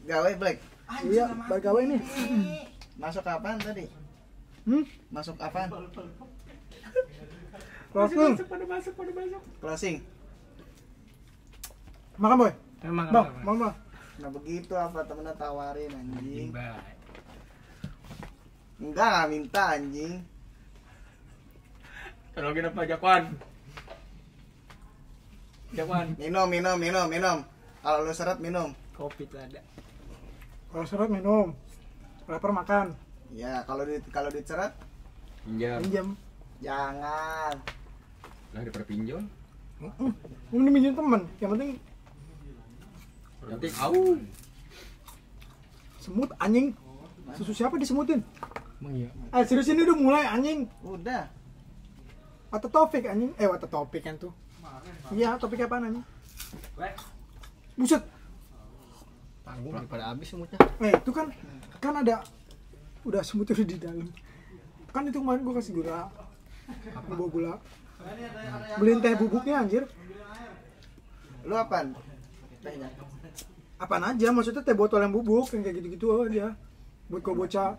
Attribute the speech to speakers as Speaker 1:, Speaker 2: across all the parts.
Speaker 1: Gawe Black.
Speaker 2: Iya, balik gawe nih.
Speaker 1: Masuk kapan tadi? Masuk apaan?
Speaker 2: Closing.
Speaker 3: Pada masuk.
Speaker 1: Closing.
Speaker 2: Makan boy.
Speaker 3: Emang
Speaker 2: Bang, mama.
Speaker 1: Nah begitu apa temennya tawarin anjing.
Speaker 3: Mbak.
Speaker 1: Enggak, nggak minta anjing.
Speaker 3: Tolongin apa Jakwan? Jakwan.
Speaker 1: Minum. Kalau lu seret minum.
Speaker 3: Kopi tuh ada.
Speaker 2: Kalau seret minum. Lapar makan.
Speaker 1: Ya, kalau diceret
Speaker 4: Pinjam.
Speaker 2: Pinjam.
Speaker 1: jangan.
Speaker 4: Lah daripada pinjol.
Speaker 2: Ini minjem teman. Yang penting
Speaker 4: Nanti au.
Speaker 2: semut anjing. Susu siapa disemutin?
Speaker 3: Emang iya.
Speaker 2: Serius ini udah mulai anjing.
Speaker 1: Udah.
Speaker 2: Atau Topik anjing. Atau Topik kan tuh. Iya, Topik apaan anjing? Buset.
Speaker 3: Tanggung daripada habis semutnya.
Speaker 2: Itu kan ada udah semut udah di dalam. Kan itu kemarin gua kasih gula. Bawa gula. Beliin teh bubuknya anjir.
Speaker 1: Lu apaan? Tehnya.
Speaker 2: Apaan aja, maksudnya teh botol yang bubuk yang kayak gitu-gitu aja. Buat kau bocah.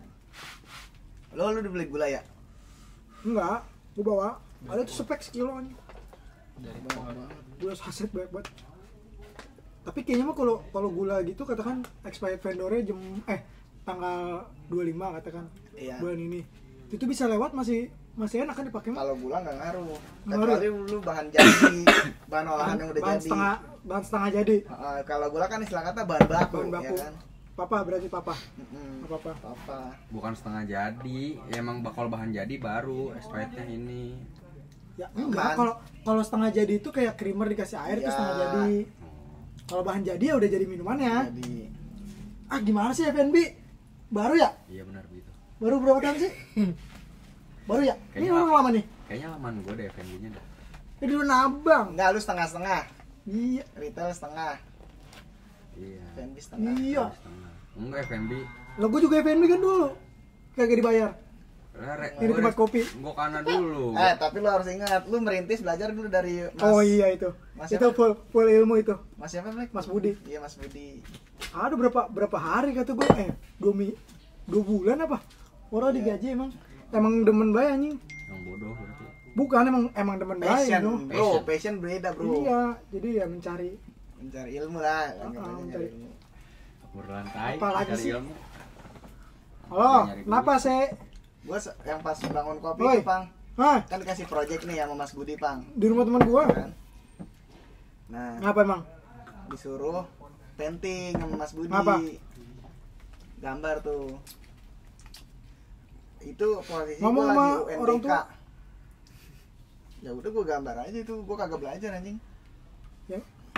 Speaker 1: Lu udah beli gula ya?
Speaker 2: Enggak, gua bawa. Ada tuh spek sekilo anjing.
Speaker 3: Dari
Speaker 2: Gula saset banyak banget. Tapi kayaknya mah kalau gula gitu katakan expired vendornya tanggal 25 katakan.
Speaker 1: Iya.
Speaker 2: Bulan ini. Itu bisa lewat masih enak kan dipakai mah.
Speaker 1: Kalau gula nggak ngaruh.
Speaker 2: Ngaruh.
Speaker 1: Kecuali lu bahan jadi, bahan olahan yang udah jadi.
Speaker 2: Bahan setengah jadi.
Speaker 1: Kalau gula kan istilah kata bahan baku,
Speaker 2: Bahan baku.
Speaker 1: ya kan?
Speaker 2: Papa berarti papa.
Speaker 1: Mm-mm.
Speaker 2: Apa-apa.
Speaker 4: Bukan setengah jadi, ya emang bakal bahan jadi baru expirednya ini.
Speaker 2: Ya enggak, kalau setengah jadi itu kayak creamer dikasih air itu
Speaker 1: Ya.
Speaker 2: setengah jadi. Kalau bahan jadi ya udah jadi minumannya.
Speaker 1: Jadi
Speaker 2: Gimana sih FNB? Baru ya?
Speaker 4: Iya benar begitu.
Speaker 2: Baru berapa tahun sih? Baru ya? Ini
Speaker 4: Kayaknya
Speaker 2: orang lama nih.
Speaker 4: Kayaknya laman gue deh FNB-nya dah.
Speaker 2: Ini dulu nabang.
Speaker 1: enggak, lu setengah-setengah.
Speaker 2: Iya.
Speaker 1: Retail setengah,
Speaker 4: Iya.
Speaker 1: FNB setengah.
Speaker 2: Iya.
Speaker 4: Setengah. Enggak FNB.
Speaker 2: Lo gue juga FNB kan dulu. Kagak dibayar. Ini tempat kopi.
Speaker 4: Gue kana dulu.
Speaker 1: Tapi lu harus ingat, lu merintis belajar dulu dari Mas.
Speaker 2: Oh iya itu.
Speaker 1: Mas
Speaker 2: Itu full ilmu itu.
Speaker 1: Mas siapa, Black?
Speaker 2: Mas Budi.
Speaker 1: Iya, Mas Budi.
Speaker 2: Ada berapa hari kata gue 2 bulan apa? Orang digaji emang demen bae anjing.
Speaker 4: Yang bodoh berarti.
Speaker 2: Bukan emang demen bae
Speaker 1: Passion,
Speaker 2: itu.
Speaker 1: bro. Passion beda, bro.
Speaker 2: Iya, jadi ya mencari
Speaker 1: Mencari ilmu lah.
Speaker 2: mencari.
Speaker 1: ilmu.
Speaker 4: Berlantai.
Speaker 2: Apalagi
Speaker 4: cari
Speaker 2: sih?
Speaker 4: ilmu.
Speaker 2: Halo,
Speaker 4: Nyari
Speaker 2: kenapa sih?
Speaker 1: Gua yang pas bangun kopi
Speaker 2: Oi.
Speaker 1: itu, Pang.
Speaker 2: Hah?
Speaker 1: Kan dikasih project nih sama Mas Budi, Pang.
Speaker 2: Di rumah teman gua.
Speaker 1: Kan? Nah,
Speaker 2: Ngapa emang?
Speaker 1: disuruh painting sama Mas Budi.
Speaker 2: Apa?
Speaker 1: Gambar tuh. Itu posisi
Speaker 2: Ngomong
Speaker 1: gua
Speaker 2: sama
Speaker 1: lagi UNBK.
Speaker 2: orang tua?
Speaker 1: Ya udah gua gambar aja itu, gua kagak belajar anjing.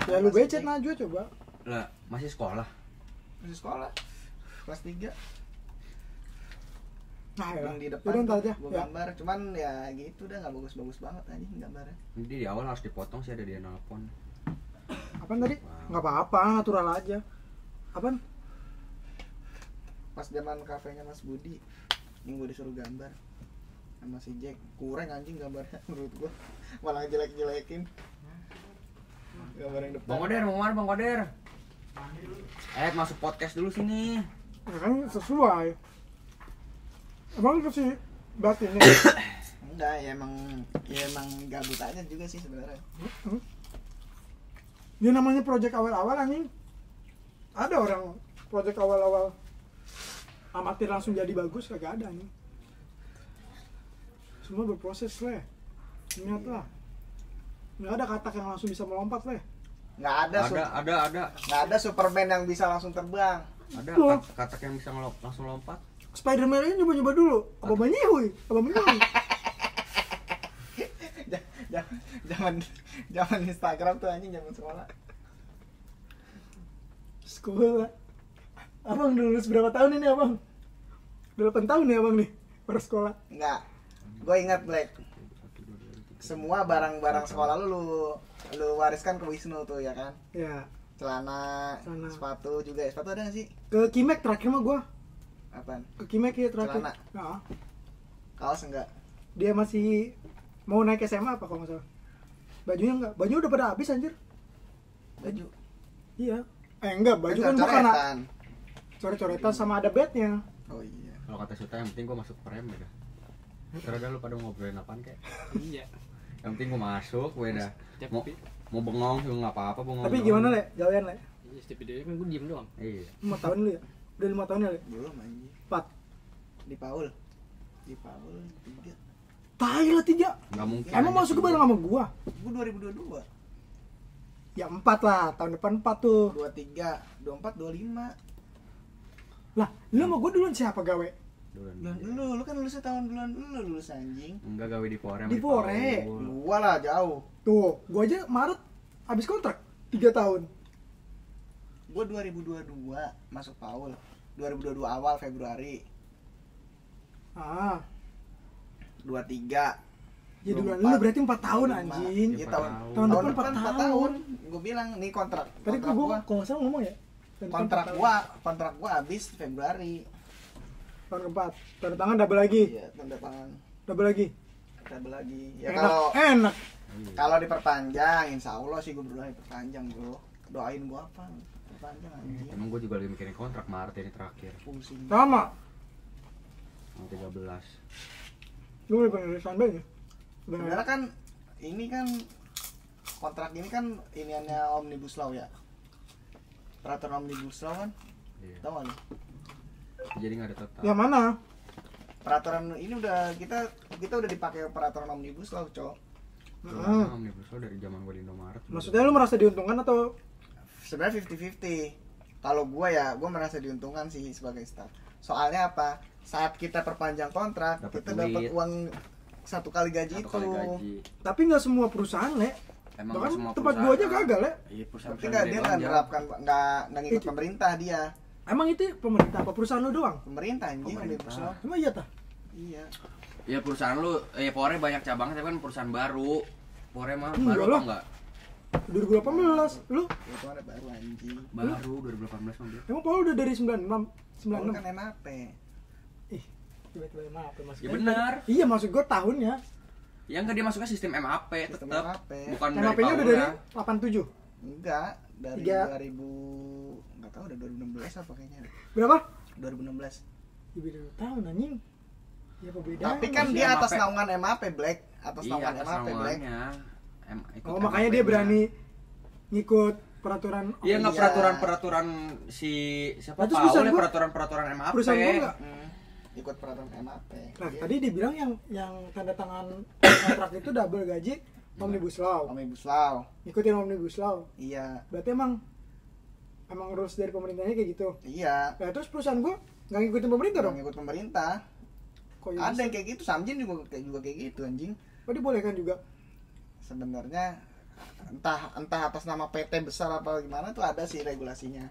Speaker 2: Ya lu becet Najwa coba.
Speaker 4: Lah, masih sekolah.
Speaker 1: Masih sekolah. Kelas 3.
Speaker 2: Nah, ya.
Speaker 1: Yang di depan
Speaker 2: Udah ntar
Speaker 1: tuh
Speaker 2: aja.
Speaker 1: gua
Speaker 2: Ya.
Speaker 1: gambar, cuman ya gitu udah nggak bagus-bagus banget anjing gambarnya.
Speaker 4: Jadi di awal harus dipotong sih ada dia nelpon.
Speaker 2: Apaan tadi? Enggak apa-apa, natural aja. Apaan?
Speaker 1: Pas zaman kafenya Mas Budi, yang gua disuruh gambar sama si Jack, kurang anjing gambarnya menurut gua, malah jelek-jelekin gambar yang depan.
Speaker 4: Bang Koder, mau kemana Bang Koder? Masuk podcast dulu sini.
Speaker 2: Ya kan sesuai. Emang lu kasih bat ini?
Speaker 1: Enggak, ya emang gabut aja juga sih sebenarnya.
Speaker 2: Ya namanya project awal-awal anjing. Ada orang project awal-awal amatir langsung jadi bagus kagak ada anjing. Semua berproses lah. Ingat lah. Nggak ada katak yang langsung bisa melompat lah.
Speaker 1: Nggak ada,
Speaker 4: Ada.
Speaker 1: nggak ada Superman yang bisa langsung terbang.
Speaker 4: Ada
Speaker 2: Tuh.
Speaker 4: katak yang bisa langsung lompat.
Speaker 2: Spiderman ini nyoba-nyoba dulu. Apa banyihui?
Speaker 1: Zaman Instagram tuh anjing zaman sekolah.
Speaker 2: Sekolah. Abang udah lulus berapa tahun ini abang? 8 tahun ya abang nih baru sekolah.
Speaker 1: Enggak. Gue ingat Black. Semua barang-barang sekolah lu wariskan ke Wisnu tuh ya kan?
Speaker 2: Ya.
Speaker 1: Celana, sepatu juga. Sepatu ada nggak sih?
Speaker 2: Ke Kimek terakhir mah gua.
Speaker 1: Apaan?
Speaker 2: Ke Kimek ya terakhir.
Speaker 1: Celana.
Speaker 2: Nah,
Speaker 1: Kaos enggak?
Speaker 2: dia masih mau naik SMA apa kalau nggak salah. Bajunya enggak. Baju udah pada habis anjir.
Speaker 1: Baju.
Speaker 2: Iya. Enggak, baju kan bukan
Speaker 1: coret-coretan.
Speaker 2: coret-coretan sama ada bednya.
Speaker 1: Oh iya.
Speaker 4: Kalau kata Suta yang penting gua masuk frame beda. Terus dah lu pada ngobrolin apaan kayak.
Speaker 3: Iya.
Speaker 4: Yang penting gua masuk, beda. Mau
Speaker 3: Tapi
Speaker 4: mau bengong juga enggak apa-apa, bengong.
Speaker 2: Tapi gimana Le? Gawean Le?
Speaker 3: iya, setiap videonya kan gue diem doang.
Speaker 4: Iya.
Speaker 2: 5 tahun lu ya? Udah 5 tahun ya Le?
Speaker 1: Belum anjing.
Speaker 2: 4.
Speaker 1: Di Paul 3.
Speaker 2: Tai lah 3.
Speaker 4: Enggak mungkin.
Speaker 2: Emang
Speaker 4: aja
Speaker 2: masuk ke
Speaker 4: sih.
Speaker 2: bareng sama gua?
Speaker 1: Gua 2022.
Speaker 2: Ya 4 lah, tahun depan 4 tuh.
Speaker 1: 23, 24, 25.
Speaker 2: Lah, lu sama gua duluan siapa gawe?
Speaker 4: Duluan.
Speaker 1: Lu kan lulusnya tahun duluan lu lulus anjing.
Speaker 4: Enggak gawe di Fore.
Speaker 2: Di Fore.
Speaker 1: Gua lah jauh.
Speaker 2: Tuh, gua aja Maret habis kontrak 3 tahun.
Speaker 1: Gua 2022 masuk Paul. 2022 awal Februari.
Speaker 2: Ah,
Speaker 1: 23.
Speaker 2: ya duluan lu berarti 4 tahun anjing.
Speaker 1: Iya,
Speaker 4: 4
Speaker 1: tahun
Speaker 2: Tahun depan
Speaker 1: 4
Speaker 2: 4
Speaker 1: tahun. Gua bilang nih kontrak.
Speaker 2: Tadi
Speaker 1: kontrak
Speaker 2: gua kalau nggak salah ngomong ya. Tahun depan 4 tahun.
Speaker 1: kontrak gua habis Februari.
Speaker 2: Tahun keempat, tanda tangan double lagi.
Speaker 1: Iya, tanda tangan.
Speaker 2: Double lagi.
Speaker 1: Double lagi. Ya
Speaker 2: Enak,
Speaker 1: kalau
Speaker 2: enak.
Speaker 1: kalau diperpanjang, insya Allah sih gua berdoa diperpanjang bro. Doain gua apa? Diperpanjang anjing.
Speaker 4: Emang gua juga lagi mikirin kontrak Maret ini terakhir.
Speaker 1: Pusing.
Speaker 2: Sama.
Speaker 4: Yang 13.
Speaker 2: Lu udah pengen dari Sunbay ya? Udah
Speaker 1: Sebenarnya
Speaker 2: nggak?
Speaker 1: kan ini kan kontrak ini kan iniannya Omnibus Law ya. Peraturan Omnibus Law kan,
Speaker 4: Iya.
Speaker 1: tahu nggak lu?
Speaker 4: Jadi enggak ada total.
Speaker 2: Yang mana?
Speaker 1: Peraturan ini udah kita udah dipakai peraturan Omnibus Law, Cok.
Speaker 2: Heeh.
Speaker 4: Omnibus Law dari zaman gua di Indomaret.
Speaker 2: Maksudnya lu merasa diuntungkan atau
Speaker 1: Sebenarnya 50-50. Kalau gua merasa diuntungkan sih sebagai staff. Soalnya apa? Saat kita perpanjang kontrak,
Speaker 4: Dapat
Speaker 1: kita
Speaker 4: duit.
Speaker 1: dapat uang 1 kali gaji
Speaker 4: Satu
Speaker 1: itu.
Speaker 4: kali gaji.
Speaker 2: tapi nggak semua perusahaan, Le.
Speaker 4: Emang
Speaker 2: Bahkan
Speaker 4: nggak semua
Speaker 2: tempat gua aja
Speaker 4: perusahaan.
Speaker 2: gagal, Le.
Speaker 4: Iya, perusahaan
Speaker 1: Tapi nggak dia nggak nerapkan nggak ngikut
Speaker 2: Itu.
Speaker 1: pemerintah dia.
Speaker 2: Emang itu pemerintah apa perusahaan lu doang?
Speaker 1: Pemerintah anjing
Speaker 4: Pemerintah.
Speaker 1: Omnibus Law.
Speaker 2: Emang iya tah?
Speaker 1: Iya.
Speaker 4: Ya perusahaan lu, Pore banyak cabangnya tapi kan perusahaan baru. Pore mah
Speaker 2: Enggak
Speaker 4: baru
Speaker 2: lah.
Speaker 4: apa enggak?
Speaker 2: 2018, lu
Speaker 1: Itu ada baru anjing.
Speaker 4: Baru 2018 mah dia.
Speaker 2: emang Paul udah dari 96,
Speaker 1: Paul
Speaker 2: 96.
Speaker 1: kan MAP.
Speaker 2: Ih, tiba-tiba emang apa maksudnya?
Speaker 4: Ya benar.
Speaker 2: Iya, maksud gua tahunnya.
Speaker 4: Ya enggak dia masuknya sistem MAP
Speaker 1: Sistem
Speaker 4: tetap.
Speaker 1: MAP.
Speaker 4: Bukan dari
Speaker 2: MAP-nya udah dari
Speaker 4: Paula.
Speaker 2: 87.
Speaker 1: Enggak, dari
Speaker 2: Tiga.
Speaker 1: 2000 enggak tahu udah 2016 apa kayaknya.
Speaker 2: Berapa?
Speaker 1: 2016.
Speaker 2: Ya beda 2 tahun anjing. Ya apa bedanya?
Speaker 1: Tapi kan
Speaker 4: masih
Speaker 1: dia atas
Speaker 4: MAP.
Speaker 1: naungan MAP Black, atas
Speaker 4: Iya,
Speaker 1: naungan
Speaker 4: atas
Speaker 1: MAP Black.
Speaker 4: naungannya. Ikut
Speaker 2: Oh, makanya dia
Speaker 4: MAP-nya.
Speaker 2: berani ngikut peraturan.
Speaker 4: Iya enggak
Speaker 1: Iya.
Speaker 4: peraturan-peraturan si siapa
Speaker 2: Nah, terus
Speaker 4: Paul
Speaker 2: perusahaan
Speaker 4: ya
Speaker 2: gua-
Speaker 4: peraturan-peraturan MAP.
Speaker 2: perusahaan gua enggak.
Speaker 1: Ikut peraturan MAP.
Speaker 2: Nah,
Speaker 1: Dia
Speaker 2: tadi dibilang yang tanda tangan kontrak itu double gaji Omnibus Law.
Speaker 1: Omnibus Law.
Speaker 2: Ngikutin Omnibus Law.
Speaker 1: Iya.
Speaker 2: Berarti emang rules dari pemerintahnya kayak gitu.
Speaker 1: Iya.
Speaker 2: Nah, terus perusahaan gua nggak ngikutin pemerintah dong.
Speaker 1: Ngikut pemerintah.
Speaker 2: Kok ya
Speaker 1: Ada
Speaker 2: bisa?
Speaker 1: yang kayak gitu, Samjin juga kayak gitu anjing.
Speaker 2: Oh, dibolehkan juga.
Speaker 1: Sebenarnya entah atas nama PT besar apa gimana tuh ada sih regulasinya.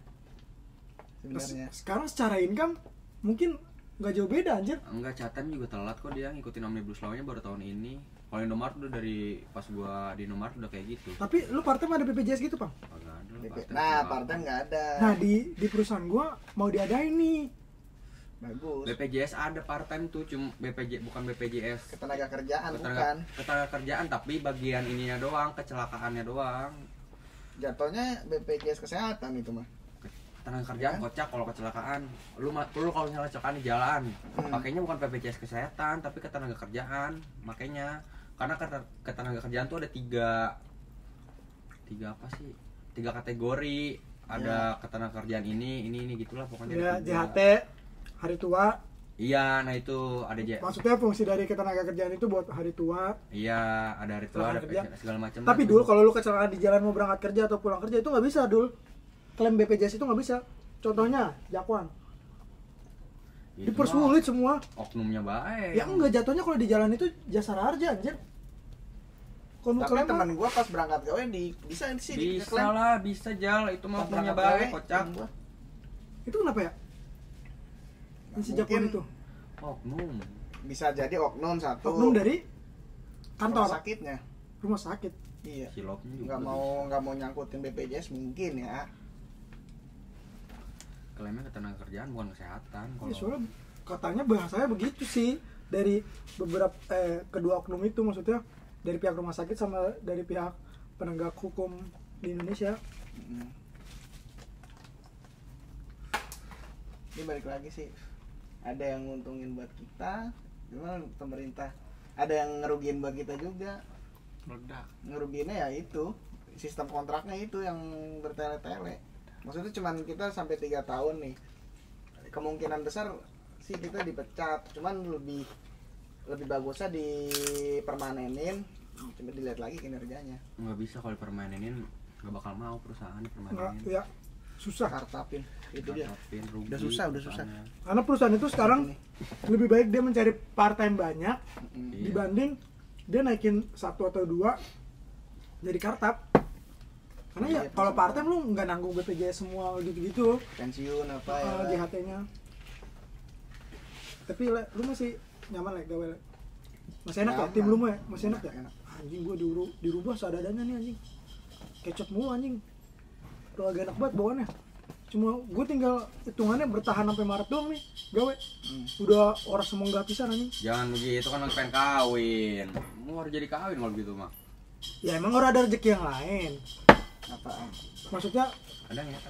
Speaker 2: Terus
Speaker 1: Sebenarnya.
Speaker 2: sekarang secara income mungkin nggak jauh beda anjir.
Speaker 4: Enggak, Caten juga telat kok dia ngikutin Omnibus Law-nya baru tahun ini. Kalau Indomaret udah dari pas gua di Indomaret udah kayak gitu.
Speaker 2: Tapi lu part time ada BPJS gitu, Bang?
Speaker 4: Kagak ada.
Speaker 1: Nah, part-time nggak ada.
Speaker 2: Nah, di perusahaan gua mau diadain nih.
Speaker 1: Bagus.
Speaker 4: BPJS ada part time tuh, cuma bukan BPJS
Speaker 1: Ketenaga kerjaan bukan.
Speaker 4: ketenaga kerjaan tapi bagian ininya doang, kecelakaannya doang.
Speaker 1: Jatuhnya BPJS kesehatan itu mah.
Speaker 4: Ketenaga kerjaan kocak kalau kecelakaan. Lu kalau misalnya kecelakaan di jalan, pakainya bukan BPJS kesehatan tapi ketenaga kerjaan. Makanya karena ketenaga kerjaan tuh ada tiga apa sih? 3 kategori. Ada ketenaga kerjaan ini gitulah pokoknya.
Speaker 2: Ya,
Speaker 4: ada 3.
Speaker 2: JHT, hari tua.
Speaker 4: Iya, nah itu ada
Speaker 2: Maksudnya fungsi dari ketenaga kerjaan itu buat hari tua.
Speaker 4: Iya, ada hari tua, ada
Speaker 2: Kecelakaan kerja.
Speaker 4: pensiun, segala macam.
Speaker 2: Tapi
Speaker 4: lah
Speaker 2: dul,
Speaker 4: tuh.
Speaker 2: kalau lu kecelakaan di jalan mau berangkat kerja atau pulang kerja itu nggak bisa, dul. Klaim BPJS itu nggak bisa. Contohnya, Jakwan.
Speaker 4: Itu
Speaker 2: Dipersulit semua.
Speaker 4: mah oknumnya baik.
Speaker 2: Ya enggak, jatuhnya kalau di jalan itu jasa harja anjir. Kalau mau
Speaker 1: Tapi
Speaker 2: klaim
Speaker 1: teman gua pas berangkat gawe bisa sih
Speaker 4: Bisa
Speaker 1: diklaim.
Speaker 4: lah, bisa Jal, itu mah
Speaker 1: Pas
Speaker 4: oknumnya
Speaker 1: berangkat
Speaker 4: baik,
Speaker 1: gawe,
Speaker 4: kocak.
Speaker 1: temen gua.
Speaker 2: itu kenapa ya? Yang si Jakwan
Speaker 1: Mungkin
Speaker 2: itu.
Speaker 4: Oknum.
Speaker 1: Bisa jadi oknum satu.
Speaker 2: Oknum dari
Speaker 1: rumah
Speaker 2: kantor,
Speaker 1: sakitnya.
Speaker 2: rumah sakit.
Speaker 1: Iya.
Speaker 4: Silopnya juga.
Speaker 1: Nggak mau nyangkutin BPJS mungkin ya.
Speaker 4: Klaimnya ketenaga kerjaan bukan kesehatan.
Speaker 2: Ya,
Speaker 4: Kalau
Speaker 2: soalnya katanya bahasanya begitu sih dari beberapa kedua oknum itu, maksudnya dari pihak rumah sakit sama dari pihak penegak hukum di Indonesia.
Speaker 1: Mm. ini balik lagi sih, ada yang nguntungin buat kita, cuma pemerintah ada yang ngerugiin buat kita juga.
Speaker 3: Meledak.
Speaker 1: Ngerugiinnya ya itu sistem kontraknya itu yang bertele-tele. Maksudnya cuman kita sampai 3 tahun nih, kemungkinan besar sih kita dipecat, cuman lebih bagusnya dipermanenin, coba dilihat lagi kinerjanya.
Speaker 4: Nggak bisa kalau permanenin, nggak bakal mau perusahaan
Speaker 2: Nggak,
Speaker 4: permanenin.
Speaker 2: ya susah.
Speaker 1: Kartapin itu dia.
Speaker 4: Kartapin, rugi
Speaker 1: Udah susah.
Speaker 4: perusahaannya.
Speaker 2: Karena perusahaan itu sekarang lebih baik dia mencari part time banyak
Speaker 4: Iya.
Speaker 2: dibanding dia naikin 1 atau 2 jadi kartap. Karena ya
Speaker 1: Iya,
Speaker 2: kalau
Speaker 1: perusahaan.
Speaker 2: part time lu nggak nanggung BPJS semua gitu-gitu,
Speaker 1: Pensiun apa ya?
Speaker 2: GHT-nya. Tapi lu masih nyaman lah gawe Le? Masih enak ya
Speaker 1: Nyaman.
Speaker 2: tim lu mah ya? Masih enak ya?
Speaker 1: Enak.
Speaker 2: Anjing gua dirubah seadanya nih anjing. Kecap mulu anjing. Udah agak enak banget bawaannya. Cuma gue tinggal hitungannya bertahan sampai Maret doang nih gawe. Udah orang semua nggak bisa anjing.
Speaker 4: Jangan begitu kan lagi pengen kawin. Mau harus jadi kawin kalau gitu mah.
Speaker 2: Ya emang orang ada rezeki yang lain.
Speaker 1: Apaan?
Speaker 2: Maksudnya
Speaker 4: Ada nggak?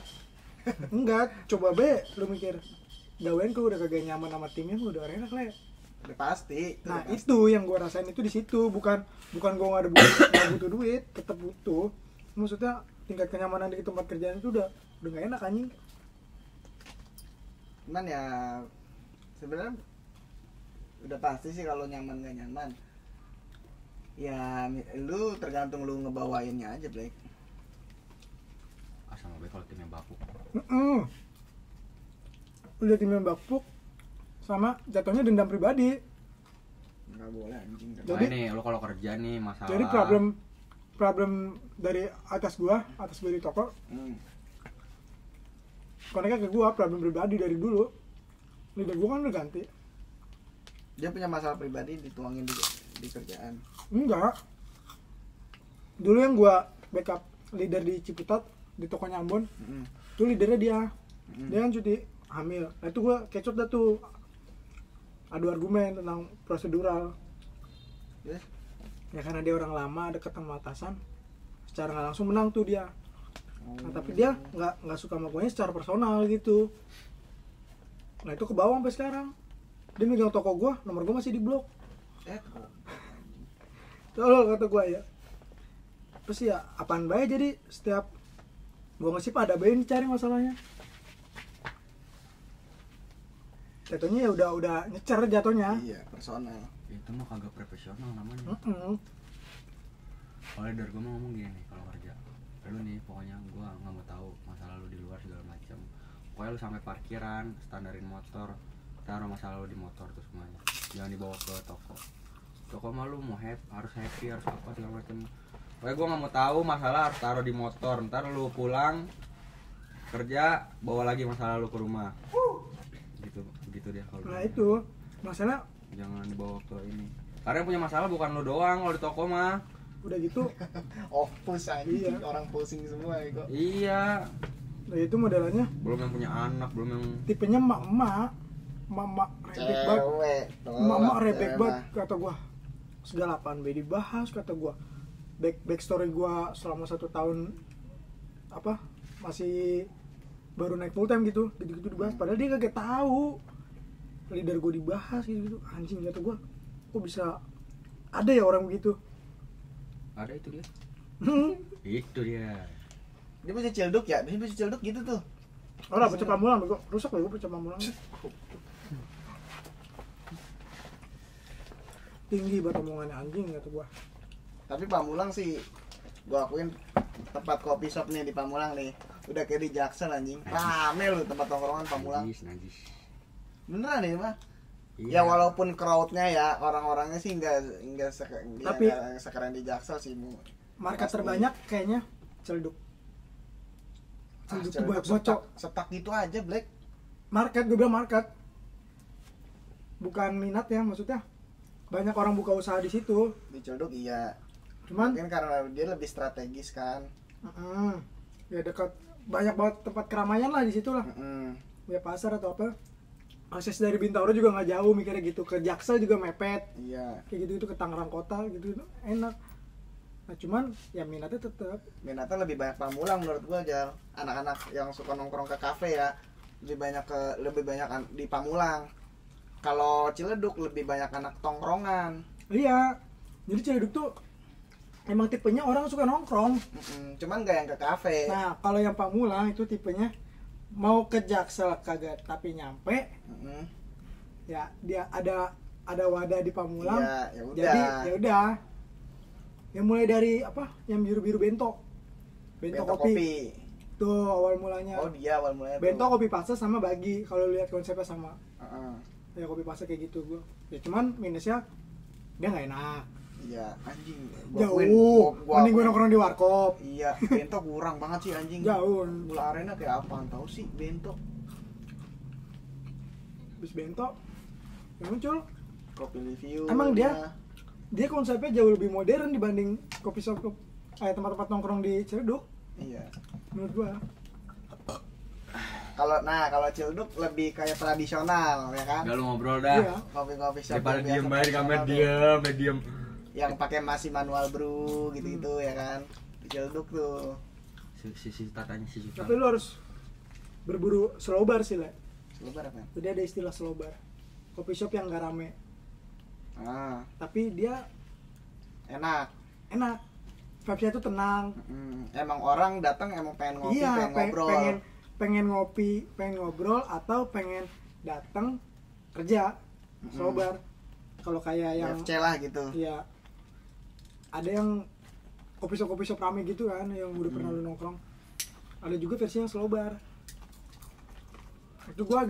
Speaker 2: enggak, coba be lu mikir gawean kok udah kagak nyaman sama timnya udah enak Le.
Speaker 1: Udah pasti.
Speaker 2: Nah
Speaker 1: udah pasti.
Speaker 2: itu yang gue rasain itu di situ, bukan gue nggak ada nggak butuh duit, tetap butuh. Maksudnya tingkat kenyamanan di tempat kerjaan itu udah nggak enak anjing.
Speaker 1: Cuman ya sebenarnya udah pasti sih kalau nyaman gak nyaman. Ya lu tergantung lu ngebawainnya aja, Black.
Speaker 4: Asal mau kalau timnya bapuk.
Speaker 2: Udah timnya bapuk sama jatuhnya dendam pribadi.
Speaker 1: Nggak boleh anjing.
Speaker 2: Jadi-
Speaker 4: Nah ini lo kalau kerja nih masalah.
Speaker 2: Jadi problem dari atas di toko koneknya ke gua, problem pribadi dari dulu. Leader gua kan udah ganti.
Speaker 1: Dia punya masalah pribadi dituangin di kerjaan.
Speaker 2: Enggak. Dulu yang gua backup leader di Ciputat di tokonya Ambon, itu leadernya dia. Dia kan cuti hamil. Nah itu gua kecot dah tuh. Adu argumen tentang prosedural.
Speaker 1: Yes.
Speaker 2: Ya karena dia orang lama deket sama atasan, secara nggak langsung menang tuh dia. Nah, tapi dia nggak suka sama gue secara personal gitu. Nah itu ke bawah sampai sekarang. Dia megang toko gue, nomor gue masih di blok. Tolong kata gue ya. Terus ya apaan bae jadi setiap gue ngasih ada bae yang dicari masalahnya. Jatuhnya ya udah nyecer jatuhnya.
Speaker 1: Iya, personal.
Speaker 4: Itu mah kagak profesional namanya. Kalau dari gue mau ngomong gini nih kalau kerja. Lu nih pokoknya gue nggak mau tahu masalah lu di luar segala macam. Pokoknya lu sampai parkiran, standarin motor, taruh masalah lu di motor tuh semuanya. Jangan dibawa ke toko. Toko mah lu mau harus happy, harus apa segala macam. Pokoknya gue nggak mau tahu masalah harus taruh di motor. Ntar lu pulang kerja bawa lagi masalah lu ke rumah. Gitu dia kalau.
Speaker 2: Nah itu masalah
Speaker 4: Jangan dibawa ke ini. Karena yang punya masalah bukan lu doang kalau di toko mah.
Speaker 2: udah gitu.
Speaker 1: Opus anjing,
Speaker 2: Iya.
Speaker 1: orang pusing semua ya kok.
Speaker 4: Iya.
Speaker 2: Nah itu modelannya
Speaker 4: Belum yang punya anak, belum yang
Speaker 2: tipenya emak rebek banget.
Speaker 1: Cewek.
Speaker 2: Emak rebek
Speaker 1: cewek
Speaker 2: banget
Speaker 1: mah.
Speaker 2: kata gua. Segala apaan be dibahas kata gua. Backstory gua selama 1 tahun apa masih baru naik full time gitu dibahas padahal dia kagak tahu leader gua dibahas gitu anjing kata gua kok bisa ada ya orang begitu.
Speaker 4: ada itu dia. Itu dia.
Speaker 1: Dia bisa cilduk ya, dia bisa cilduk gitu tuh.
Speaker 2: Orang pecah pamulang bego rusak bego pecah pamulang tinggi banget omongannya anjing kata gua.
Speaker 1: Tapi Pamulang sih gua akuin tempat kopi shop nih di Pamulang nih udah kayak di Jaksel anjing. Rame lu tempat tongkrongan Pamulang.
Speaker 4: Najis.
Speaker 1: Beneran nih mah.
Speaker 4: Iya.
Speaker 1: Ya walaupun crowdnya ya orang-orangnya sih enggak
Speaker 2: Tapi-
Speaker 1: sekeren di Jaksel sih Bu.
Speaker 2: Market
Speaker 1: Pasti.
Speaker 2: terbanyak kayaknya celduk. Celduk tuh banyak banget Cok.
Speaker 1: Setak gitu aja Black.
Speaker 2: Market gue bilang market bukan minat ya maksudnya banyak orang buka usaha di situ
Speaker 1: Di Cilduk iya.
Speaker 2: cuman
Speaker 1: Mungkin karena dia lebih strategis kan.
Speaker 2: ya dekat banyak banget tempat keramaian lah di situ lah
Speaker 1: Mm-mm.
Speaker 2: ya pasar atau apa akses dari Bintaro juga nggak jauh mikirnya gitu ke Jaksel juga mepet
Speaker 1: Iya.
Speaker 2: kayak gitu ke Tangerang kota gitu enak nah cuman ya minatnya tetap
Speaker 1: Minatnya lebih banyak Pamulang menurut gua aja. Anak-anak yang suka nongkrong ke kafe ya. lebih banyak di Pamulang. Kalau Ciledug lebih banyak anak tongkrongan.
Speaker 2: Iya, jadi Ciledug tuh emang tipenya orang suka nongkrong.
Speaker 1: Cuman gak yang ke kafe.
Speaker 2: Nah, kalau yang Pamulang itu tipenya mau ke Jaksel kagak tapi nyampe. Ya, dia ada wadah di Pamulang.
Speaker 1: Iya, ya udah.
Speaker 2: Jadi ya udah. Yang mulai dari apa? Yang biru-biru bento. Bento kopi. Tuh awal mulanya.
Speaker 1: Oh, dia awal mulanya.
Speaker 2: Bento
Speaker 1: tuh.
Speaker 2: kopi pasta sama bagi. Kalau lihat konsepnya sama.
Speaker 1: Heeh.
Speaker 2: Ya kopi pasta kayak gitu gua. Ya cuman minusnya dia nggak enak.
Speaker 1: Iya, anjing.
Speaker 2: Jauh. Mending gua nongkrong di warkop.
Speaker 1: Iya, bento kurang banget sih anjing.
Speaker 2: Jauh.
Speaker 1: Gula Arena kayak apaan tahu sih bento.
Speaker 2: Bis bento yang muncul.
Speaker 1: Kopi review.
Speaker 2: Emang dia konsepnya jauh lebih modern dibanding kopi shop kayak tempat-tempat nongkrong di Ciledug
Speaker 1: Iya.
Speaker 2: menurut gua.
Speaker 1: Kalau Ciledug lebih kayak tradisional ya kan.
Speaker 4: Gak lu ngobrol dah.
Speaker 2: Iya.
Speaker 1: Kopi-kopi shop
Speaker 4: Daripada
Speaker 1: yang
Speaker 4: diem
Speaker 1: biasa
Speaker 4: banget di kamar
Speaker 1: tradisional tuh.
Speaker 4: diem.
Speaker 1: Yang pakai masih manual brew gitu-gitu ya kan. Di Ciledug tuh.
Speaker 4: Si tatanya si Sultan.
Speaker 2: Tapi lu harus berburu slow bar sih lah.
Speaker 1: Lebar apa?
Speaker 2: Jadi ada istilah slow bar. Kopi shop yang gak rame,
Speaker 1: Ah,
Speaker 2: tapi dia
Speaker 1: enak.
Speaker 2: enak. Vibes-nya tuh tenang.
Speaker 1: Emang orang datang emang pengen ngopi,
Speaker 2: Iya,
Speaker 1: pengen ngobrol.
Speaker 2: pengen ngopi, pengen ngobrol atau pengen datang kerja. Slow bar. Kalau kayak yang
Speaker 1: FC lah gitu.
Speaker 2: iya. Ada yang kopi shop rame gitu kan yang udah pernah lu nongkrong. Ada juga versi yang slow bar. Itu gua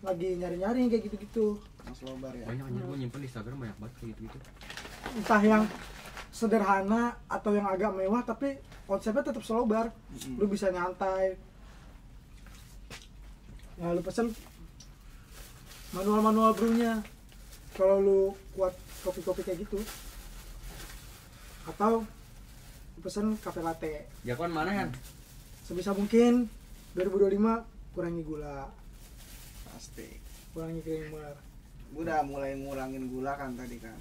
Speaker 2: lagi nyari-nyari kayak gitu-gitu.
Speaker 1: Mas Lobar ya.
Speaker 4: Banyak anjir gue nyimpen di Instagram banyak banget kayak gitu.
Speaker 2: Entah yang sederhana atau yang agak mewah tapi konsepnya tetap slow bar. Lu bisa nyantai. Ya lu pesen manual brewnya kalau lu kuat kopi-kopi kayak gitu. Atau lu pesen cafe latte.
Speaker 4: Jagoan mana kan?
Speaker 2: Sebisa mungkin 2025 kurangi gula,
Speaker 1: Pasti.
Speaker 2: kurangi creamer.
Speaker 1: Gue udah mulai ngurangin gula kan tadi kan.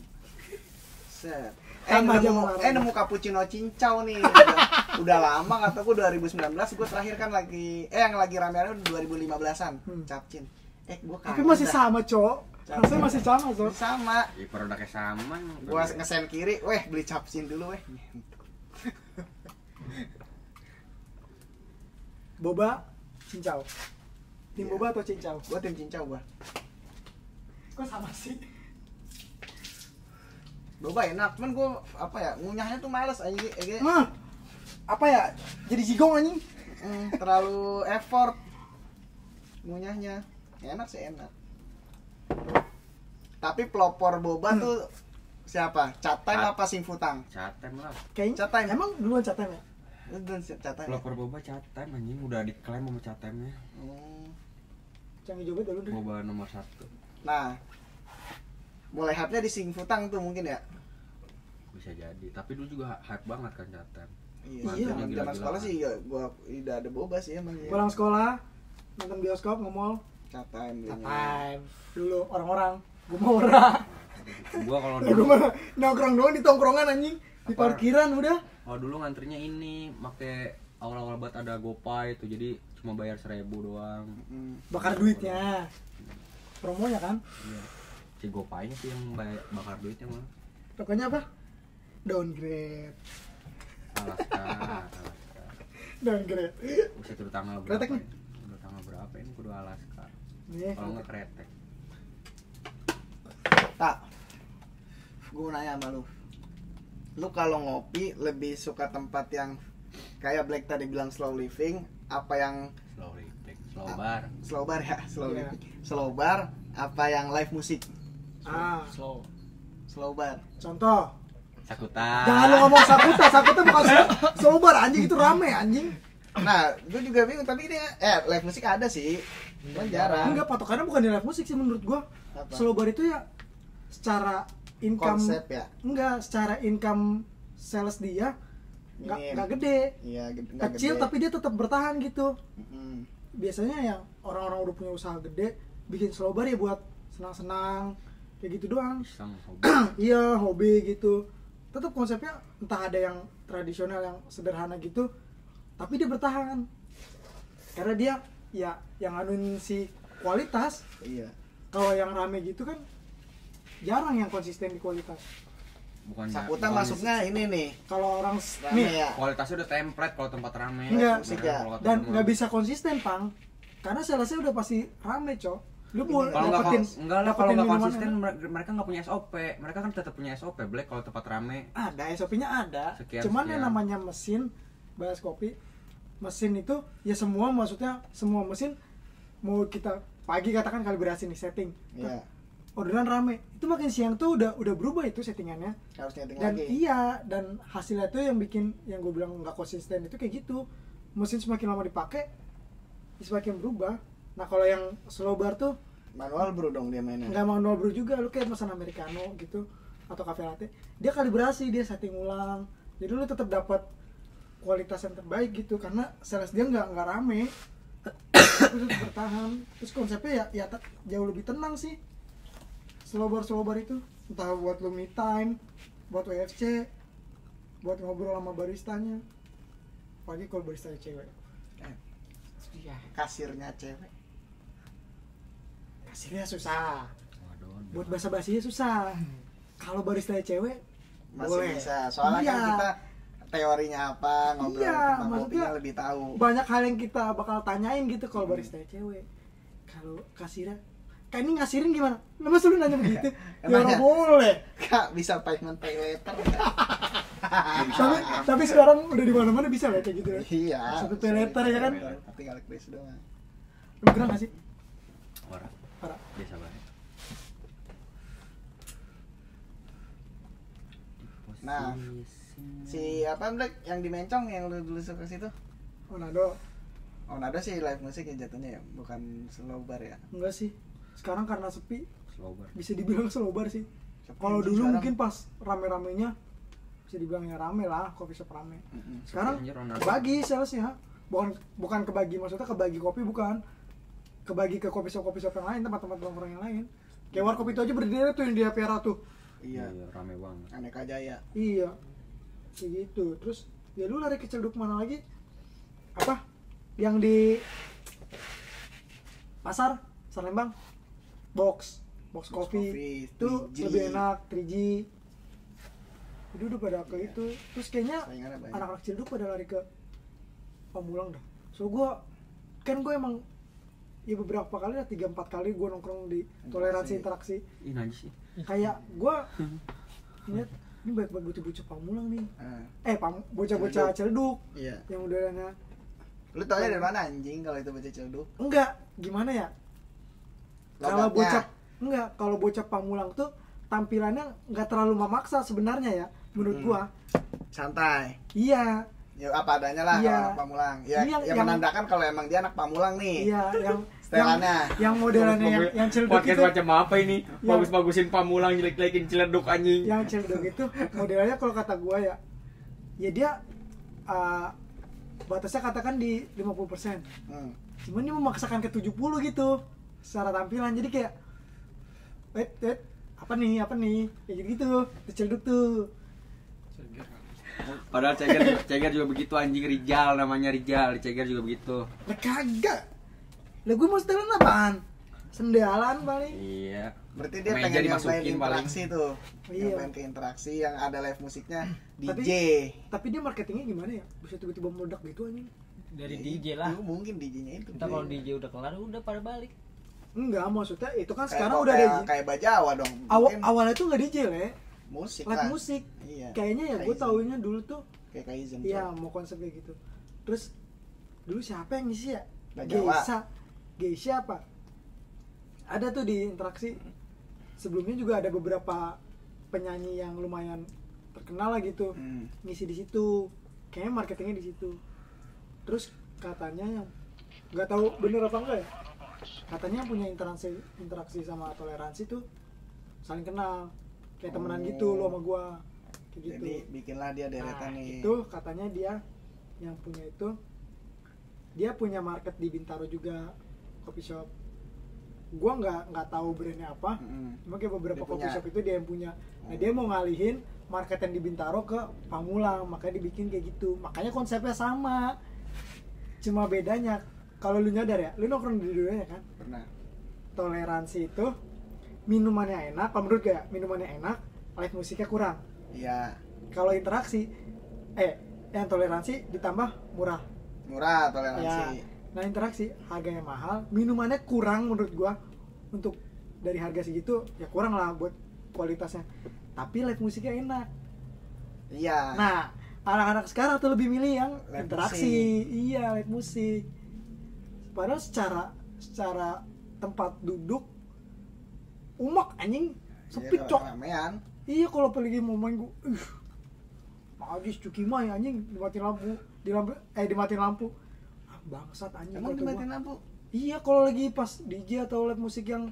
Speaker 1: Set.
Speaker 2: Tambah aja mau
Speaker 1: nemu cappuccino cincau nih. Udah lama kata gue 2019 gue terakhir kan yang lagi rame-rame 2015-an. Capcin. Gue
Speaker 2: Tapi masih sama, Cok. Rasanya masih sama, Cok.
Speaker 1: Sama.
Speaker 4: Ya produknya sama.
Speaker 1: Gua ngesen kiri, beli capcin dulu
Speaker 2: Boba, cincau. Tim
Speaker 1: Iya.
Speaker 2: boba atau cincau?
Speaker 1: Gua tim cincau gua.
Speaker 2: Kok sama sih?
Speaker 1: Boba enak, cuman gua ngunyahnya tuh males aja
Speaker 2: Apa ya? Jadi jigong anjing.
Speaker 1: terlalu effort ngunyahnya. Enak sih enak. Tapi pelopor boba tuh siapa? Catem apa Singfutang?
Speaker 4: Catem lah.
Speaker 2: Kayaknya
Speaker 1: Catem.
Speaker 2: emang duluan catem ya?
Speaker 1: Dan Catem.
Speaker 4: Pelopor boba Catem anjing udah diklaim sama Catemnya.
Speaker 2: Canggih Joget dulu deh.
Speaker 4: Boba nomor 1.
Speaker 1: Nah, mulai hype-nya di Singfutang tuh mungkin ya.
Speaker 4: Bisa jadi, tapi dulu juga hype banget kan Catem.
Speaker 1: Iya,
Speaker 2: Iya.
Speaker 1: zaman
Speaker 4: Gila-gilaan.
Speaker 1: sekolah sih ya gua udah ada boba sih emang ya.
Speaker 2: Pulang sekolah, nonton bioskop, nge-mall,
Speaker 1: Catem belinya.
Speaker 2: catem. Dulu orang-orang, gua mau ora.
Speaker 4: Gua kalau
Speaker 2: Gua
Speaker 4: dulu
Speaker 2: mah nongkrong doang di tongkrongan anjing. Di
Speaker 4: Apa?
Speaker 2: parkiran udah.
Speaker 4: ngantrinya ini make awal-awal banget ada GoPay tuh, jadi cuma bayar 1.000 doang.
Speaker 2: Bakar duitnya. Promonya kan?
Speaker 4: Iya. Si GoPay-nya sih yang bakar duitnya mah.
Speaker 2: Pokoknya apa? Downgrade.
Speaker 4: Alaska.
Speaker 2: Downgrade.
Speaker 4: Bisa tuh tanggal berapa?
Speaker 2: Kretek nih?
Speaker 4: Udah tanggal berapa ini kudu Alaska.
Speaker 2: Nih.
Speaker 4: Kalau nggak kretek.
Speaker 1: Tak, gue nanya sama lu kalau ngopi lebih suka tempat yang kayak Black tadi bilang slow living, apa yang
Speaker 4: Slow living, slow bar.
Speaker 1: slow bar ya, slow
Speaker 2: Iya.
Speaker 1: living, slow bar, apa yang live musik,
Speaker 3: Slow.
Speaker 1: slow bar.
Speaker 2: Contoh.
Speaker 4: Sakuta.
Speaker 2: Jangan lu ngomong Sakuta bukan slow bar anjing, itu rame anjing.
Speaker 1: Nah, gue juga bingung tapi dia live musik ada sih, cuman jarang.
Speaker 2: Enggak, patokannya bukan di live musik sih menurut gua.
Speaker 1: Apa?
Speaker 2: Slow bar itu ya secara income
Speaker 1: Konsep ya.
Speaker 2: enggak, secara income sales dia
Speaker 1: Minim.
Speaker 2: enggak gede.
Speaker 1: Iya, nggak
Speaker 2: Kecil
Speaker 1: gede.
Speaker 2: tapi dia tetap bertahan gitu.
Speaker 1: Mm-mm.
Speaker 2: Biasanya yang orang-orang udah punya usaha gede bikin slow bar ya buat senang-senang kayak gitu doang.
Speaker 4: Iseng hobi.
Speaker 2: Iya, hobi gitu. Tetap konsepnya entah ada yang tradisional yang sederhana gitu, tapi dia bertahan. Karena dia ya yang anuin si kualitas.
Speaker 1: Iya.
Speaker 2: Kalau yang rame gitu kan jarang yang konsisten di kualitas.
Speaker 4: Bukannya
Speaker 1: Saputra
Speaker 4: bukan
Speaker 1: masuknya ini nih.
Speaker 2: Kalau orang
Speaker 1: Rame
Speaker 2: nih
Speaker 1: ya.
Speaker 4: kualitasnya udah template kalau tempat rame.
Speaker 2: Enggak.
Speaker 1: Musik ya.
Speaker 4: Kalau kata
Speaker 2: dan
Speaker 4: temen.
Speaker 2: nggak bisa konsisten pang, karena salesnya udah pasti rame cok. Lu mau
Speaker 1: Ini
Speaker 4: kalau nggak
Speaker 2: dapetin
Speaker 4: enggak lah, kalau
Speaker 2: dapetin
Speaker 4: nggak
Speaker 2: minuman
Speaker 4: konsisten
Speaker 2: enak.
Speaker 4: mereka nggak punya SOP. Mereka kan tetap punya SOP Black kalau tempat rame.
Speaker 2: Ada SOP-nya ada.
Speaker 4: Sekian,
Speaker 2: Cuman
Speaker 4: sekian.
Speaker 2: yang namanya mesin bahas kopi, mesin itu ya semua, maksudnya semua mesin mau kita pagi katakan kalibrasi nih setting.
Speaker 1: Iya.
Speaker 2: Orderan rame. Itu makin siang tuh udah berubah itu settingannya.
Speaker 1: Harus nyeting
Speaker 2: Dan
Speaker 1: lagi.
Speaker 2: iya, dan hasilnya tuh yang bikin yang gue bilang nggak konsisten itu kayak gitu. Mesin semakin lama dipakai semakin berubah. Nah, kalau yang slow bar tuh
Speaker 1: Manual brew dong dia mainnya.
Speaker 2: nggak manual brew juga, lu kayak pesan americano gitu atau cafe latte, dia kalibrasi, dia setting ulang, jadi lu tetap dapat kualitas yang terbaik gitu, karena sales dia nggak rame tapi tetap bertahan. Terus konsepnya ya jauh lebih tenang sih slow bar itu, entah buat lu me time, buat WFC, buat ngobrol sama baristanya, apalagi kalau baristanya cewek.
Speaker 3: Iya.
Speaker 1: Kasirnya cewek.
Speaker 2: Hasilnya susah,
Speaker 4: Waduh.
Speaker 2: buat basa-basinya susah. Kalau baristanya cewek
Speaker 1: Masih
Speaker 2: boleh.
Speaker 1: bisa. Soalnya
Speaker 2: Iya.
Speaker 1: kan kita teorinya apa, ngobrol
Speaker 2: Iya,
Speaker 1: tentang
Speaker 2: maksudnya
Speaker 1: kopinya lebih tahu.
Speaker 2: banyak hal yang kita bakal tanyain gitu kalau baristanya cewek. Kalau kasirnya, kayak ini ngasirin gimana? Nah, masa lu nanya begitu? Ya
Speaker 1: Nanya.
Speaker 2: orang boleh.
Speaker 1: Kak, bisa payment pay later.
Speaker 2: Tapi sekarang udah di mana-mana bisa lah kayak gitu. Ya.
Speaker 1: Iya.
Speaker 2: Satu pay later ya kan?
Speaker 1: Tapi tinggal klik doang.
Speaker 2: Lu gerah gak sih?
Speaker 4: Parah.
Speaker 2: Parah.
Speaker 4: Biasa banget.
Speaker 1: Nah, Si apa Black yang di Mencong yang lu dulu suka situ?
Speaker 2: Oh Nado,
Speaker 1: Oh, nada sih live musik ya jatuhnya ya, bukan slow bar ya.
Speaker 2: enggak sih. Sekarang karena sepi,
Speaker 4: slow bar.
Speaker 2: bisa dibilang slow bar sih.
Speaker 1: Sepi
Speaker 2: Kalau
Speaker 1: sih
Speaker 2: dulu
Speaker 1: sekarang.
Speaker 2: mungkin pas rame-ramenya bisa dibilang ya rame lah, coffee shop rame.
Speaker 1: Mm-mm.
Speaker 2: Sekarang
Speaker 4: Anjir, Ronaldo.
Speaker 2: kebagi salesnya, bukan kebagi, maksudnya kebagi kopi bukan, kebagi ke kopi shop yang lain, tempat-tempat nongkrong yang lain. Kayak warkop itu aja berdiri tuh yang dia Piara tuh.
Speaker 1: Iya,
Speaker 4: Rame banget.
Speaker 1: Aneka Jaya.
Speaker 2: Iya, kayak gitu. Terus ya lu lari ke Celduk mana lagi? Apa? Yang di pasar Lembang, box kopi itu
Speaker 1: 3G.
Speaker 2: lebih enak, 3G. Itu udah pada ke itu. Terus kayaknya
Speaker 1: Saingannya banyak.
Speaker 2: anak-anak Cilduk pada lari ke Pamulang dah. So gue emang ya beberapa kali lah, 3-4 kali gue nongkrong di toleransi interaksi.
Speaker 4: Ih najis sih.
Speaker 2: Kayak gue lihat ini baik-baik bocah-bocah Pamulang nih.
Speaker 1: Ah,
Speaker 2: Bocah-bocah Celduk
Speaker 1: iya.
Speaker 2: yang udahnya
Speaker 1: Lu tau dari mana anjing kalau itu baca celduk?
Speaker 2: enggak gimana ya? Kalau
Speaker 1: Logatnya.
Speaker 2: kalau bocah Pamulang tuh tampilannya nggak terlalu memaksa sebenarnya ya menurut gua.
Speaker 1: Santai.
Speaker 2: Iya,
Speaker 1: Ya apa adanya lah
Speaker 2: Iya.
Speaker 1: kalau anak Pamulang. Ya,
Speaker 2: Ini
Speaker 1: yang menandakan kalau emang dia anak Pamulang nih.
Speaker 2: iya
Speaker 1: Setelannya.
Speaker 2: yang modelannya yang Celduk
Speaker 4: Podcast
Speaker 2: itu,
Speaker 4: macam apa ini?
Speaker 2: Yang-
Speaker 4: Bagus-bagusin Pamulang, jelek-jelekin Ciledug anjing.
Speaker 2: yang Celduk itu modelannya kalau kata gua ya dia batasnya katakan di 50%.
Speaker 1: Hmm.
Speaker 2: Cuman dia memaksakan ke 70 gitu secara tampilan, jadi kayak wait apa nih kayak gitu di Celduk tuh.
Speaker 4: Padahal Ceger juga begitu anjing, Rijal namanya Rijal, Ceger juga begitu.
Speaker 2: Lah kagak, lah gue mau setelan apaan? Sendalan paling.
Speaker 4: Iya.
Speaker 1: Berarti dia
Speaker 4: Meja
Speaker 1: pengen nyobain
Speaker 4: dimasukin paling.
Speaker 1: interaksi tuh.
Speaker 2: Iya.
Speaker 1: Nyobain ke interaksi yang ada live musiknya
Speaker 2: Tapi-
Speaker 1: DJ.
Speaker 2: Tapi dia marketingnya gimana ya? Bisa tiba-tiba meledak gitu anjing.
Speaker 3: Dari
Speaker 1: Ya,
Speaker 3: DJ lah.
Speaker 1: itu mungkin DJ-nya itu.
Speaker 3: Entar kalau DJ udah kelar udah pada balik.
Speaker 2: Enggak, maksudnya itu kan
Speaker 1: Kayak
Speaker 2: sekarang
Speaker 1: kok
Speaker 2: udah ada
Speaker 1: kayak Bajawa dong. Mungkin
Speaker 2: awalnya tuh nggak DJ le,
Speaker 1: musik
Speaker 2: live
Speaker 1: lah.
Speaker 2: musik.
Speaker 1: Iya.
Speaker 2: Kayaknya ya gue
Speaker 1: Kaizen.
Speaker 2: taunya dulu tuh,
Speaker 1: Kayak Kaizen.
Speaker 2: iya mau konsep kayak gitu. Terus dulu siapa yang ngisi ya?
Speaker 1: Bajawa.
Speaker 2: Geisha apa? Ada tuh di interaksi. Sebelumnya juga ada beberapa penyanyi yang lumayan terkenal lah gitu.
Speaker 1: Hmm.
Speaker 2: Ngisi di situ, kayaknya marketingnya di situ. Terus katanya yang nggak tahu bener apa enggak ya, katanya yang punya interaksi sama toleransi tuh saling kenal, kayak temenan gitu lo sama gua, kayak gitu.
Speaker 1: Jadi bikinlah dia deretan nih.
Speaker 2: Itu katanya dia yang punya itu, dia punya market di Bintaro juga, coffee shop. Gua nggak tahu brandnya apa,
Speaker 1: Mm-mm.
Speaker 2: cuma kayak beberapa
Speaker 1: Dia
Speaker 2: coffee
Speaker 1: punya.
Speaker 2: shop itu dia yang punya. Nah dia mau ngalihin market yang di Bintaro ke Pamulang, makanya dibikin kayak gitu. Makanya konsepnya sama, cuma bedanya kalau lu nyadar ya, lu nongkrong di dunia kan,
Speaker 1: Pernah.
Speaker 2: toleransi itu minumannya enak, kalau menurut gue ya, minumannya enak, live musiknya kurang.
Speaker 1: Iya.
Speaker 2: Kalau interaksi, yang toleransi ditambah murah.
Speaker 1: Murah
Speaker 2: Ya,
Speaker 1: toleransi.
Speaker 2: nah interaksi harganya mahal, minumannya kurang menurut gua untuk dari harga segitu ya kurang lah buat kualitasnya. Tapi live musiknya enak.
Speaker 1: Iya.
Speaker 2: Nah, anak-anak sekarang tuh lebih milih yang
Speaker 1: Live
Speaker 2: interaksi. Iya, live musik. Padahal secara tempat duduk umak anjing sepi
Speaker 1: Iya,
Speaker 2: cok.
Speaker 1: ramean.
Speaker 2: Iya kalau pergi mau main gua, magis cuki mah anjing dimatiin lampu. Ah, bangsat anjing.
Speaker 1: Emang
Speaker 2: kata gua.
Speaker 1: dimatiin lampu?
Speaker 2: Iya kalau lagi pas DJ atau live musik yang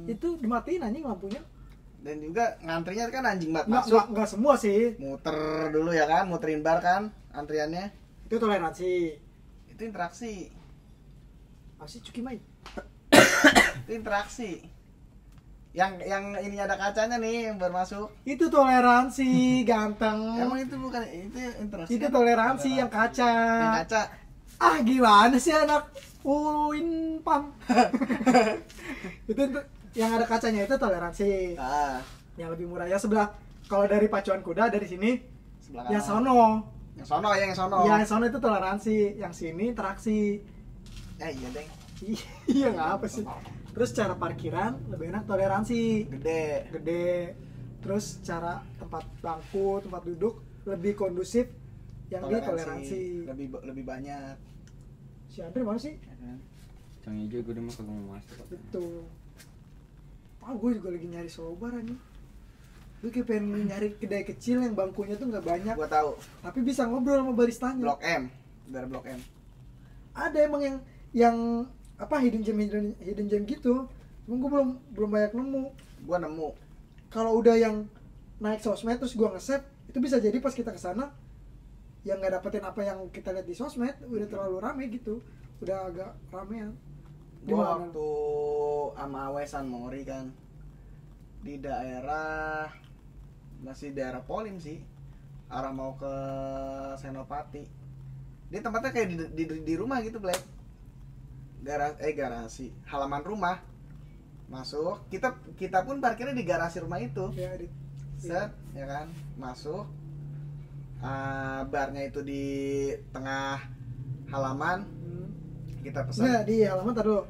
Speaker 2: itu dimatiin anjing lampunya.
Speaker 1: Dan juga ngantrinya kan anjing banget
Speaker 2: Nggak,
Speaker 1: masuk.
Speaker 2: nggak, nggak semua sih.
Speaker 1: Muter dulu ya kan, muterin bar kan antriannya.
Speaker 2: Itu toleransi.
Speaker 1: Itu interaksi.
Speaker 2: Masih cuki mai.
Speaker 1: Itu interaksi. Yang ininya ada kacanya nih yang baru masuk.
Speaker 2: Itu toleransi ganteng.
Speaker 1: Emang itu bukan itu interaksi.
Speaker 2: Itu
Speaker 1: kan?
Speaker 2: toleransi yang kaca.
Speaker 1: Yang kaca.
Speaker 2: Ah gimana sih anak Winpam. Itu yang ada kacanya itu toleransi.
Speaker 1: Ah,
Speaker 2: Yang lebih murah ya sebelah. Kalau dari pacuan kuda dari sini
Speaker 1: sebelah
Speaker 2: yang
Speaker 1: kanan.
Speaker 2: sono.
Speaker 1: Yang sono ya, yang sono.
Speaker 2: Ya yang sono itu toleransi, yang sini interaksi.
Speaker 1: Iya, Deng.
Speaker 2: Iya nggak apa sih. Terus cara parkiran lebih enak toleransi,
Speaker 1: Gede.
Speaker 2: gede. Terus cara tempat bangku, tempat duduk lebih kondusif, yang dia toleransi.
Speaker 1: Lebih banyak.
Speaker 2: Si Andre mana sih?
Speaker 1: Ya kan?
Speaker 4: Cang hijau gue udah mau kagak mau masuk.
Speaker 2: Itu. Gue juga lagi nyari sobar aja. Gue kayak pengen nyari kedai kecil yang bangkunya tuh nggak banyak,
Speaker 1: Gua tahu.
Speaker 2: tapi bisa ngobrol sama baristanya.
Speaker 1: Blok M. Dari Blok M.
Speaker 2: Ada emang yang apa hidden gem gitu. Emang gue belum banyak nemu.
Speaker 1: Gua nemu.
Speaker 2: Kalau udah yang naik sosmed terus gua nge-save, itu bisa jadi pas kita kesana yang nggak dapetin apa yang kita lihat di sosmed, udah terlalu rame gitu, udah agak ramean. Di
Speaker 1: Gua
Speaker 2: mana?
Speaker 1: waktu sama Awesan Mori kan di daerah masih daerah Polim sih, arah mau ke Senopati. Dia tempatnya kayak di rumah gitu, Black. Garasi, halaman rumah. Masuk, kita pun parkirnya di garasi rumah itu.
Speaker 2: Ya,
Speaker 1: Set, ya kan? Masuk. Barnya itu di tengah halaman. Kita pesan.
Speaker 2: Nggak, di halaman tadi dulu.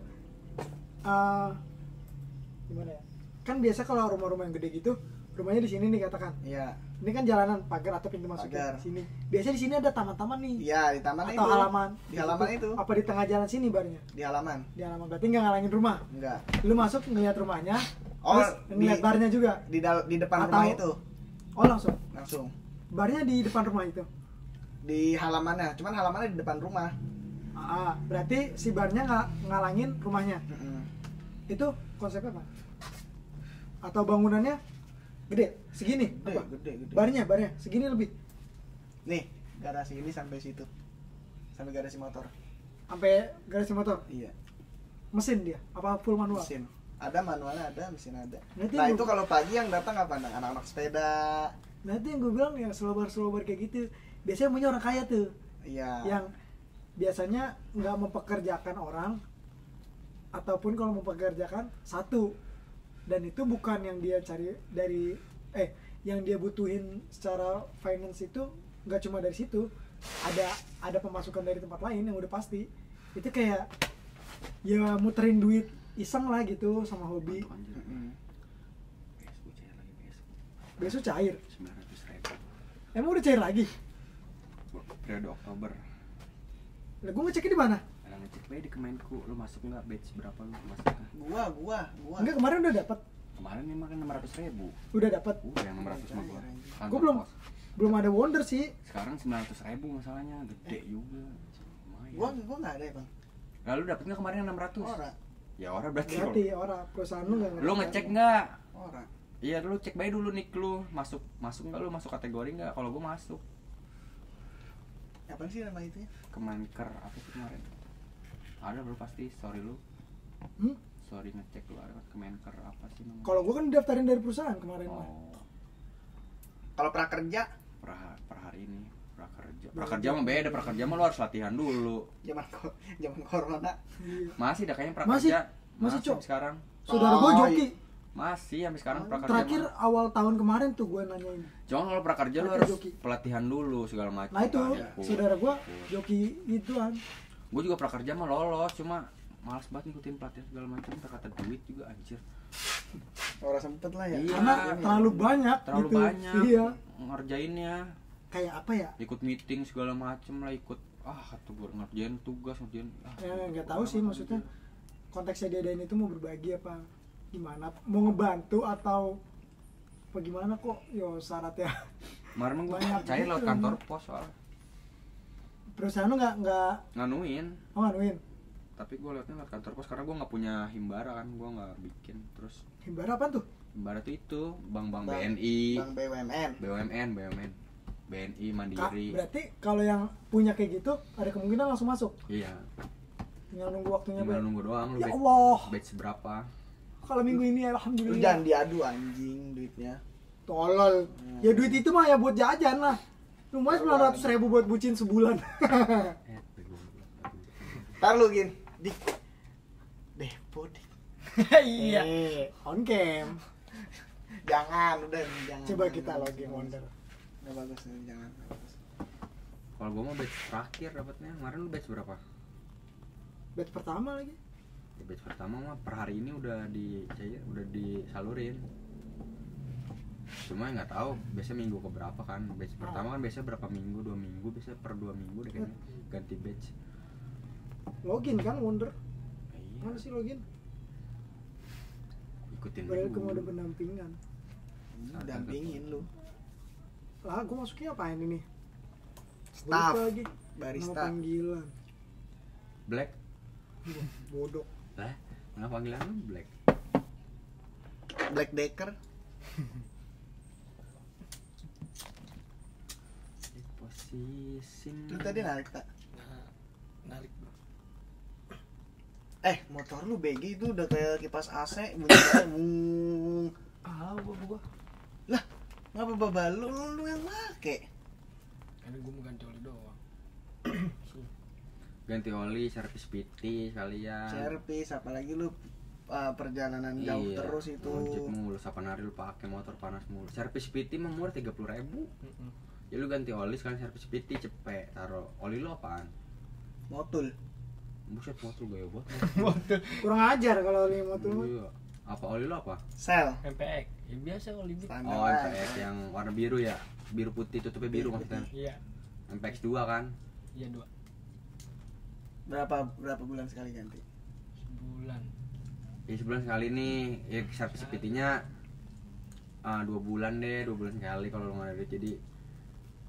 Speaker 2: Gimana ya? Kan biasa kalau rumah-rumah yang gede gitu, rumahnya di sini nih katakan.
Speaker 1: Iya.
Speaker 2: Ini kan jalanan pagar atau pintu masuknya
Speaker 1: Pagar.
Speaker 2: sini. Biasanya di sini ada taman-taman nih.
Speaker 1: Iya, di taman
Speaker 2: Atau
Speaker 1: itu.
Speaker 2: halaman.
Speaker 1: Di halaman itu.
Speaker 2: Apa di tengah jalan sini barnya?
Speaker 1: Di halaman.
Speaker 2: Di halaman berarti nggak ngalangin rumah.
Speaker 1: Enggak.
Speaker 2: Lu masuk ngeliat rumahnya,
Speaker 1: Oh,
Speaker 2: terus ngeliat barnya juga.
Speaker 1: Di depan
Speaker 2: Atau-
Speaker 1: rumah itu.
Speaker 2: Oh langsung.
Speaker 1: Langsung.
Speaker 2: Barnya di depan rumah itu.
Speaker 1: Di halamannya, cuman halamannya di depan rumah.
Speaker 2: Berarti si barnya nggak ngalangin rumahnya.
Speaker 1: Mm-mm.
Speaker 2: Itu konsepnya apa? Atau bangunannya gede, segini?
Speaker 1: Gede,
Speaker 2: apa?
Speaker 1: gede.
Speaker 2: Barnya segini lebih.
Speaker 1: Nih, garasi ini sampai situ. Sampai garasi motor.
Speaker 2: Sampai garasi motor.
Speaker 1: Iya.
Speaker 2: Mesin dia, apa full manual?
Speaker 1: Mesin. Ada manualnya, ada mesin ada.
Speaker 2: Berarti
Speaker 1: Nah,
Speaker 2: gua-
Speaker 1: itu kalau pagi yang datang apa? Anak-anak sepeda.
Speaker 2: Nah itu yang gue bilang yang slobar kayak gitu. Biasanya punya orang kaya tuh.
Speaker 1: Iya.
Speaker 2: Yang biasanya nggak mempekerjakan orang, ataupun kalau mempekerjakan satu, dan itu bukan yang dia cari dari yang dia butuhin secara finance itu nggak cuma dari situ, ada pemasukan dari tempat lain yang udah pasti. Itu kayak ya muterin duit iseng lah gitu sama hobi.
Speaker 1: Mm-mm.
Speaker 4: Facebook cair lagi Facebook.
Speaker 2: Besok cair.
Speaker 4: 900.000.
Speaker 2: Emang udah cair lagi?
Speaker 4: Periode Oktober.
Speaker 2: Lah gue ngeceknya di mana?
Speaker 4: Ada ngecek bae di Kemenku, lu masuk nggak batch berapa lu masuk nggak?
Speaker 1: Gua.
Speaker 2: Enggak, kemarin udah dapat.
Speaker 4: Kemarin emang kan 600.000.
Speaker 2: Udah dapat.
Speaker 4: Udah yang 600 mah gua. Kantor
Speaker 2: Gue belum
Speaker 4: pos.
Speaker 2: belum ada wonder sih.
Speaker 4: Sekarang 900.000 masalahnya, gede juga. Lumayan.
Speaker 1: Gua enggak ada ya, Bang.
Speaker 4: Lalu dapet nggak kemarin yang 600?
Speaker 1: Ora.
Speaker 4: Ya orang berarti.
Speaker 2: Berarti orang perusahaan lu nggak
Speaker 4: Lu ngecek nggak?
Speaker 1: Ora.
Speaker 4: Iya, lu cek baik dulu nih lu masuk nggak, lu masuk kategori nggak? Kalau gua masuk.
Speaker 1: Apa sih nama itu ya?
Speaker 4: Kemenker apa sih kemarin? Ada bro pasti, sorry lu.
Speaker 2: Hmm?
Speaker 4: Sorry ngecek lu ada Kemenker apa sih namanya?
Speaker 2: Kalau gue kan daftarin dari perusahaan kemarin mah.
Speaker 4: Oh,
Speaker 1: Kalau prakerja
Speaker 4: per hari ini. Prakerja mah beda, prakerja mah lo harus latihan dulu.
Speaker 1: Zaman corona.
Speaker 2: Iya.
Speaker 4: Masih dah kayaknya prakerja.
Speaker 2: Masih, Cok.
Speaker 4: sampai sekarang.
Speaker 2: Saudara gue
Speaker 1: Oh,
Speaker 2: joki.
Speaker 4: Masih sampai sekarang prakerja.
Speaker 2: Terakhir
Speaker 4: mah.
Speaker 2: awal tahun kemarin tuh gue nanyain.
Speaker 4: Cuman kalau prakerja lo
Speaker 2: Prakerja
Speaker 4: harus
Speaker 2: joki.
Speaker 4: pelatihan dulu segala macam.
Speaker 2: Nah itu
Speaker 4: kan.
Speaker 2: saudara gue joki ituan.
Speaker 4: Gue juga prakerja mah lolos, cuma malas banget ngikutin pelatihan segala macam, kata duit juga anjir.
Speaker 1: Orang sempet lah ya.
Speaker 4: Iya.
Speaker 2: Karena terlalu banyak
Speaker 4: Terlalu
Speaker 2: gitu.
Speaker 4: banyak
Speaker 2: Iya.
Speaker 4: ngerjainnya.
Speaker 2: Kayak apa ya?
Speaker 4: Ikut meeting segala macem lah, ikut kata gue ngerjain tugas, ngerjain
Speaker 2: Nggak tahu sih maksudnya konteksnya diadain itu mau berbagi apa gimana, mau ngebantu atau apa gimana kok yo syaratnya.
Speaker 4: kemarin gue
Speaker 2: Banyak
Speaker 4: cair
Speaker 2: gitu,
Speaker 4: lewat kantor
Speaker 2: emang.
Speaker 4: pos soalnya
Speaker 2: Perusahaan lu nggak
Speaker 4: nganuin,
Speaker 2: nganuin
Speaker 4: tapi gue lewatnya lewat kantor pos karena gue nggak punya himbara kan, gue nggak bikin. Terus
Speaker 2: himbara apa tuh?
Speaker 4: himbara tuh itu bank-bank
Speaker 1: Bank-
Speaker 4: BNI,
Speaker 1: Bang BUMN.
Speaker 4: BNI Mandiri.
Speaker 2: Berarti kalau yang punya kayak gitu ada kemungkinan langsung masuk,
Speaker 4: Iya,
Speaker 2: tinggal nunggu waktunya.
Speaker 4: tinggal
Speaker 2: Bay.
Speaker 4: nunggu doang lu
Speaker 2: Ya Allah,
Speaker 4: batch berapa.
Speaker 2: kalau minggu ini
Speaker 1: Lu
Speaker 2: alhamdulillah.
Speaker 1: jangan diadu anjing duitnya.
Speaker 2: Tolol. Ya duit itu mah ya buat jajan lah. Lumayan 900.000 buat bucin sebulan.
Speaker 4: Bego.
Speaker 1: Ntar lu gin. Dik. Depo dik.
Speaker 2: Iya. On cam.
Speaker 1: Jangan, udah jangan.
Speaker 2: Coba kita login Wonder.
Speaker 1: Nggak bagus nih, jangan. Nggak bagus.
Speaker 4: Kalau gue mau batch terakhir dapatnya. Kemarin lu batch berapa?
Speaker 2: Batch pertama lagi.
Speaker 4: Ya, batch pertama mah per hari ini udah disalurin. Cuma nggak tahu biasanya minggu ke berapa kan. Batch pertama kan biasanya berapa minggu, 2 minggu, biasanya per 2 minggu deh kayaknya ganti batch.
Speaker 2: Login kan Wonder.
Speaker 4: Iya,
Speaker 2: Mana sih login?
Speaker 4: ikutin
Speaker 2: Padahal
Speaker 4: dulu.
Speaker 2: kamu ada pendampingan.
Speaker 1: Dampingin lu.
Speaker 2: Lah, gue masuknya apain ini?
Speaker 1: Staff,
Speaker 2: Lupa lagi.
Speaker 1: barista.
Speaker 2: Nama panggilan.
Speaker 4: Black.
Speaker 2: Bodoh.
Speaker 4: Lah, nama panggilan lu Black.
Speaker 1: Black Decker.
Speaker 4: Posisi.
Speaker 1: Lu tadi narik tak?
Speaker 3: Narik.
Speaker 1: Motor lu BG itu udah kayak kipas AC bunyi.
Speaker 3: Ah, gua.
Speaker 1: Lah, ngapa baba lu yang make?
Speaker 3: Karena gua mau ganti oli doang.
Speaker 4: Ganti oli, servis PT sekalian.
Speaker 1: Servis, apalagi lu perjalanan jauh
Speaker 4: Iya,
Speaker 1: terus itu.
Speaker 4: ngojek mulu, sapan hari lu pakai motor panas mulu. Servis PT mah murah 30.000. Ya lu ganti oli sekalian servis PT cepet. Taruh oli lu apaan?
Speaker 1: Motul.
Speaker 4: Buset, motor gaya banget.
Speaker 2: Kurang ajar kalau ini motor.
Speaker 4: Iya. Apa oli lu apa?
Speaker 1: Sel.
Speaker 3: MPX. Ya biasa oli bit.
Speaker 1: Standar
Speaker 4: Oh,
Speaker 1: aja.
Speaker 4: MPX yang warna biru ya. Biru putih, tutupnya biru
Speaker 1: Biru
Speaker 4: maksudnya.
Speaker 3: Iya.
Speaker 4: MPX 2 kan.
Speaker 3: Iya 2
Speaker 1: Berapa bulan sekali ganti?
Speaker 3: sebulan.
Speaker 4: Ya sebulan sekali nih, ya servis PT-nya 2 bulan deh, 2 bulan sekali kalau lu nggak ada duit. Jadi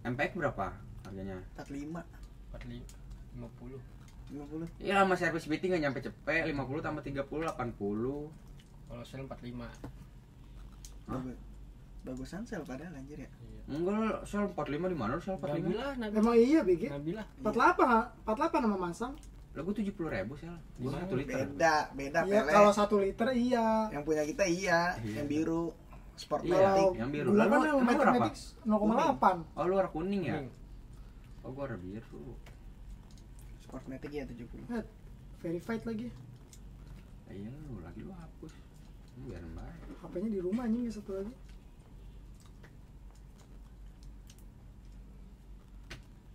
Speaker 4: MPX berapa harganya?
Speaker 1: 45,
Speaker 3: 50.
Speaker 1: 50.
Speaker 4: Ya sama servis PT nggak nyampe cepet, 50 tambah 30, 80.
Speaker 3: Kalau sel 45.
Speaker 4: Hah?
Speaker 1: Bagusan sel padahal anjir ya.
Speaker 3: Iya.
Speaker 4: Enggak lah, sel 45 di mana lu sel 45?
Speaker 3: Nabilah,
Speaker 2: Emang iya BG?
Speaker 3: Nabilah.
Speaker 2: 48 nama masang.
Speaker 4: Lah gua 70.000 sel. Gua
Speaker 3: Gimana?
Speaker 4: 1 liter.
Speaker 1: Beda
Speaker 2: Iya,
Speaker 1: Pele.
Speaker 2: kalau 1 liter iya.
Speaker 1: Yang punya kita iya,
Speaker 4: Iya.
Speaker 1: yang biru. Sport
Speaker 4: Iya.
Speaker 1: Matic.
Speaker 4: yang biru.
Speaker 2: Gua
Speaker 4: Lalu
Speaker 2: kan yang
Speaker 4: emang
Speaker 2: Matic
Speaker 4: berapa?
Speaker 2: Matic 0,8.
Speaker 4: Oh, lu warna kuning ya?
Speaker 3: Kuning.
Speaker 4: Oh, gua warna biru.
Speaker 1: Sport Matic ya 70.
Speaker 2: Verified lagi.
Speaker 4: Iya, lu lagi lu hapus. Lu biarin baik.
Speaker 2: HP-nya di rumah anjing ya satu lagi.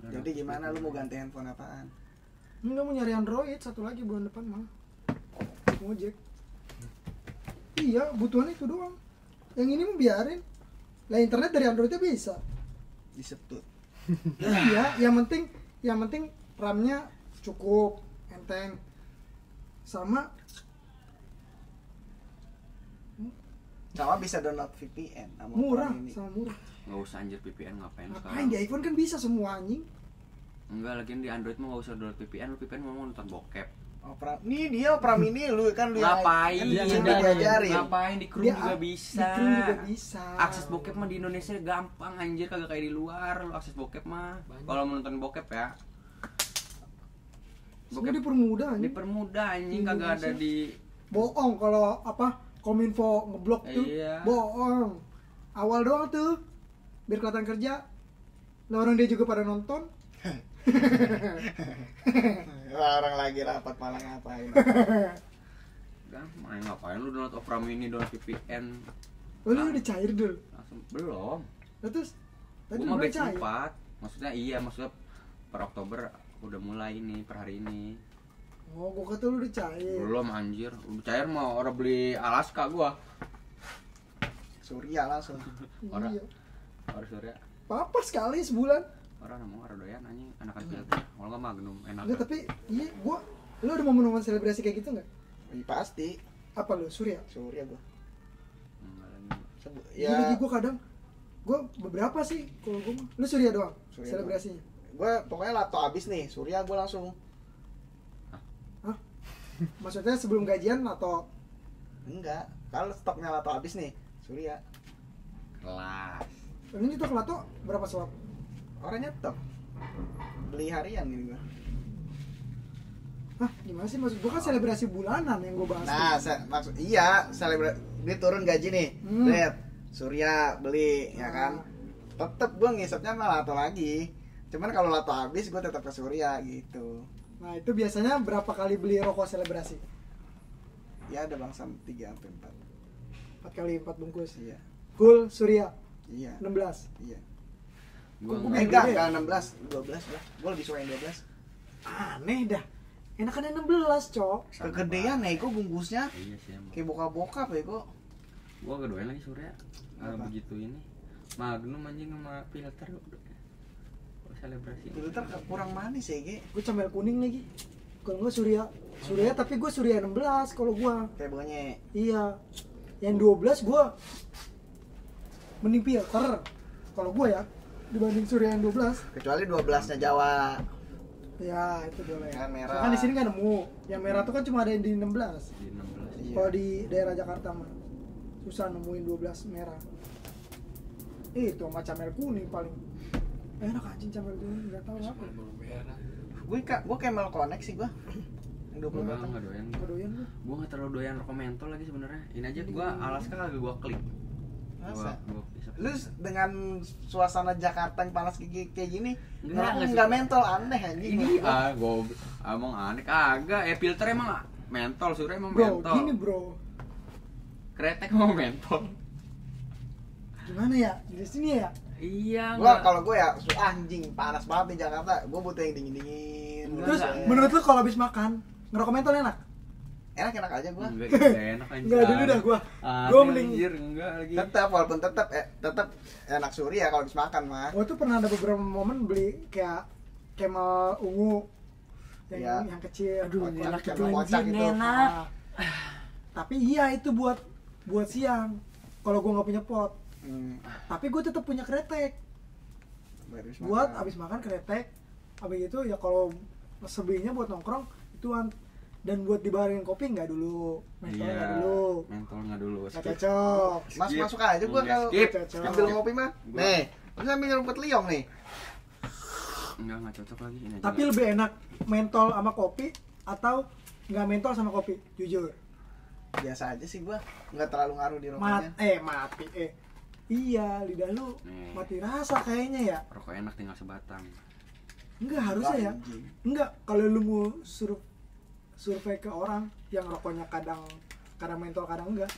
Speaker 1: Jadi gimana lu mau ganti handphone apaan?
Speaker 2: Enggak, mau nyari Android satu lagi bulan depan mah. Ngojek. Iya, butuhan itu doang. Yang ini mau biarin. Lah internet dari Androidnya bisa.
Speaker 1: Disetut.
Speaker 2: Iya, yang penting RAM-nya cukup, enteng. Sama
Speaker 1: Bisa download VPN sama
Speaker 2: murah,
Speaker 1: orang ini.
Speaker 2: sama murah.
Speaker 4: Enggak usah anjir VPN ngapain
Speaker 2: Ngapain
Speaker 4: sekarang?
Speaker 2: di iPhone kan bisa semua anjing.
Speaker 4: Enggak, lagi di Android mah enggak usah download VPN, lu VPN mau nonton bokep.
Speaker 1: Opera. Nih dia Opera Mini lu kan lu
Speaker 4: Ngapain?
Speaker 1: kan
Speaker 3: Iya,
Speaker 1: udah
Speaker 3: iya.
Speaker 1: diajarin.
Speaker 4: Ngapain di Chrome
Speaker 2: Dia
Speaker 4: juga
Speaker 2: di
Speaker 4: bisa.
Speaker 2: Chrome juga bisa.
Speaker 4: Akses bokep mah di Indonesia gampang anjir, kagak kayak di luar. Lu akses bokep mah
Speaker 3: Banyak.
Speaker 4: kalau mau nonton bokep ya.
Speaker 2: Semua dipermudah anjing.
Speaker 4: Dipermudah anjing,
Speaker 2: Di
Speaker 4: kagak ada
Speaker 2: Indonesia.
Speaker 4: di
Speaker 2: Bohong kalau apa Kominfo ngeblok tuh.
Speaker 4: Iya.
Speaker 2: Bohong. Awal doang tuh. Biar kelihatan kerja. Lah orang dia juga pada nonton.
Speaker 1: Orang lagi rapat malah ngapain?
Speaker 4: Udah, main ngapain lu download Opera Mini, download VPN.
Speaker 2: Oh, lu udah cair dulu.
Speaker 4: Langsung belum.
Speaker 2: Lah terus tadi
Speaker 4: Gua mah
Speaker 2: udah
Speaker 4: batch
Speaker 2: cair.
Speaker 4: 4. Maksudnya per Oktober udah mulai ini per hari ini.
Speaker 2: Oh, gua kata lu udah cair.
Speaker 4: Belum anjir. Udah cair mau orang beli Alaska gua.
Speaker 1: Surya langsung.
Speaker 4: Orang
Speaker 2: Iya.
Speaker 4: orang Surya.
Speaker 2: Apa sekali sebulan?
Speaker 4: Orang mau orang doyan anjing anakan filter. Kalau enggak Magnum enak.
Speaker 2: Enggak, tapi iya gua lu ada momen-momen selebrasi kayak gitu enggak?
Speaker 1: Iya, pasti.
Speaker 2: Apa lu, Surya?
Speaker 1: Surya gua.
Speaker 4: Enggak lagi.
Speaker 2: Iya lagi gua kadang gua beberapa sih kalau gua mah. Lu Surya doang
Speaker 1: Surya
Speaker 2: selebrasinya.
Speaker 1: Gua pokoknya lato abis nih, Surya gua langsung.
Speaker 2: Hah? Maksudnya sebelum gajian atau
Speaker 1: Enggak, kalau stoknya lato abis nih, Surya.
Speaker 4: Kelas.
Speaker 2: ini tuh kelato berapa slot?
Speaker 1: Orangnya top. Beli harian ini gua.
Speaker 2: Hah, gimana sih maksud gua kan selebrasi bulanan yang gua bahas.
Speaker 1: Nah, maksud iya, dia turun gaji nih. Lihat, Surya beli ya kan. Tetep gua ngisepnya malah lato lagi. Cuman kalau lato habis gua tetap ke Surya gitu.
Speaker 2: Nah, itu biasanya berapa kali beli rokok selebrasi?
Speaker 1: Ya ada bangsa 3 sampai 4.
Speaker 2: 4 kali 4 bungkus.
Speaker 1: Iya.
Speaker 2: Cool, Surya
Speaker 1: Iya.
Speaker 2: 16.
Speaker 1: Iya.
Speaker 4: Gua
Speaker 2: Gua
Speaker 4: enggak.
Speaker 1: Enggak 16, 12 lah. Gua lebih suka yang 12.
Speaker 2: Aneh dah. Enakan yang 16, Cok.
Speaker 1: Kegedean nego bungkusnya.
Speaker 4: Iya sih emang.
Speaker 1: Kayak bokap-bokap ya kok.
Speaker 4: Gua kedoyan lagi Surya.
Speaker 1: Apa?
Speaker 4: Begitu ini. Magnum anjing sama filter udah. Selebrasi.
Speaker 1: Filter kurang manis ya, Ge.
Speaker 2: Gue camel kuning lagi. Kalau enggak Surya. Surya tapi gue Surya 16 kalau gua.
Speaker 1: Kayak bunganya.
Speaker 2: Iya. Yang 12 gua mending filter. Kalau gua ya dibanding Surya yang 12.
Speaker 1: Kecuali 12-nya Jawa.
Speaker 2: Ya, itu boleh.
Speaker 1: Yang merah.
Speaker 2: Kan di sini nggak nemu. Yang merah tuh kan cuma ada di 16.
Speaker 4: Di 16.
Speaker 1: Iya.
Speaker 2: Kalau di daerah Jakarta mah susah nemuin 12 merah. Itu sama camel kuning paling enak anjing camel kuning, nggak tahu apa.
Speaker 1: Gue Camel Connect sih gua. Yang 20
Speaker 4: Gua
Speaker 1: batang.
Speaker 4: enggak doyan.
Speaker 2: Nggak doyan gua.
Speaker 4: Gua enggak terlalu doyan rokok mentol lagi sebenarnya. Ini aja gua Alaska kagak gua klik.
Speaker 1: Masa?
Speaker 4: Gua isep.
Speaker 1: Lu dengan suasana Jakarta yang panas kayak gini,
Speaker 4: Enggak
Speaker 1: enggak mentol aneh anjing.
Speaker 4: Ini gua emang aneh kagak. Filter emang mentol, Surya emang
Speaker 2: Bro,
Speaker 4: mentol.
Speaker 2: gini bro.
Speaker 4: Kretek emang mentol.
Speaker 2: Gimana ya? Di sini ya?
Speaker 4: Iya,
Speaker 1: Gua kalau gue ya anjing panas banget di Jakarta. Gue butuh yang dingin-dingin.
Speaker 2: Terus
Speaker 4: Enggak.
Speaker 2: menurut lu kalau habis makan ngerokok mentol enak?
Speaker 1: Enak-enak aja gua.
Speaker 4: Enggak enak anjir.
Speaker 2: Enggak dulu dah gua.
Speaker 4: Aneh,
Speaker 2: Gua mending
Speaker 4: anjir, enggak lagi.
Speaker 1: Tetap walaupun tetap enak Surya kalau habis makan mah.
Speaker 2: gua tuh pernah ada beberapa momen beli kayak Camel ungu yang
Speaker 1: Iya.
Speaker 2: yang kecil.
Speaker 4: Aduh,
Speaker 1: Kocak,
Speaker 4: enak
Speaker 1: kocak
Speaker 4: itu
Speaker 1: kocak
Speaker 4: anjir,
Speaker 1: gitu.
Speaker 4: enak.
Speaker 2: Tapi iya itu buat siang. Kalau gua nggak punya pot. Tapi gua tetap punya kretek. Buat abis makan kretek. Abis itu ya kalau selebihnya buat nongkrong ituan. Dan buat dibaringin kopi nggak dulu. Mentol
Speaker 4: Iya,
Speaker 2: nggak dulu.
Speaker 4: mentol nggak dulu.
Speaker 2: Nggak
Speaker 4: Skip.
Speaker 2: cocok.
Speaker 1: Mas
Speaker 4: Skip.
Speaker 1: masuk aja gua
Speaker 4: Enggak,
Speaker 1: kalau
Speaker 4: skip.
Speaker 2: Cocok.
Speaker 1: ambil ngopi mah.
Speaker 4: Gua-
Speaker 1: Nih, lu sambil rumput liong nih.
Speaker 4: Enggak cocok lagi ini aja.
Speaker 2: Tapi lebih enak mentol sama kopi atau nggak mentol sama kopi, jujur.
Speaker 1: Biasa aja sih gua, nggak terlalu ngaruh di rokoknya.
Speaker 2: Mati. Iya, lidah lu
Speaker 4: Nih.
Speaker 2: mati rasa kayaknya ya.
Speaker 4: Rokok enak tinggal sebatang.
Speaker 2: Enggak harusnya ya.
Speaker 1: Anjing.
Speaker 2: Enggak, kalau lu mau survei ke orang yang rokoknya kadang mentol kadang enggak,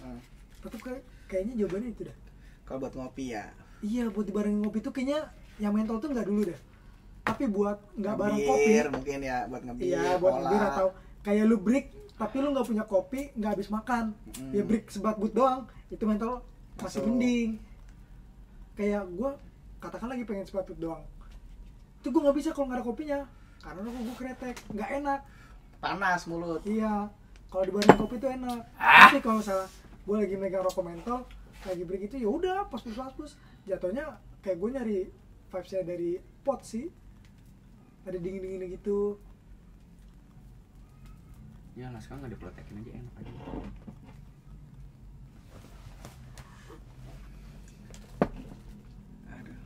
Speaker 2: tetep kayaknya jawabannya itu dah.
Speaker 1: Kalau buat ngopi ya.
Speaker 2: Iya, buat dibarengin ngopi tuh kayaknya yang mentol tuh enggak dulu dah. Tapi buat enggak bareng kopi.
Speaker 1: Ngebir mungkin ya, buat ngebir.
Speaker 2: Iya, buat
Speaker 1: cola.
Speaker 2: ngebir atau kayak lu break tapi lu nggak punya kopi, nggak habis makan. Ya break sebat but doang, itu mentol masih
Speaker 1: Masuk.
Speaker 2: mending. Kayak gua katakan lagi pengen sebat but doang. Itu gua nggak bisa kalau nggak ada kopinya. Karena rokok gua kretek, nggak enak.
Speaker 1: Panas mulut.
Speaker 2: Iya. Kalau dibarengin kopi itu enak. Tapi kalau misalnya gua lagi megang rokok mentol, lagi break itu ya udah pas. Jatuhnya kayak gua nyari vibes-nya dari pot sih. Ada dingin-dinginnya gitu.
Speaker 4: Ya lah sekarang nggak diplotekin aja enak aja.
Speaker 1: Aduh.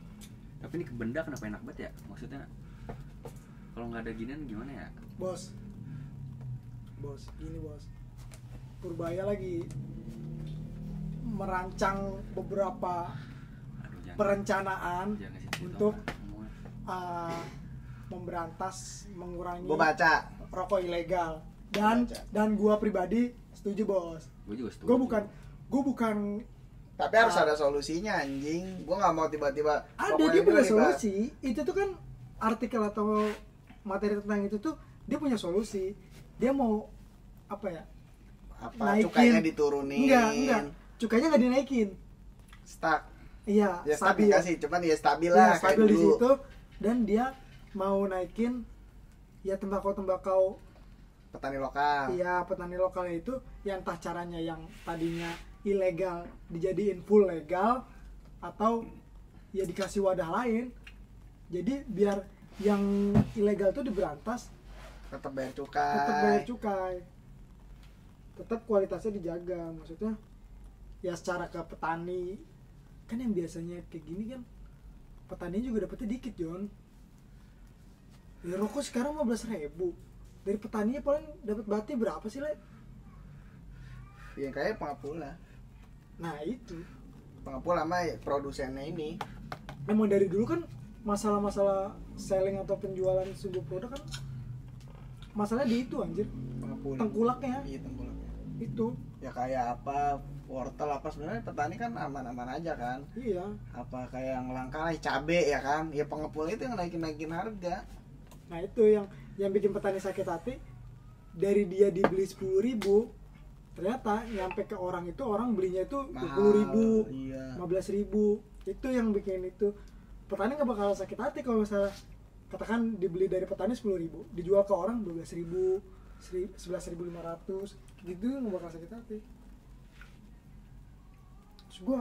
Speaker 4: Tapi ini kebenda kenapa enak banget ya? Maksudnya kalau nggak ada ginian gimana ya?
Speaker 2: Bos, gini bos. Purbaya lagi merancang beberapa
Speaker 4: Aduh, jangan.
Speaker 2: perencanaan
Speaker 4: Jangan kasih tahu
Speaker 2: untuk
Speaker 4: orang semua.
Speaker 2: memberantas, mengurangi
Speaker 1: Gue baca.
Speaker 2: rokok ilegal. Dan
Speaker 1: Baca.
Speaker 2: dan gua pribadi setuju, Bos.
Speaker 4: Gue juga setuju.
Speaker 2: Gue bukan
Speaker 1: Tapi harus ada solusinya anjing. Gue nggak mau tiba-tiba.
Speaker 2: ada,
Speaker 1: pokoknya
Speaker 2: dia punya
Speaker 1: gue
Speaker 2: solusi. Itu tuh kan artikel atau materi tentang itu tuh dia punya solusi. Dia mau apa ya?
Speaker 1: Apa
Speaker 2: naikin.
Speaker 1: cukainya diturunin?
Speaker 2: Enggak. Cukainya nggak dinaikin.
Speaker 1: Stuck.
Speaker 2: Iya,
Speaker 1: Ya stuck
Speaker 2: stabil.
Speaker 1: dikasih, cuman ya stabil
Speaker 2: Iya,
Speaker 1: lah kayak
Speaker 2: stabil di
Speaker 1: dulu.
Speaker 2: situ, dan dia mau naikin ya tembakau
Speaker 1: Petani lokal.
Speaker 2: ya petani lokalnya itu yang entah caranya yang tadinya ilegal dijadiin full legal atau ya dikasih wadah lain. Jadi biar yang ilegal tuh diberantas,
Speaker 1: Tetap bayar cukai.
Speaker 2: tetap bayar cukai, tetap kualitasnya dijaga. Maksudnya ya secara ke petani kan yang biasanya kayak gini kan petani juga dapetnya dikit, Jon. Ya rokok sekarang 15.000, dari petaninya paling dapat bati berapa sih, Le?
Speaker 1: Yang kayak pengepul lah.
Speaker 2: Nah itu
Speaker 1: Pengepul sama produsennya ini.
Speaker 2: memang dari dulu kan masalah-masalah selling atau penjualan sebuah produk kan masalahnya di itu, anjir.
Speaker 1: Pengepul.
Speaker 2: Tengkulaknya
Speaker 1: Iya, tengkulaknya.
Speaker 2: itu.
Speaker 1: Ya kayak apa, wortel apa, sebenarnya petani kan aman-aman aja kan.
Speaker 2: Iya.
Speaker 1: Apa kayak yang langka lah, cabe ya kan. Ya pengepul itu yang naikin harga.
Speaker 2: Nah itu yang bikin petani sakit hati. Dari dia dibeli 10.000, ternyata nyampe ke orang itu, orang belinya itu 20.000,
Speaker 1: Iya.
Speaker 2: 15.000. Itu yang bikin itu. Petani nggak bakal sakit hati kalau misalnya katakan dibeli dari petani 10.000, dijual ke orang 12.000, 11.500, gitu nggak bakal sakit hati. Terus gue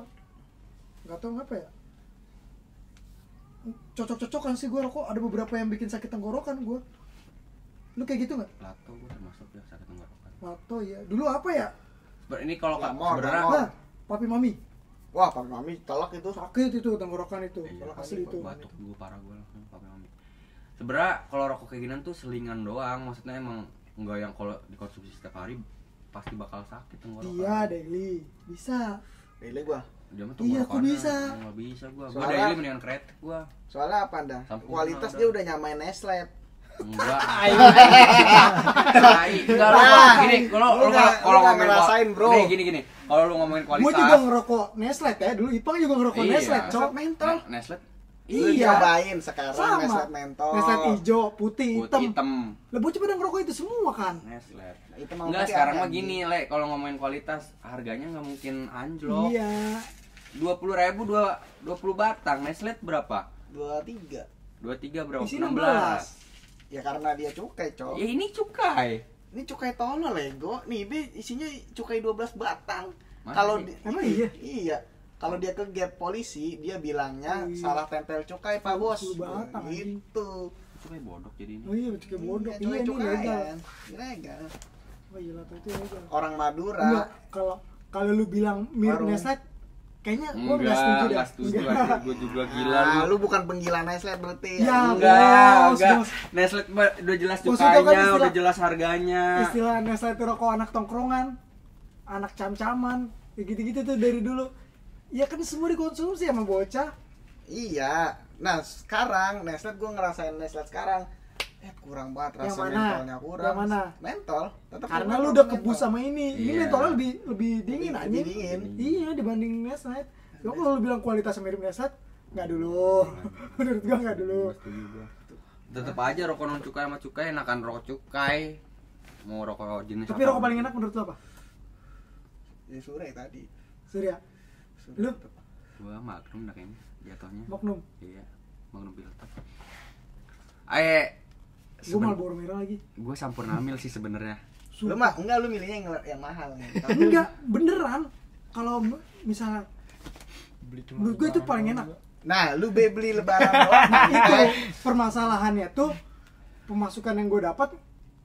Speaker 2: nggak tahu ngapa ya, cocok-cocokan sih gue rokok. Ada beberapa yang bikin sakit tenggorokan gue. Lu kayak gitu nggak?
Speaker 4: Lato gue termasuk ya sakit tenggorokan.
Speaker 2: Atau ya dulu apa ya?
Speaker 4: Ini kalau
Speaker 1: Lamor,
Speaker 4: sebenarnya
Speaker 1: lamor.
Speaker 2: Nah, papi mami
Speaker 1: Wah, Pak Mami telak itu.
Speaker 2: sakit itu tenggorokan itu,
Speaker 4: Iya,
Speaker 2: asli itu.
Speaker 4: batuk gue parah gue langsung pakai mami. Sebenarnya kalau rokok kayak ginian tuh selingan doang, maksudnya emang enggak yang kalau dikonsumsi setiap hari pasti bakal sakit tenggorokan.
Speaker 2: Iya, daily bisa.
Speaker 1: Pilih gua.
Speaker 4: Dia mah
Speaker 2: Iya, aku
Speaker 4: tenggorokannya
Speaker 2: bisa.
Speaker 4: Enggak bisa gua. Gua
Speaker 1: Soalnya-
Speaker 4: daily mendingan kretek gua.
Speaker 1: Soalnya apa dah?
Speaker 4: Sampurna
Speaker 1: Kualitas
Speaker 4: udah.
Speaker 1: dia udah nyamain Nestle.
Speaker 4: Enggak. Enggak lu
Speaker 1: Ah,
Speaker 4: gini, kalau
Speaker 1: lu nggak
Speaker 4: ngomongin
Speaker 1: ngerasain, bro.
Speaker 4: Nih gini. Kalau lu ngomongin kualitas.
Speaker 2: Gue juga ngerokok Nestle ya, dulu Ipang juga ngerokok
Speaker 4: Iya.
Speaker 2: Nestle, cok.
Speaker 1: Mentol.
Speaker 4: Nestle.
Speaker 1: Lu
Speaker 2: Iya.
Speaker 1: cobain sekarang
Speaker 2: Sama.
Speaker 1: Nestle mentol.
Speaker 2: Nestle hijau, putih, hitam.
Speaker 4: Hitam.
Speaker 2: Lah bocah pada ngerokok itu semua kan.
Speaker 4: Nestle.
Speaker 1: Itu mau
Speaker 4: Enggak,
Speaker 1: pakai
Speaker 4: sekarang
Speaker 1: apa,
Speaker 4: mah gini, Le, kalau ngomongin kualitas, harganya nggak mungkin anjlok.
Speaker 2: Iya.
Speaker 4: 20.000 20 batang. Nestle berapa?
Speaker 1: 23.
Speaker 4: 23 berapa?
Speaker 2: Isinya
Speaker 4: 16.
Speaker 1: Ya karena dia cukai, Cok.
Speaker 4: Ya ini cukai.
Speaker 1: Ini cukai tolol Lego. Nih, Be, isinya cukai 12 batang.
Speaker 4: Masa
Speaker 1: Kalau
Speaker 4: sih?
Speaker 2: Emang iya?
Speaker 1: Iya. Kalau dia ke gap polisi, dia bilangnya
Speaker 2: Oh, iya.
Speaker 1: salah tempel cukai, Pak Bos.
Speaker 2: 10 batang, anjing.
Speaker 1: Gitu.
Speaker 4: Cukai bodok jadi ini.
Speaker 2: Oh iya, cukai bodoh. Iya, ini
Speaker 1: cukai
Speaker 2: legal.
Speaker 1: Ilegal.
Speaker 2: Oh iya, lah itu legal.
Speaker 1: Orang Madura.
Speaker 2: Enggak, kalau lu bilang mirip
Speaker 1: Warung.
Speaker 2: Nestle, kayaknya gua enggak setuju dah.
Speaker 4: Enggak setuju.
Speaker 2: Enggak.
Speaker 4: Gue juga gila
Speaker 1: Ah,
Speaker 4: lu.
Speaker 1: lu bukan penggila Nestle berarti
Speaker 2: Ya,
Speaker 4: Enggak.
Speaker 2: Bos.
Speaker 4: Nestle udah jelas
Speaker 2: Maksudnya kan
Speaker 4: cukainya,
Speaker 2: istilah-
Speaker 4: udah jelas harganya.
Speaker 2: Istilah Nestle itu rokok anak tongkrongan, anak cam-caman, kayak gitu-gitu tuh dari dulu. Ya kan semua dikonsumsi sama bocah.
Speaker 1: Iya. Nah, sekarang Nestle gue ngerasain Nestle sekarang kurang banget
Speaker 2: Yang
Speaker 1: rasa
Speaker 2: mana?
Speaker 1: mentolnya kurang.
Speaker 2: Yang mana?
Speaker 1: Mentol. Tetap
Speaker 2: Karena
Speaker 1: mentol,
Speaker 2: lu udah
Speaker 1: mentol.
Speaker 2: kebus sama ini. Ini
Speaker 4: Iya.
Speaker 2: mentolnya lebih dingin
Speaker 1: Lebih
Speaker 2: anjing.
Speaker 1: dingin.
Speaker 2: Iya, dibanding Nestle. Ya kalau lu bilang kualitasnya mirip Nestle, enggak dulu. Menurut gua enggak dulu.
Speaker 4: Tetep aja rokok non cukai sama cukai enakan rokok cukai. Mau rokok jenis
Speaker 2: Tapi rokok paling enak menurut lu apa?
Speaker 1: Ya sore tadi.
Speaker 2: Surya,
Speaker 1: Sore
Speaker 2: Lu?
Speaker 1: tetep.
Speaker 4: Gua Magnum dah kayaknya jatuhnya.
Speaker 2: Magnum.
Speaker 4: Iya, Magnum filter.
Speaker 2: Gua Marlboro merah lagi.
Speaker 4: Gue Sampurna Mil sih sebenarnya.
Speaker 1: Lu mah enggak, lu milihnya yang mahal nih.
Speaker 2: Enggak, beneran. Kalau misalnya
Speaker 3: Beli cuma
Speaker 2: menurut gue itu paling enak.
Speaker 1: Nah, lu beli lebaran doang.
Speaker 2: Nah, itu permasalahannya tuh pemasukan yang gue dapat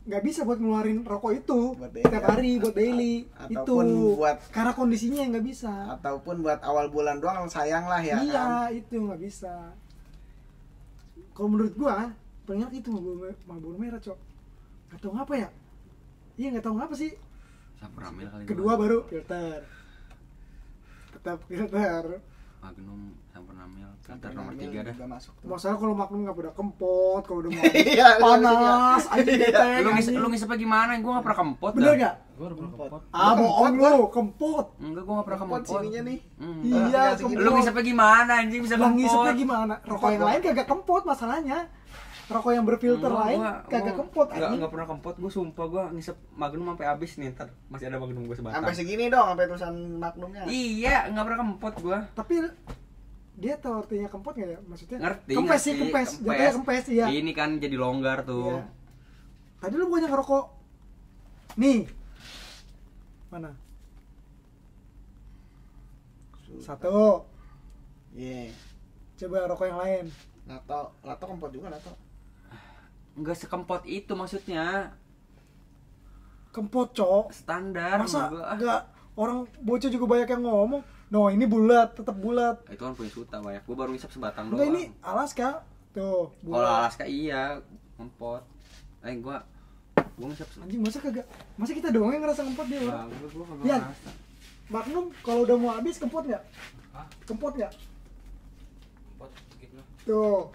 Speaker 2: nggak bisa buat ngeluarin rokok itu
Speaker 1: Buat daily.
Speaker 2: setiap hari buat daily itu
Speaker 1: Ataupun buat-
Speaker 2: karena kondisinya yang nggak bisa.
Speaker 1: Ataupun buat awal bulan doang sayang lah ya
Speaker 2: Iya,
Speaker 1: kan.
Speaker 2: itu nggak bisa. Kalau menurut gua paling enak itu Marlboro merah, cok. Gak tau ngapa ya. Iya, nggak tahu ngapa sih.
Speaker 4: Sampurna Mil kali.
Speaker 2: Kedua baru filter, tetap filter.
Speaker 4: Magnum, Sampurnamil, filter
Speaker 1: Sampai
Speaker 4: nomor
Speaker 1: ngambil
Speaker 4: 3 dah.
Speaker 1: juga masuk tuh.
Speaker 2: Masalah kalau Magnum nggak pada kempot, kalau udah mau
Speaker 1: Iya,
Speaker 2: panas, anjing
Speaker 1: Iya.
Speaker 2: bete, anjing.
Speaker 4: Lu ngisepnya gimana? Gua enggak pernah kempot
Speaker 2: Bener
Speaker 4: dah.
Speaker 2: nggak?
Speaker 3: Gue udah pernah kempot.
Speaker 2: Ah,
Speaker 1: Kempot
Speaker 2: bohong
Speaker 1: gua.
Speaker 2: lu, kempot.
Speaker 4: Enggak, gua enggak pernah
Speaker 1: Kempot
Speaker 4: kempot.
Speaker 1: sininya nih.
Speaker 2: Iya,
Speaker 1: Enggak,
Speaker 2: kempot.
Speaker 4: Lu ngisepnya gimana anjing bisa
Speaker 2: Lah
Speaker 4: kempot?
Speaker 2: ngisepnya gimana? Rokok
Speaker 1: Kempot,
Speaker 2: yang
Speaker 1: Bang.
Speaker 2: lain kagak kempot masalahnya. Rokok yang berfilter lain kagak kempot anjing.
Speaker 4: Enggak pernah kempot, gua sumpah gua ngisep Magnum sampai habis nih, ntar masih ada Magnum gua sebatang.
Speaker 1: Sampai segini dong, sampai tulisan Magnumnya.
Speaker 4: Iya, enggak pernah kempot gua.
Speaker 2: Tapi dia tahu artinya kempot nggak ya? Maksudnya
Speaker 4: Ngerti,
Speaker 2: kempes sih,
Speaker 4: ngerti,
Speaker 2: kempes. Jatuhnya kempes, iya.
Speaker 4: Ini kan jadi longgar tuh.
Speaker 2: Iya. Tadi lu bukannya ngerokok. Nih. Mana? Satu.
Speaker 1: Iya.
Speaker 2: Coba rokok yang lain.
Speaker 1: Lato kempot juga Lato.
Speaker 4: Enggak sekempot itu maksudnya.
Speaker 2: Kempot, Cok.
Speaker 4: Standar
Speaker 2: Masa
Speaker 4: menurut gua.
Speaker 2: enggak orang bocah juga banyak yang ngomong. No, ini bulat, tetap bulat.
Speaker 4: Itu kan punya Suta banyak. Gua baru ngisep sebatang doang.
Speaker 2: Enggak ini Alaska. Tuh,
Speaker 4: Kalau
Speaker 2: bulat.
Speaker 4: Alaska iya, kempot. Gua ngisep
Speaker 2: Anjing masa kagak? Masa kita doang yang ngerasa kempot dia, Bang?
Speaker 4: Gua kagak
Speaker 2: Yan.
Speaker 4: ngerasa.
Speaker 2: Magnum kalau udah mau habis kempot nggak?
Speaker 3: Hah?
Speaker 2: Kempot nggak?
Speaker 3: Kempot gitu lah.
Speaker 2: Tuh.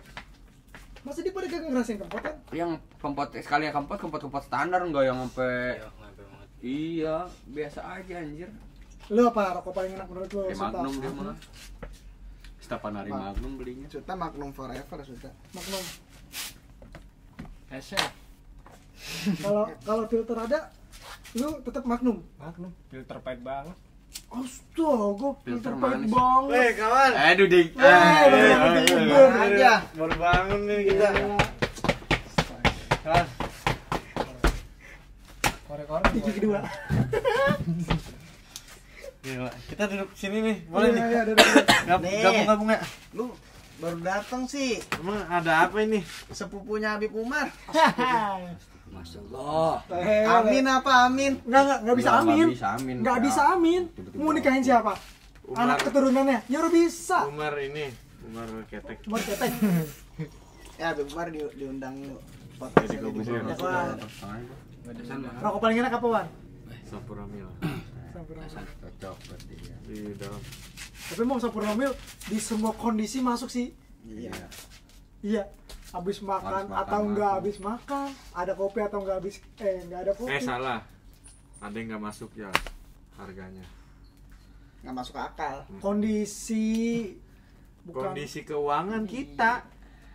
Speaker 2: Masa dia pada kagak ngerasain kempot kan?
Speaker 4: Yang kempot sekali yang kempot standar enggak yang sampai
Speaker 3: Iya, nggak banget.
Speaker 4: iya, biasa aja anjir.
Speaker 2: Lu apa rokok paling enak menurut lu?
Speaker 4: Kayak
Speaker 2: Suta?
Speaker 4: Magnum dia mah. Setiap hari Magnum belinya.
Speaker 1: Suta Magnum forever Suta.
Speaker 2: Magnum.
Speaker 3: Esel.
Speaker 2: Kalau filter ada, lu tetap Magnum.
Speaker 3: Magnum. Filter pahit banget.
Speaker 2: Astaga, filter
Speaker 4: Filter
Speaker 2: pahit
Speaker 4: manis.
Speaker 2: banget.
Speaker 1: kawan.
Speaker 4: Aduh dik.
Speaker 1: Aja.
Speaker 5: Baru bangun nih kita. Kan.
Speaker 3: Korek-korek.
Speaker 2: Gigi kedua.
Speaker 5: Gila. Kita duduk sini nih. Boleh nih.
Speaker 2: Iya, ada.
Speaker 1: Nih.
Speaker 5: Gabung-gabung ya.
Speaker 1: Lu baru datang sih.
Speaker 5: Emang ada apa ini?
Speaker 1: Sepupunya Habib Umar.
Speaker 4: Masyaallah.
Speaker 1: Amin apa amin?
Speaker 2: Enggak bisa amin.
Speaker 4: Nggak bisa amin.
Speaker 2: Enggak bisa amin.
Speaker 4: Tiba-tiba.
Speaker 2: Mau nikahin siapa?
Speaker 5: Umar.
Speaker 2: Anak keturunannya. Nyuruh bisa.
Speaker 5: Umar ini. Umar ketek.
Speaker 2: Cuma ketek.
Speaker 1: Ya Habib Umar diundang podcast
Speaker 5: Jadi
Speaker 1: ini.
Speaker 5: gabung
Speaker 2: Ya,
Speaker 5: ya.
Speaker 2: Wan.
Speaker 3: Nggak ada sana.
Speaker 2: Rokok paling enak apa, Wan?
Speaker 5: Sampurami lah.
Speaker 2: Sampurnamil.
Speaker 4: Cocok berarti ya.
Speaker 5: Di dalam.
Speaker 2: Tapi mau Sampurnamil di semua kondisi masuk sih.
Speaker 1: Iya.
Speaker 2: Iya. Habis makan
Speaker 4: Habis makan,
Speaker 2: atau enggak
Speaker 4: masuk.
Speaker 2: habis makan, ada kopi atau enggak habis enggak ada kopi.
Speaker 5: Salah. Ada yang nggak masuk ya harganya.
Speaker 1: Nggak masuk akal.
Speaker 2: Kondisi bukan
Speaker 5: Kondisi keuangan kita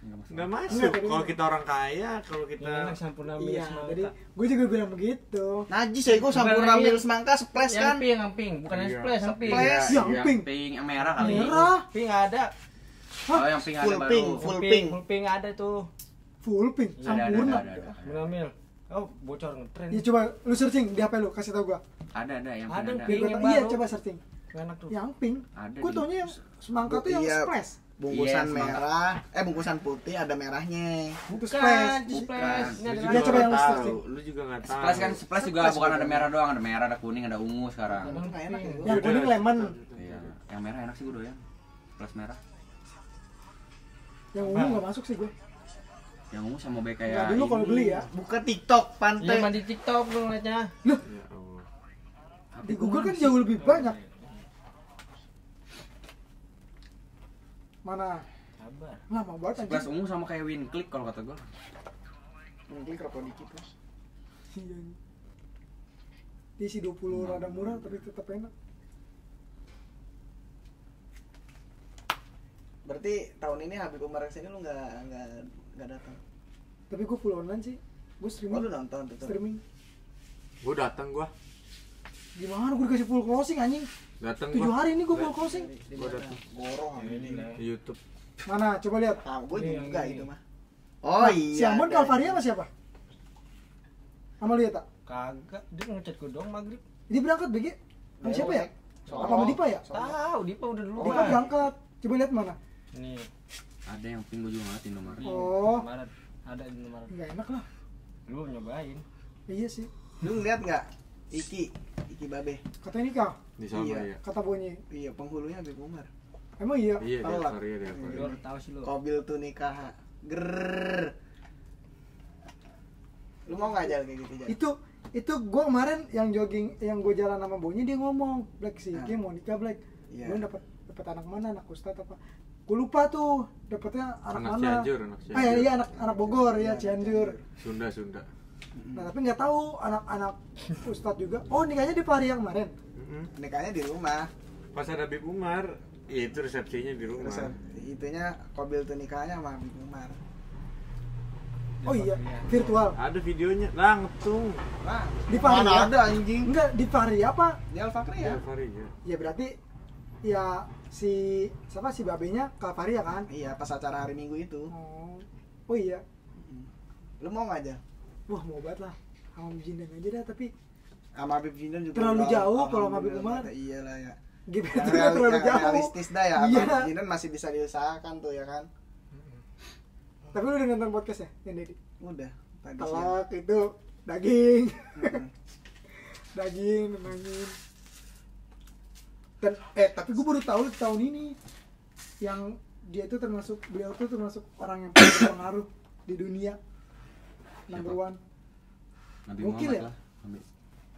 Speaker 5: nggak masuk.
Speaker 2: Nggak,
Speaker 5: Kalau kita orang kaya, kalau
Speaker 3: Yang
Speaker 5: kita
Speaker 3: enak Sampurnamil
Speaker 2: iya,
Speaker 3: semangka.
Speaker 2: jadi gue juga bilang begitu.
Speaker 1: Najis ya gue Sampurnamil semangka splash kan.
Speaker 3: Yang pink, bukan yang
Speaker 5: Iya.
Speaker 3: splash, yang pink.
Speaker 1: Splash.
Speaker 2: Yang pink.
Speaker 4: Yang merah kali.
Speaker 2: Merah.
Speaker 3: Pink ada.
Speaker 4: Oh, yang pink ada
Speaker 1: Full
Speaker 4: baru.
Speaker 1: pink, full pink.
Speaker 3: Full pink ada tuh.
Speaker 2: Full pink,
Speaker 4: Ada,
Speaker 2: sempurna.
Speaker 4: ada.
Speaker 3: Sampurnamil. Oh, bocor ngetren.
Speaker 2: Ya coba lu searching di HP lu, kasih tau gua.
Speaker 4: Ada yang
Speaker 3: Ada
Speaker 4: pink ada.
Speaker 3: pink.
Speaker 2: Biar gua
Speaker 3: yang
Speaker 2: tahu. Iya,
Speaker 3: baru.
Speaker 2: coba searching.
Speaker 3: Enak tuh.
Speaker 2: Yang pink.
Speaker 4: Ada
Speaker 2: Gua
Speaker 4: di-
Speaker 2: taunya yang semangka tuh yang
Speaker 1: Iya.
Speaker 2: splash.
Speaker 1: Bungkusan
Speaker 4: Iya, semangka.
Speaker 1: merah, bungkusan putih ada merahnya.
Speaker 2: Itu
Speaker 3: Bukan,
Speaker 2: splash.
Speaker 3: di splash. Ini
Speaker 5: lu
Speaker 3: ada
Speaker 5: juga
Speaker 2: Ya, coba
Speaker 5: nggak
Speaker 2: yang lu
Speaker 5: tahu.
Speaker 2: searching.
Speaker 5: Lu juga nggak tahu.
Speaker 4: Splash kan splash juga
Speaker 1: Splash
Speaker 4: bukan
Speaker 1: juga.
Speaker 4: ada merah doang, ada merah, ada kuning, ada ungu sekarang.
Speaker 1: Itu nggak enak ya.
Speaker 2: Yang kuning lemon,
Speaker 4: Iya, yang merah enak sih gue doyan. Splash merah.
Speaker 2: yang ungu enggak masuk sih gue.
Speaker 4: Yang ungu sama baik
Speaker 2: Enggak
Speaker 4: kayak
Speaker 2: dulu kalau
Speaker 4: ini.
Speaker 2: beli ya.
Speaker 1: Buka TikTok
Speaker 3: Iya,
Speaker 1: pantai.
Speaker 3: mandi TikTok lu ngeliatnya.
Speaker 5: Ya Allah.
Speaker 2: Di Google kan jauh lebih banyak. Mana?
Speaker 3: Sabar.
Speaker 2: Lama banget
Speaker 4: Splash
Speaker 2: anjing.
Speaker 4: ungu sama kayak win click kalau kata gue.
Speaker 1: Mungkin rokok dikit lah.
Speaker 2: Iya. Dia sih 20 rada murah tapi tetap enak.
Speaker 1: Berarti tahun ini Habib Umar kesini lu nggak datang.
Speaker 2: Tapi gue full online sih. Gue
Speaker 1: Oh
Speaker 2: streaming.
Speaker 1: lu nonton tuh.
Speaker 2: Streaming.
Speaker 5: Gua datang gua.
Speaker 2: Gimana gue dikasih full closing anjing?
Speaker 5: Datang
Speaker 2: 7
Speaker 5: gua.
Speaker 2: hari ini gue full closing.
Speaker 5: Gua datang
Speaker 1: Gorong ini.
Speaker 5: di YouTube.
Speaker 2: Mana? Coba lihat.
Speaker 1: Ah, gue
Speaker 3: Ini
Speaker 1: juga
Speaker 3: yang ini.
Speaker 1: itu mah. Oh iya.
Speaker 2: Si Ambon
Speaker 1: ada.
Speaker 2: Kalvaria sama siapa? Sama lihat tak?
Speaker 3: Kagak, dia ngechat gue dong maghrib.
Speaker 2: Dia berangkat BG? Sama siapa ya?
Speaker 1: Sono.
Speaker 2: Apa sama Dipa ya?
Speaker 3: Tahu, Dipa udah dulu.
Speaker 2: Dipa berangkat. Coba lihat mana?
Speaker 3: Nih,
Speaker 4: Ada yang pink gue juga ngeliat Indomaret.
Speaker 2: Oh.
Speaker 3: Maret. Ada di Maret.
Speaker 2: Enggak enak lah.
Speaker 3: Lu nyobain.
Speaker 2: Iya sih.
Speaker 1: Lu ngeliat nggak? Iki Babe.
Speaker 2: Katanya nikah.
Speaker 5: Di sana
Speaker 1: Iya.
Speaker 5: ya.
Speaker 2: Kata Bonyi.
Speaker 1: Iya penghulunya Habib Umar.
Speaker 2: Emang iya?
Speaker 5: Iya, di
Speaker 1: Tahu lah.
Speaker 5: Aquaria, di
Speaker 3: Lu
Speaker 5: Aquaria.
Speaker 3: baru tahu sih lu.
Speaker 1: Kobil tuh nikah. Grrrr. Lu mau nggak jalan kayak gitu Jal?
Speaker 2: Itu gue kemarin yang jogging yang gue jalan sama Bonyi dia ngomong Black sih,
Speaker 1: Nah.
Speaker 2: dia mau nikah Black.
Speaker 1: Iya.
Speaker 2: Gue dapat dapat anak mana, anak ustad apa, gue lupa tuh dapatnya anak mana.
Speaker 5: Cianjur, anak
Speaker 2: Ah
Speaker 5: Cianjur.
Speaker 2: iya anak Bogor ya, Cianjur.
Speaker 5: Sunda.
Speaker 2: Nah tapi nggak tahu anak ustad juga. Oh nikahnya di Pari yang kemarin.
Speaker 1: Nikahnya di rumah.
Speaker 5: Pas ada Habib Umar, ya itu resepsinya di rumah.
Speaker 1: Terus itunya Kobil tuh nikahnya sama Habib Umar.
Speaker 2: Oh iya virtual.
Speaker 5: Ada videonya langsung.
Speaker 1: Nah,
Speaker 2: Di Pari
Speaker 1: mana
Speaker 2: ya?
Speaker 1: ada anjing.
Speaker 2: Enggak di Pari apa?
Speaker 1: Di Al-Fakri ya?
Speaker 5: Ya, Fari ya.
Speaker 2: Ya berarti ya si babenya ke Pari ya kan?
Speaker 1: Iya, pas acara hari Minggu itu.
Speaker 2: Oh iya.
Speaker 1: Lu mau nggak aja?
Speaker 2: Wah mau banget lah. Sama Jindan aja dah tapi
Speaker 1: Sama Habib Jindan juga
Speaker 2: terlalu
Speaker 1: udah,
Speaker 2: jauh kalau sama Habib
Speaker 1: alhamdulillah,
Speaker 2: Umar.
Speaker 1: Iyalah ya.
Speaker 2: gitu
Speaker 1: Yang,
Speaker 2: terlalu
Speaker 1: yang
Speaker 2: jauh.
Speaker 1: realistis dah ya.
Speaker 2: Iya.
Speaker 1: Habib Jindan masih bisa diusahakan tuh ya kan.
Speaker 2: Tapi lu udah nonton podcastnya yang Dedi?
Speaker 1: Udah. Tadi siang.
Speaker 2: Telak itu daging.
Speaker 1: Mm-mm.
Speaker 2: Daging nenangin. Dan tapi gue baru tahu tahun ini yang dia itu beliau tuh termasuk orang yang paling berpengaruh di dunia. Number one.
Speaker 4: Nabi
Speaker 2: Gokil
Speaker 4: Muhammad
Speaker 2: ya?
Speaker 4: lah.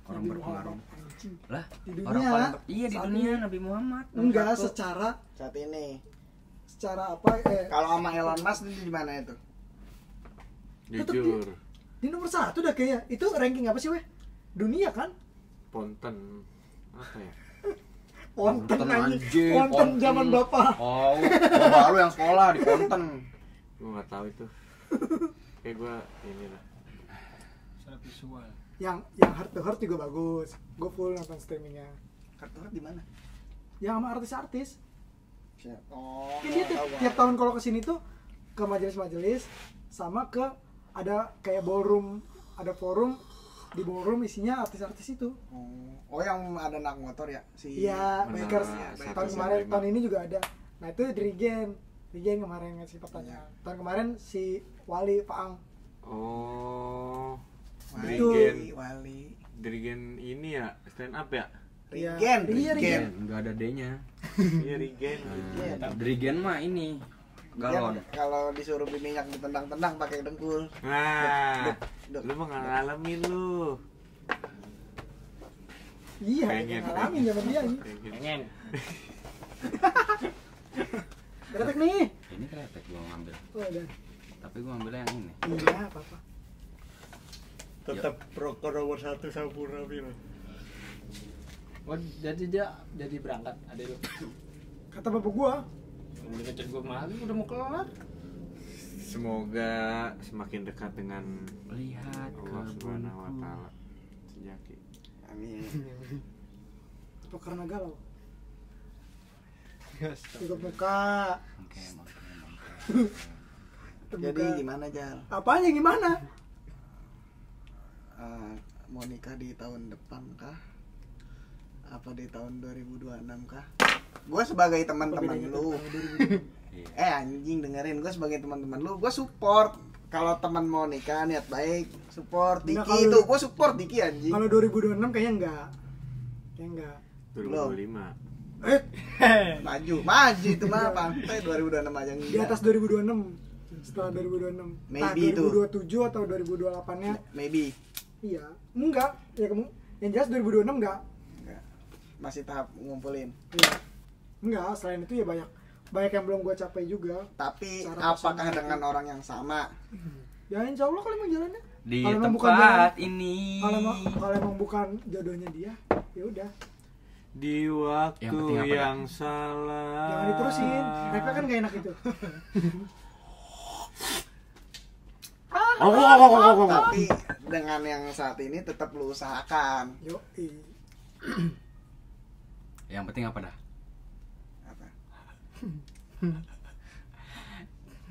Speaker 4: Orang
Speaker 2: Nabi
Speaker 4: berpengaruh.
Speaker 2: Muhammad, anjing.
Speaker 4: Lah,
Speaker 2: Di dunia,
Speaker 4: orang paling iya di
Speaker 2: saat
Speaker 4: dunia
Speaker 2: ini.
Speaker 4: Nabi Muhammad. nomor
Speaker 2: Enggak
Speaker 4: satu.
Speaker 1: Saat ini.
Speaker 2: secara apa
Speaker 1: Kalau sama Elon Musk itu di mana itu?
Speaker 2: Tetep
Speaker 5: Jujur.
Speaker 2: di nomor 1 dah kayaknya. Itu ranking apa sih weh? Dunia kan?
Speaker 5: Ponten. Apa ya?
Speaker 2: Konten
Speaker 4: Konten,
Speaker 2: anjing.
Speaker 4: anjing,
Speaker 2: Konten
Speaker 4: konten.
Speaker 2: zaman bapak.
Speaker 4: Oh, bapak lu yang sekolah di Konten.
Speaker 5: Gue nggak tahu itu. Kayak gue ini lah.
Speaker 3: Secara visual.
Speaker 2: Yang heart to heart juga bagus. Gue full nonton streamingnya.
Speaker 1: Kartu di mana?
Speaker 2: Yang sama artis-artis.
Speaker 1: Oh.
Speaker 2: Kan dia
Speaker 1: tahu,
Speaker 2: tiap tahun kalau kesini tuh ke majelis-majelis sama ke ada kayak ballroom, ada forum di ballroom isinya artis-artis itu.
Speaker 1: Oh, yang ada anak motor ya? Si
Speaker 2: Iya,
Speaker 5: Benar,
Speaker 2: Bakers
Speaker 5: satu
Speaker 2: tahun
Speaker 5: sama
Speaker 2: kemarin,
Speaker 5: lima.
Speaker 2: tahun ini juga ada. Nah itu Drigen kemarin ngasih pertanyaan. Tahun kemarin si Wali Faang.
Speaker 5: Oh.
Speaker 1: Wali,
Speaker 5: Dirigen.
Speaker 1: Wali.
Speaker 5: Dirigen ini ya, stand up ya?
Speaker 2: Iya.
Speaker 1: Rigen,
Speaker 2: Iya,
Speaker 1: Rigen.
Speaker 4: Enggak ada D-nya.
Speaker 5: Iya, Rigen.
Speaker 4: Dirigen mah ini galon.
Speaker 1: Kalau disuruh beli minyak ditendang-tendang pakai dengkul.
Speaker 5: Nah,
Speaker 1: Duk.
Speaker 5: lu mah nggak ngalamin lu.
Speaker 2: Iya,
Speaker 5: Pengen.
Speaker 2: ngalamin zaman dia ini.
Speaker 3: Pengen.
Speaker 2: Kretek nih.
Speaker 4: Ini kretek gua ngambil.
Speaker 2: Oh, ada.
Speaker 4: Tapi gua ngambilnya yang ini.
Speaker 2: Iya, apa-apa.
Speaker 5: Tetap rokok nomor 1 Sampurna Pil.
Speaker 3: Oh, jadi dia jadi berangkat ada lu.
Speaker 2: Kata bapak gua,
Speaker 3: Udah ngechat gua maghrib udah mau kelar.
Speaker 5: Semoga semakin dekat dengan
Speaker 4: Lihat
Speaker 5: Allah Subhanahu wa
Speaker 4: kebunku.
Speaker 5: taala. Sejaki.
Speaker 1: Amin.
Speaker 2: apa karena galau? Tutup muka.
Speaker 4: Oke.
Speaker 2: Tutup
Speaker 1: Jadi
Speaker 2: muka.
Speaker 1: gimana, Jal?
Speaker 2: Apanya gimana?
Speaker 1: Mau nikah di tahun depan kah? Apa di tahun 2026 kah? Gue sebagai teman-teman lu. Anjing dengerin, gue sebagai teman-teman lu, gue support. Kalau teman mau nikah niat baik, support Diki
Speaker 2: Nah, kalau-
Speaker 1: itu, gue support Diki anjing.
Speaker 2: Kalau 2026 kayaknya enggak. Kayaknya enggak.
Speaker 5: 2025.
Speaker 1: Maju itu mah pantai 2026 aja
Speaker 2: Di
Speaker 1: enggak.
Speaker 2: atas 2026. Setelah 2026.
Speaker 1: Maybe itu.
Speaker 2: 2027 atau 2028-nya
Speaker 1: Maybe.
Speaker 2: iya. Enggak. Ya kamu yang jelas 2026 enggak.
Speaker 1: Enggak. Masih tahap ngumpulin.
Speaker 2: Iya. Enggak, selain itu ya banyak yang belum gua capai juga.
Speaker 1: Tapi
Speaker 2: Cara
Speaker 1: apakah
Speaker 2: personal
Speaker 1: dengan
Speaker 2: itu.
Speaker 1: orang yang sama?
Speaker 2: Ya insya Allah kalau emang jalannya.
Speaker 4: Di
Speaker 2: Kalau emang bukan
Speaker 4: tempat
Speaker 2: jalan-
Speaker 4: ini.
Speaker 2: Kalau emang bukan jodohnya dia, ya udah.
Speaker 5: Di waktu
Speaker 4: Yang penting apa,
Speaker 5: yang salah.
Speaker 2: Jangan diterusin. Mereka kan gak enak itu.
Speaker 1: Tapi dengan yang saat ini tetap lu usahakan.
Speaker 2: Yo,
Speaker 4: Yang penting apa dah?
Speaker 1: Apa?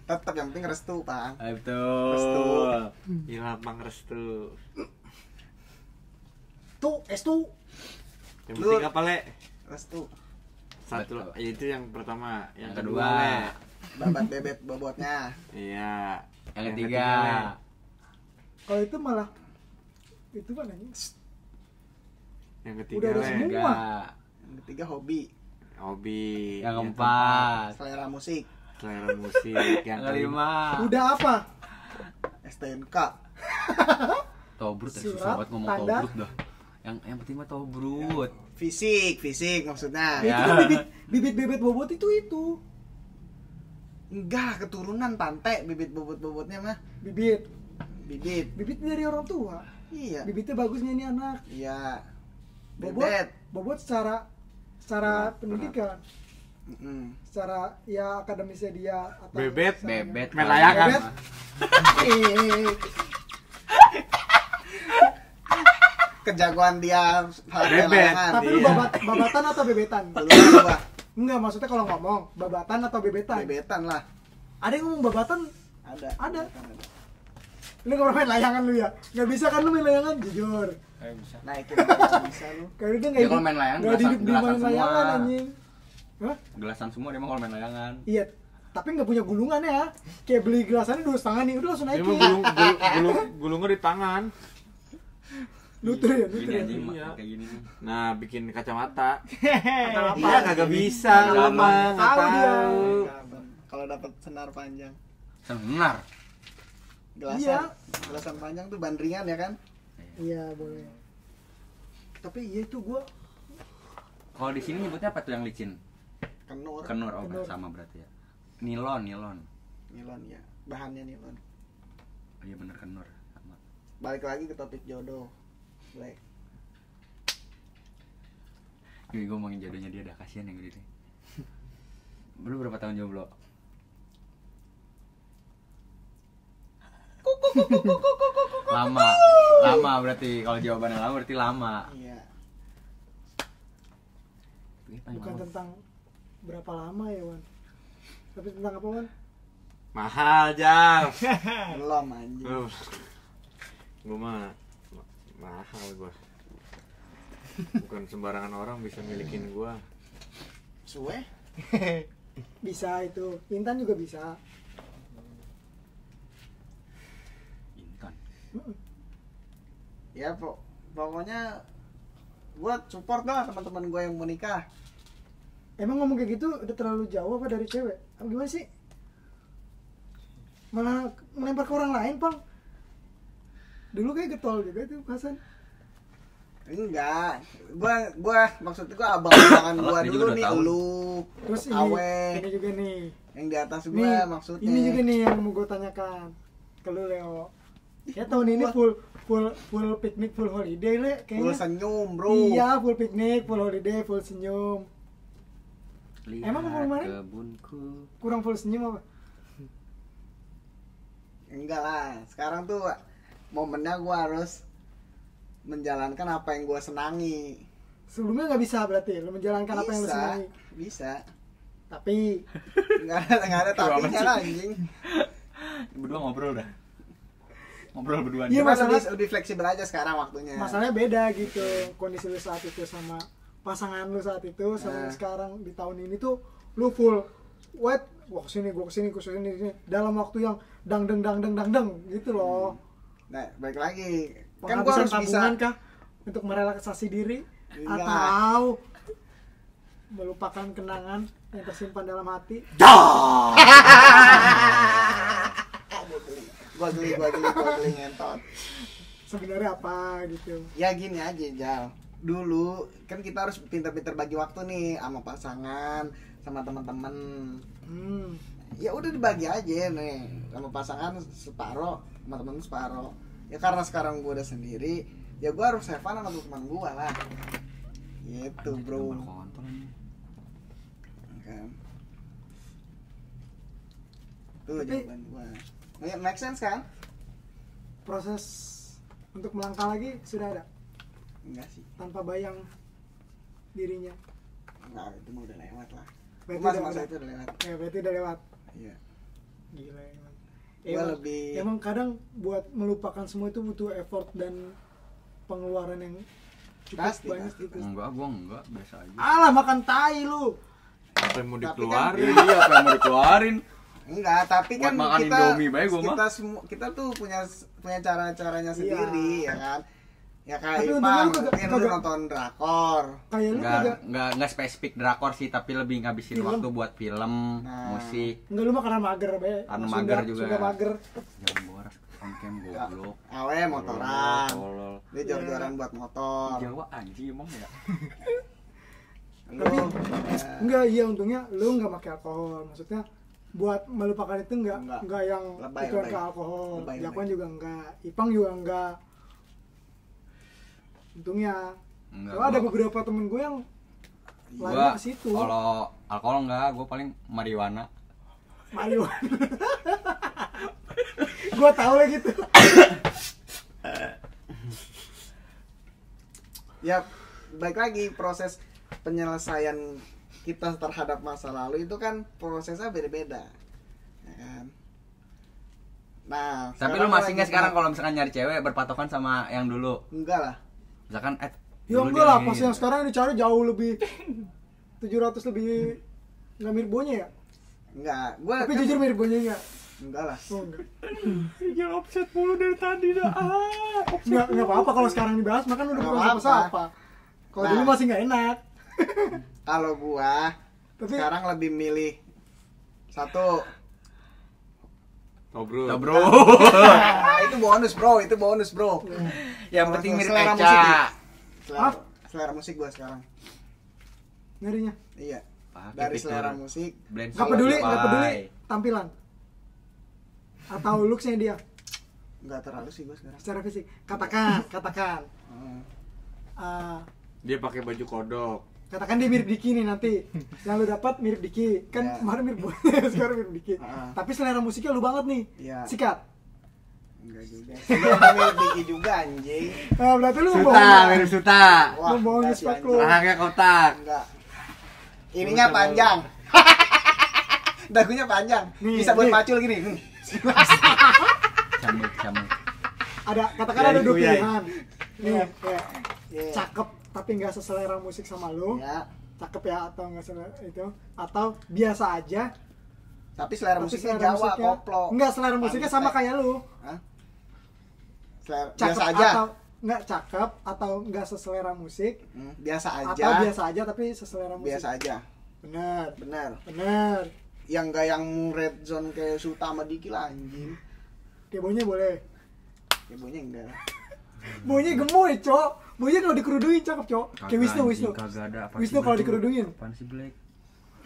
Speaker 1: Tetap yang penting restu, Pak.
Speaker 4: Betul.
Speaker 5: Ilapang restu.
Speaker 2: tuh, tuh.
Speaker 5: Yang
Speaker 1: Lu-
Speaker 5: penting apa, Le?
Speaker 1: Restu.
Speaker 5: Satu,
Speaker 4: Betul.
Speaker 5: itu yang pertama. Yang
Speaker 4: Yang
Speaker 5: kedua,
Speaker 4: kedua.
Speaker 5: Le.
Speaker 1: Babat bebet bobotnya.
Speaker 5: Iya.
Speaker 4: Yang ketiga.
Speaker 5: Le.
Speaker 2: Kalau itu malah itu kan anjing.
Speaker 5: Yang ketiga,
Speaker 2: Udah ada
Speaker 5: Le.
Speaker 2: semua.
Speaker 4: Enggak.
Speaker 1: Yang ketiga hobi,
Speaker 5: Hobi.
Speaker 4: Yang keempat.
Speaker 1: selera musik,
Speaker 5: Selera musik. Yang
Speaker 4: Yang
Speaker 5: kelima.
Speaker 4: kelima.
Speaker 2: Udah apa?
Speaker 1: STNK.
Speaker 4: Tobrut ya,
Speaker 2: Surat,
Speaker 4: susah banget ngomong
Speaker 2: tanda.
Speaker 4: tobrut dah. Yang penting mah tahu brut.
Speaker 1: Fisik maksudnya.
Speaker 2: Ya, itu kan bibit bobot itu.
Speaker 1: Enggak, keturunan pantai bibit bobotnya mah.
Speaker 2: Bibit dari orang tua.
Speaker 1: Iya.
Speaker 2: Bibitnya bagusnya ini anak.
Speaker 1: Iya.
Speaker 2: Bobot secara pendidikan. Secara ya akademisnya dia atau
Speaker 5: Bebet
Speaker 2: misalnya.
Speaker 5: melayakan.
Speaker 1: Kejagoan dia
Speaker 5: Bebet.
Speaker 1: layangan.
Speaker 2: Tapi lu
Speaker 5: Iya.
Speaker 2: babatan atau bebetan?
Speaker 1: Coba.
Speaker 2: Enggak, maksudnya kalau ngomong babatan atau bebetan?
Speaker 1: Bebetan lah.
Speaker 2: Ada yang ngomong babatan?
Speaker 1: Ada.
Speaker 2: Lu nggak pernah main layangan lu ya? Nggak bisa kan lu main layangan? Jujur.
Speaker 3: Kayak bisa.
Speaker 1: Naikin aja bisa lu.
Speaker 2: Kalau dia
Speaker 4: Ya, kalau main layangan,
Speaker 2: nggak hidup di
Speaker 4: gelasan
Speaker 2: main
Speaker 4: semua.
Speaker 2: layangan anjing. Hah?
Speaker 4: Gelasan semua dia mah kalau main layangan.
Speaker 2: Iya. Tapi nggak punya gulungan ya. Kayak beli gelasannya 2,5 nih, udah langsung
Speaker 5: Dia
Speaker 2: naikin.
Speaker 5: mah gulungnya di tangan.
Speaker 2: Lutut ya,
Speaker 4: Gini
Speaker 2: lutut ya.
Speaker 4: aja
Speaker 5: Iya.
Speaker 4: kayak gini nih.
Speaker 5: Nah, bikin kacamata.
Speaker 2: Apa?
Speaker 5: Iya kagak bisa lu mah, nggak
Speaker 2: Tahu dia.
Speaker 5: tahu.
Speaker 1: Kalau dapat senar panjang.
Speaker 4: Senar.
Speaker 1: Gelasan.
Speaker 2: Iya.
Speaker 1: Gelasan panjang tuh bandringan ya kan?
Speaker 2: Iya, boleh. Tapi iya itu gua
Speaker 4: Kalau di sini nyebutnya apa tuh yang licin?
Speaker 1: Kenur.
Speaker 4: Kenur. Oh,
Speaker 2: Kenur.
Speaker 4: sama berarti ya. Nilon.
Speaker 1: Nilon ya. Bahannya nilon.
Speaker 4: Oh iya bener kenur. Sama.
Speaker 1: Balik lagi ke topik jodoh. Black.
Speaker 4: Gue ngomongin jodohnya dia dah, kasihan yang gede nih. Lu berapa tahun jomblo? Lama berarti. Kalau jawabannya lama berarti lama.
Speaker 1: Iya.
Speaker 2: bukan tentang berapa lama ya, Wan. Tapi tentang apa, Wan?
Speaker 5: Mahal, Jal.
Speaker 1: Belum anjing.
Speaker 5: Gue mah mahal gue. Bukan sembarangan orang bisa milikin gue.
Speaker 1: Suwe?
Speaker 2: Bisa itu. Intan juga bisa.
Speaker 4: Intan.
Speaker 1: Ya pokoknya gue support lah teman-teman gue yang mau nikah.
Speaker 2: Emang ngomong kayak gitu udah terlalu jauh apa dari cewek? Apa gimana sih? Malah melempar ke orang lain, Pang. Dulu kayak getol juga itu Hasan.
Speaker 1: Enggak, gua maksud gua abang-abangan gua
Speaker 4: Dia juga
Speaker 1: dulu
Speaker 4: udah
Speaker 1: nih,
Speaker 4: tahu.
Speaker 1: lu
Speaker 2: Terus
Speaker 1: awe
Speaker 2: ini juga nih.
Speaker 1: yang di atas
Speaker 2: Nih,
Speaker 1: gua maksudnya.
Speaker 2: ini juga nih yang mau gue tanyakan ke lu, Leo. Ya tahun ini full piknik, full holiday, Le,
Speaker 1: Full
Speaker 2: kayaknya.
Speaker 1: senyum, bro.
Speaker 2: Iya, full piknik, full holiday, full senyum.
Speaker 4: Lihat
Speaker 2: Emang kemarin?
Speaker 4: kebunku.
Speaker 2: Kurang full senyum apa?
Speaker 1: Enggak lah, sekarang tuh momennya gua harus menjalankan apa yang gua senangi.
Speaker 2: Sebelumnya nggak bisa berarti lu menjalankan apa yang lu senangi.
Speaker 1: Bisa.
Speaker 2: Tapi
Speaker 1: Enggak ada tapinya lah, anjing.
Speaker 4: Berdua ngobrol dah. Ngobrol berdua.
Speaker 2: Iya,
Speaker 1: Cuma
Speaker 2: masalah-
Speaker 1: lebih fleksibel aja sekarang waktunya.
Speaker 2: masalahnya beda gitu. Kondisi lu saat itu sama pasangan lu saat itu sama
Speaker 1: Nah.
Speaker 2: sekarang di tahun ini tuh lu full wet, gua kesini sini dalam waktu yang dang gitu loh.
Speaker 1: Nah, balik lagi. Kan gua
Speaker 2: Penghabisan
Speaker 1: harus bisa
Speaker 2: tabungan kah untuk merelaksasi diri
Speaker 1: Enggak.
Speaker 2: atau melupakan kenangan yang tersimpan dalam hati?
Speaker 1: gua geli ngentot.
Speaker 2: Sebenarnya apa gitu?
Speaker 1: Ya gini aja, Jal. Dulu kan kita harus pintar-pintar bagi waktu nih sama pasangan, sama teman-teman. Ya udah dibagi aja nih, sama pasangan separoh, sama temen separoh. Ya karena sekarang gua udah sendiri, ya gua harus have fun sama teman gua lah. Gitu, bro.
Speaker 4: Kontol ini.
Speaker 1: Kan. Tuh
Speaker 2: Tapi-
Speaker 1: jawaban gua. Make sense kan?
Speaker 2: Proses untuk melangkah lagi sudah ada
Speaker 1: Enggak sih.
Speaker 2: tanpa bayang dirinya.
Speaker 1: Enggak, itu mah udah lewat lah.
Speaker 2: Berarti
Speaker 1: Masa-masa
Speaker 2: udah-
Speaker 1: itu udah lewat.
Speaker 2: Ya berarti udah lewat.
Speaker 1: Iya.
Speaker 2: Gila emang.
Speaker 1: Gua lebih-
Speaker 2: emang kadang buat melupakan semua itu butuh effort dan pengeluaran yang cukup
Speaker 1: Pasti,
Speaker 2: banyak
Speaker 1: pasti,
Speaker 2: gitu.
Speaker 4: Enggak, gua enggak, biasa aja.
Speaker 2: Alah makan tai lu.
Speaker 5: Apa yang mau
Speaker 1: Tapi kan-
Speaker 5: dikeluarin?
Speaker 4: Iya, apa yang mau dikeluarin?
Speaker 1: Enggak, tapi
Speaker 4: Buat
Speaker 1: kan
Speaker 4: makan
Speaker 1: kita
Speaker 4: Indomie bae gua mah.
Speaker 1: kita tuh punya cara-caranya sendiri, ya kan? Ya
Speaker 2: Tapi
Speaker 1: kayak
Speaker 2: untungnya
Speaker 1: Ipang,
Speaker 2: lu kagak-
Speaker 1: mungkin lu
Speaker 2: kagak-
Speaker 1: nonton drakor.
Speaker 2: Kayak lu kagak
Speaker 4: Enggak spesifik drakor sih, tapi lebih ngabisin
Speaker 2: Film.
Speaker 4: waktu buat film,
Speaker 1: Nah.
Speaker 4: musik.
Speaker 2: enggak, lu mah karena mager be.
Speaker 4: Karena
Speaker 2: Sunda-
Speaker 4: mager juga.
Speaker 2: Sunda mager.
Speaker 4: Jangan boros.
Speaker 6: on-cam goblok.
Speaker 1: Awe motoran.
Speaker 4: Tolol.
Speaker 1: Dia jor-joran buat motor.
Speaker 6: Jawa anjing emang ya.
Speaker 1: Lu
Speaker 2: Enggak, iya untungnya lu nggak pakai alkohol. Maksudnya buat melupakan itu enggak yang
Speaker 1: Lebay,
Speaker 2: itu
Speaker 1: lebay.
Speaker 2: ke alkohol.
Speaker 1: Lebay,
Speaker 2: Jakuan
Speaker 1: lebay.
Speaker 2: juga enggak, Ipang juga enggak. Untungnya.
Speaker 6: Enggak.
Speaker 2: Soalnya ada beberapa temen gue yang
Speaker 6: Gua
Speaker 2: lari ke situ.
Speaker 6: kalau alkohol enggak, gua paling marijuana.
Speaker 2: Marijuana. Gue tahu lah gitu.
Speaker 1: ya baik lagi proses penyelesaian kita terhadap masa lalu itu kan prosesnya beda-beda. Ya kan? Nah,
Speaker 6: Tapi
Speaker 1: sekarang
Speaker 6: lu masih
Speaker 1: lagi
Speaker 6: nggak sekarang
Speaker 1: tahap-
Speaker 6: kalau misalkan nyari cewek berpatokan sama yang dulu?
Speaker 1: enggak lah.
Speaker 6: Misalkan
Speaker 2: Ya
Speaker 6: dulu
Speaker 2: enggak
Speaker 6: dia
Speaker 2: lah,
Speaker 6: ini
Speaker 2: pas
Speaker 6: gitu.
Speaker 2: yang sekarang dicari jauh lebih 700 lebih nggak mirip bonya ya?
Speaker 1: Enggak. Gua
Speaker 2: Tapi
Speaker 1: kan-
Speaker 2: jujur mirip bonya enggak?
Speaker 1: enggak lah.
Speaker 2: Oh, enggak.
Speaker 3: Jangan offset mulu dari tadi dah.
Speaker 2: Enggak apa-apa kalau sekarang dibahas, makan udah
Speaker 1: Nggak
Speaker 2: bukan
Speaker 1: apa-apa.
Speaker 2: siapa-siapa. Kalau
Speaker 1: Nah.
Speaker 2: dulu masih nggak enak.
Speaker 1: Kalau gua
Speaker 2: Tapi
Speaker 1: sekarang lebih milih satu.
Speaker 5: Bro.
Speaker 6: Nah, bro.
Speaker 1: Nah, itu bonus, Bro. Itu bonus, Bro.
Speaker 6: Yang penting mirip
Speaker 1: Selera musik,
Speaker 6: Eca.
Speaker 1: Selera,
Speaker 2: Hah?
Speaker 1: selera musik gua sekarang.
Speaker 2: nyarinya.
Speaker 1: Iya.
Speaker 6: Pakai
Speaker 1: Dari
Speaker 6: fitur
Speaker 1: selera musik.
Speaker 6: blend
Speaker 2: Nggak peduli,
Speaker 6: Spotify.
Speaker 2: nggak peduli tampilan atau looksnya dia
Speaker 1: Enggak terlalu sih gua sekarang.
Speaker 2: secara fisik. Katakan
Speaker 1: Hmm.
Speaker 2: ah,
Speaker 5: Dia pakai baju kodok.
Speaker 2: katakan dia mirip Diki nih nanti. Yang lu dapat mirip Diki. Kan
Speaker 1: Iya.
Speaker 2: kemarin mirip gue, sekarang mirip Diki. Tapi selera musiknya lu banget nih.
Speaker 1: Iya.
Speaker 2: Sikat.
Speaker 1: Enggak juga. Dia mirip Diki juga anjing.
Speaker 2: Nah, berarti lu
Speaker 6: Suta,
Speaker 2: bohong.
Speaker 6: mirip Suta.
Speaker 2: Lu bohongin
Speaker 1: enggak sih,
Speaker 2: spek
Speaker 1: anjing.
Speaker 2: lu.
Speaker 6: Rahangnya kotak.
Speaker 1: Enggak. Ininya panjang. Dagunya panjang.
Speaker 2: Nih,
Speaker 1: Bisa buat
Speaker 2: nih.
Speaker 1: macul gini.
Speaker 6: Camuk.
Speaker 2: Ada katakan
Speaker 1: Dari
Speaker 2: ada dua
Speaker 1: Kuyai.
Speaker 2: pilihan. Nih, ya.
Speaker 1: Iya.
Speaker 2: Cakep tapi nggak seselera musik sama lu.
Speaker 1: Ya.
Speaker 2: Cakep ya atau nggak selera itu atau biasa aja.
Speaker 1: Tapi selera
Speaker 2: Tapi
Speaker 1: musiknya
Speaker 2: selera
Speaker 1: Jawa,
Speaker 2: musiknya
Speaker 1: koplo.
Speaker 2: enggak, selera musiknya sama
Speaker 1: Pantai.
Speaker 2: kayak lu.
Speaker 1: Hah? Selera,
Speaker 2: Cakep
Speaker 1: biasa aja.
Speaker 2: atau enggak cakep atau enggak seselera musik
Speaker 1: Biasa aja.
Speaker 2: atau biasa aja tapi seselera musik.
Speaker 1: Biasa aja.
Speaker 2: Bener.
Speaker 1: Bener. Yang gak yang red zone kayak Suta sama Diki lah anjing.
Speaker 2: Kebonya boleh.
Speaker 1: Ya bonya enggak.
Speaker 2: Bonya gemoy, Cok. Bonya kalau dikerudungin cakep, Cok. Kayak Wisnu.
Speaker 6: Kagak ada. Apaan
Speaker 2: Wisnu
Speaker 6: sih
Speaker 2: kalau
Speaker 6: Black?
Speaker 2: dikerudungin.
Speaker 6: Apaan sih Black?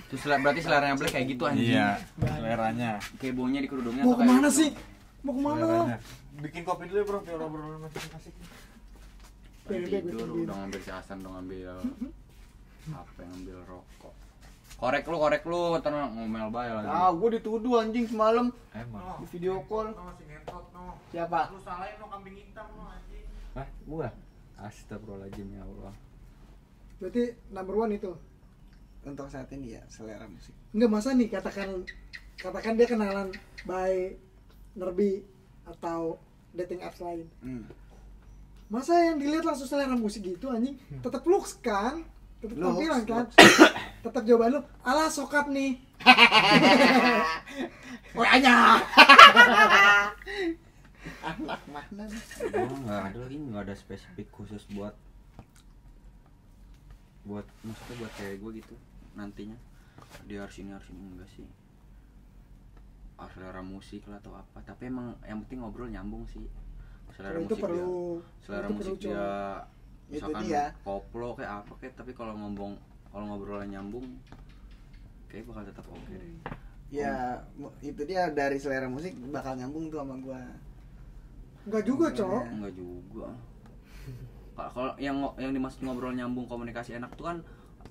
Speaker 6: Terus berarti seleranya Black kayak gitu anjing.
Speaker 5: Iya, seleranya.
Speaker 6: Kebonya di kerudungnya
Speaker 2: Mau
Speaker 6: atau kayak
Speaker 2: kemana
Speaker 6: gitu?
Speaker 2: sih? Mau kemana?
Speaker 5: Seleranya. Bikin kopi dulu ya, Bro, biar obrolan makin asik.
Speaker 2: Bebe,
Speaker 6: Tidur
Speaker 2: bebe.
Speaker 6: udah ngambil si Hasan, udah ngambil apa, ngambil rokok. Korek lu, ntar ngomel bae lagi.
Speaker 1: Ah, gua dituduh anjing semalam
Speaker 5: Emang.
Speaker 1: di video call. Siapa?
Speaker 6: Hah? Gua? Astagfirullahaladzim ya Allah.
Speaker 2: Berarti number one itu.
Speaker 1: Untuk saat ini ya selera musik.
Speaker 2: Enggak, masa nih katakan dia kenalan by Nerbi atau dating apps lain. Masa yang dilihat langsung selera musik gitu anjing? Tetap looks kan? Tetap
Speaker 1: Looks,
Speaker 2: tampilan kan? Tetap jawaban lu, alah sokap nih. Wanya.
Speaker 1: Anak mana nih?
Speaker 6: Gua nggak ada lagi, nggak ada spesifik khusus buat maksudnya buat cewek gue gitu nantinya. Dia harus ini enggak sih. Selera musik lah atau apa. Tapi emang yang penting ngobrol nyambung sih. Selera
Speaker 2: Itu
Speaker 6: musik
Speaker 2: perlu.
Speaker 6: dia, selera
Speaker 2: itu
Speaker 6: musik
Speaker 2: perlu,
Speaker 6: dia
Speaker 1: Itu
Speaker 6: misalkan
Speaker 1: dia.
Speaker 6: koplo kayak apa kayak, tapi kalau ngobrolnya nyambung kayak bakal tetap oke deh.
Speaker 1: Ya, itu dia dari selera musik bakal nyambung tuh sama gua.
Speaker 2: Enggak juga, Cok.
Speaker 6: Enggak juga. Kalau yang dimaksud ngobrol nyambung, komunikasi enak tuh kan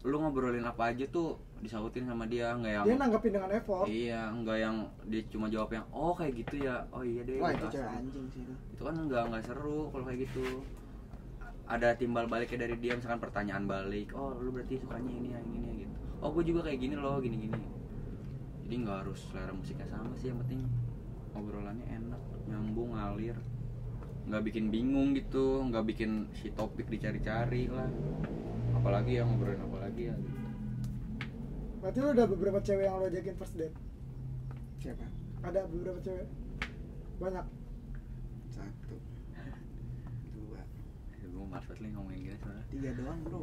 Speaker 6: lu ngobrolin apa aja tuh disautin sama dia, enggak yang
Speaker 2: Dia nanggapin dengan effort.
Speaker 6: iya, enggak yang dia cuma jawab yang oh kayak gitu ya. Oh iya deh.
Speaker 1: Wah,
Speaker 6: gitu
Speaker 1: itu cewek
Speaker 6: asal.
Speaker 1: anjing sih itu.
Speaker 6: Itu kan enggak seru kalau kayak gitu. Ada timbal baliknya dari dia, misalkan pertanyaan balik. Oh, lu berarti sukanya ini ya gitu. Oh, gue juga kayak gini loh, gini. Jadi nggak harus selera musiknya sama sih, yang penting obrolannya enak, nyambung, ngalir, nggak bikin bingung gitu, nggak bikin si topik dicari-cari lah. Apalagi yang ngobrolin apalagi ya. Gitu.
Speaker 2: Berarti lu udah beberapa cewek yang lo ajakin first date?
Speaker 1: Siapa?
Speaker 2: Ada beberapa cewek? Banyak?
Speaker 1: 1 2
Speaker 6: Gue malas banget nih ngomongin gini soalnya.
Speaker 1: 3 doang, Bro.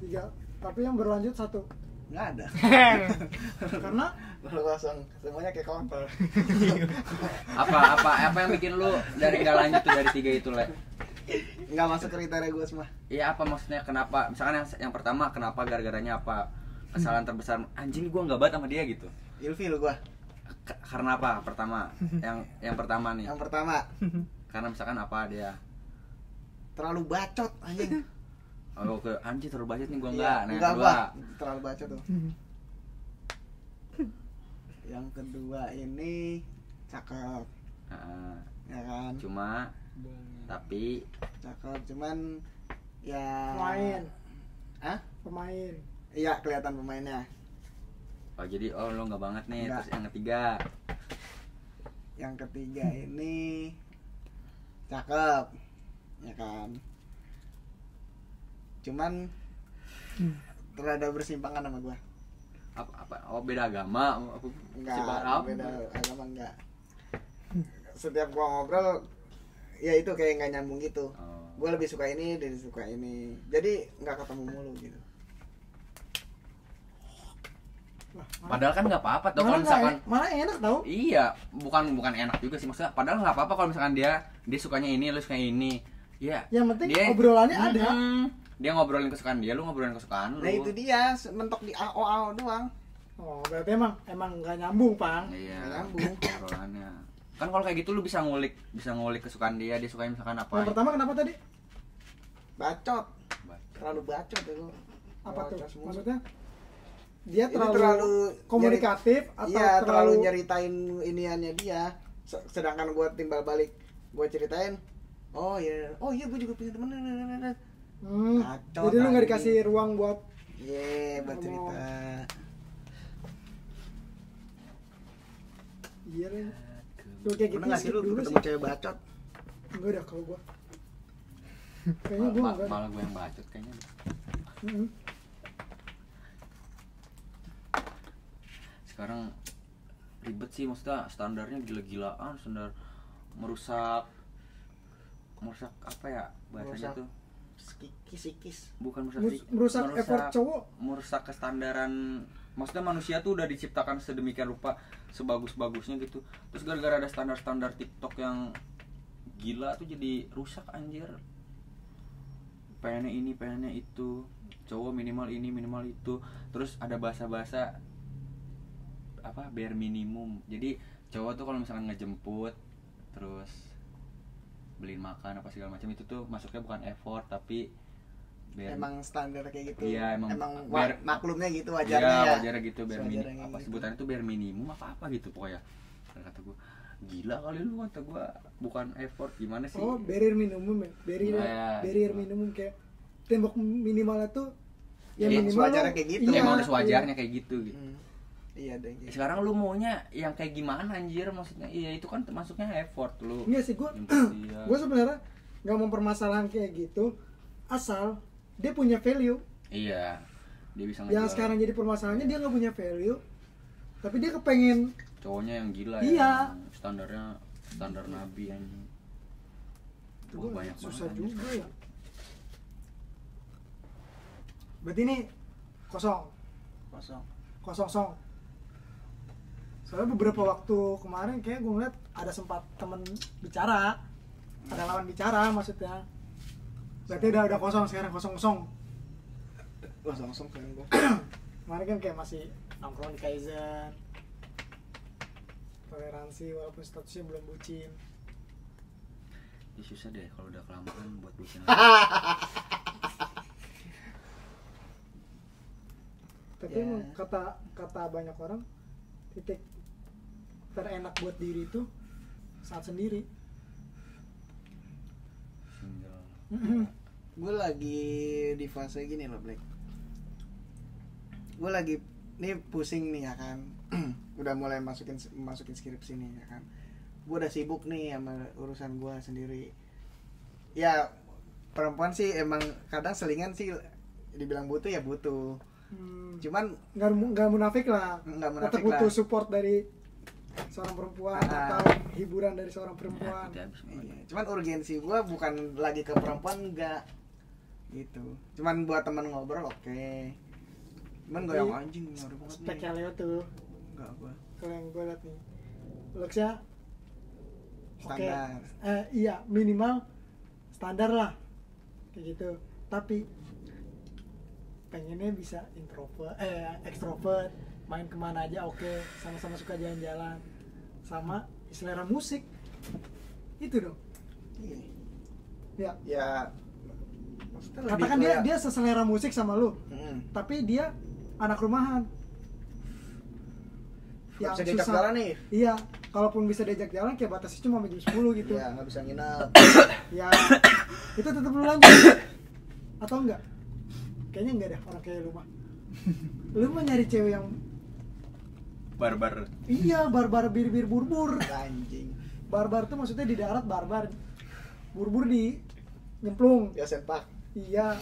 Speaker 2: 3. Tapi yang berlanjut 1.
Speaker 1: nggak ada.
Speaker 2: Karena
Speaker 1: Lu kosong, semuanya kayak kontol.
Speaker 6: Apa yang bikin lu dari nggak lanjut tuh dari 3 itu, Le?
Speaker 1: Nggak masuk kriteria gue semua.
Speaker 6: Iya, apa maksudnya, kenapa? Misalkan yang pertama, kenapa, gara-garanya apa? Kesalahan terbesar, anjing gua nggak banget sama dia gitu.
Speaker 1: Ilfil gue.
Speaker 6: Karena apa? Pertama, yang pertama nih.
Speaker 1: Yang pertama,
Speaker 6: Karena misalkan apa dia?
Speaker 1: terlalu bacot anjing.
Speaker 6: Oh, ke anjing terlalu bacot nih gua
Speaker 1: Iya,
Speaker 6: enggak. Nah,
Speaker 1: enggak
Speaker 6: kedua.
Speaker 1: gua terlalu bacot tuh. Yang kedua ini cakep,
Speaker 6: Nah,
Speaker 1: ya kan?
Speaker 6: cuma tapi
Speaker 1: Cakep, cuman ya
Speaker 2: pemain.
Speaker 1: Hah?
Speaker 2: Pemain.
Speaker 1: Iya, kelihatan pemainnya.
Speaker 6: jadi lo nggak banget nih.
Speaker 1: Nggak.
Speaker 6: Terus yang ketiga,
Speaker 1: Yang ketiga ini cakep, ya kan? Cuman terada bersimpangan sama gua.
Speaker 6: apa? Oh, beda agama.
Speaker 1: Enggak,
Speaker 6: Apa?
Speaker 1: beda agama enggak. Setiap gua ngobrol ya itu kayak nggak nyambung gitu.
Speaker 6: Oh.
Speaker 1: Gua lebih suka ini, dia suka ini. Jadi nggak ketemu mulu gitu.
Speaker 6: Padahal kan nggak apa-apa tuh kalau
Speaker 2: Malah
Speaker 6: misalkan.
Speaker 2: malah enak tau.
Speaker 6: Iya, bukan enak juga sih maksudnya. Padahal nggak apa-apa kalau misalkan dia sukanya ini, lu suka ini. Iya.
Speaker 2: Yang penting obrolannya ada.
Speaker 6: Dia ngobrolin kesukaan dia, lu ngobrolin kesukaan lu.
Speaker 1: Nah itu dia, mentok di AO doang.
Speaker 2: Oh, berarti emang nggak nyambung, Pang.
Speaker 6: Iya.
Speaker 1: Nggak nyambung.
Speaker 6: Obrolannya. Kan kalau kayak gitu lu bisa ngulik kesukaan dia suka misalkan apa.
Speaker 2: Yang pertama kenapa tadi?
Speaker 1: Bacot, terlalu bacot ya lu.
Speaker 2: Apa tuh?
Speaker 1: Bacot semua.
Speaker 2: Maksudnya dia
Speaker 1: Ini
Speaker 2: terlalu komunikatif atau
Speaker 1: iya, terlalu
Speaker 2: terlalu
Speaker 1: nyeritain iniannya dia. Sedangkan gua timbal balik, gua ceritain, oh iya gua juga punya temen. Bacot,
Speaker 2: jadi lu nggak
Speaker 1: anjing.
Speaker 2: dikasih ruang buat
Speaker 1: Iya, buat
Speaker 2: Ngomong.
Speaker 1: cerita.
Speaker 2: iya nih. Lu kayak gitu
Speaker 1: Pernah nggak sih
Speaker 2: skip
Speaker 1: lu
Speaker 2: dulu
Speaker 1: ketemu
Speaker 2: sih.
Speaker 1: cewek bacot?
Speaker 2: Enggak dah kalau gua. Kayaknya gua enggak.
Speaker 6: Malah gue yang bacot kayaknya.
Speaker 2: Heeh.
Speaker 6: Sekarang ribet sih, maksudnya standarnya gila-gilaan, standar merusak apa ya bahasanya
Speaker 1: Merusak.
Speaker 6: tuh,
Speaker 1: Sikis.
Speaker 6: bukan
Speaker 2: Merusak effort cowok.
Speaker 6: merusak kestandaran. Maksudnya manusia tuh udah diciptakan sedemikian rupa, sebagus-bagusnya gitu, terus gara-gara ada standar-standar TikTok yang gila tuh jadi rusak anjir. Pengennya ini, pengennya itu, cowok minimal ini minimal itu, terus ada bahasa-bahasa apa bare minimum. Jadi cowok tuh kalau misalkan ngejemput terus beliin makan apa segala macam, itu tuh masuknya bukan effort tapi bare.
Speaker 1: Emang standar kayak gitu.
Speaker 6: Iya, emang
Speaker 1: maklumnya gitu,
Speaker 6: Iya,
Speaker 1: wajarnya ya.
Speaker 6: wajarnya gitu bare minimum.
Speaker 1: Sewajarnya
Speaker 6: Apa
Speaker 1: gitu.
Speaker 6: sebutannya tuh bare minimum apa gitu pokoknya. Kata gua, gila kali lu, kata gua, bukan effort gimana sih?
Speaker 2: Oh, barrier minimum ya. Barrier
Speaker 6: Iya.
Speaker 2: minimum kayak tembok minimalnya tuh ya
Speaker 6: Iya,
Speaker 2: minimal
Speaker 1: sewajarnya
Speaker 2: lo-
Speaker 1: kayak gitu.
Speaker 6: Ya,
Speaker 2: iya,
Speaker 6: emang udah
Speaker 2: iya.
Speaker 6: sewajarnya kayak gitu gitu.
Speaker 1: Iya deh. Gitu.
Speaker 6: Sekarang lu maunya yang kayak gimana anjir, maksudnya iya itu kan termasuknya effort lu.
Speaker 2: Enggak sih, gua
Speaker 6: Jemput dia.
Speaker 2: gue sebenarnya nggak mempermasalahan kayak gitu asal dia punya value.
Speaker 6: Iya. Dia bisa
Speaker 2: Yang
Speaker 6: ngejual.
Speaker 2: sekarang jadi permasalahannya dia nggak punya value, tapi dia kepengen.
Speaker 6: Cowoknya yang gila
Speaker 2: Iya.
Speaker 6: ya. Standarnya standar nabi anjing.
Speaker 2: Itu
Speaker 6: Wah, banyak
Speaker 2: susah
Speaker 6: banget,
Speaker 2: juga ya. Berarti ini kosong
Speaker 1: Kosong.
Speaker 2: Soalnya beberapa waktu kemarin kayak gue ngeliat ada sempat temen bicara, ada lawan bicara maksudnya. Berarti udah kosong sekarang, kosong.
Speaker 1: Kosong kan gua.
Speaker 2: Kemarin kan kayak masih nongkrong di Kaizen, toleransi walaupun statusnya belum bucin.
Speaker 6: Ya, susah deh kalau udah kelamaan buat bucin.
Speaker 2: Tapi
Speaker 1: Ya.
Speaker 2: emang kata banyak orang titik terenak buat diri itu saat sendiri.
Speaker 6: Single.
Speaker 1: Gue lagi di fase gini loh, Black. Gue lagi nih pusing nih ya kan. Udah mulai masukin skripsi nih ya kan. Gue udah sibuk nih sama urusan gue sendiri. Ya perempuan sih emang kadang selingan sih dibilang butuh ya butuh. Cuman
Speaker 2: nggak munafik lah,
Speaker 1: nggak
Speaker 2: tetap
Speaker 1: munafik
Speaker 2: butuh
Speaker 1: lah.
Speaker 2: support dari seorang perempuan
Speaker 1: Ah.
Speaker 2: atau hiburan dari seorang perempuan.
Speaker 6: Ya, habis semua.
Speaker 1: Iya, cuman urgensi gue bukan lagi ke perempuan enggak gitu. Cuman buat teman ngobrol oke. Cuman gak yang anjing ngaruh banget nih.
Speaker 2: speknya Leo tuh.
Speaker 1: Enggak gua.
Speaker 2: Kalau yang gue liat nih looksnya oke.
Speaker 1: Standar.
Speaker 2: Iya minimal standar lah kayak gitu, tapi pengennya bisa extrovert, main kemana aja oke, sama-sama suka jalan-jalan, sama selera musik itu dong.
Speaker 1: Iya.
Speaker 2: Ya
Speaker 1: Ya maksudnya lebih
Speaker 2: katakan
Speaker 1: kayak-
Speaker 2: dia seselera musik sama lu,
Speaker 1: Mm-mm.
Speaker 2: tapi dia anak rumahan.
Speaker 1: Nggak bisa diajak jalan nih.
Speaker 2: Iya, kalaupun bisa diajak jalan kayak batasnya cuma sampai jam 10 gitu.
Speaker 1: Iya, nggak bisa nginep.
Speaker 2: Ya, itu tetap lu lanjut. Atau enggak? Kayaknya enggak deh orang kayak lu mah. Lu mah nyari cewek yang
Speaker 6: Barbar.
Speaker 2: iya, barbar bir-bir burbur.
Speaker 1: Anjing.
Speaker 2: Barbar tuh maksudnya di darat barbar. Burbur di nyemplung.
Speaker 1: Ya sempak.
Speaker 2: Iya.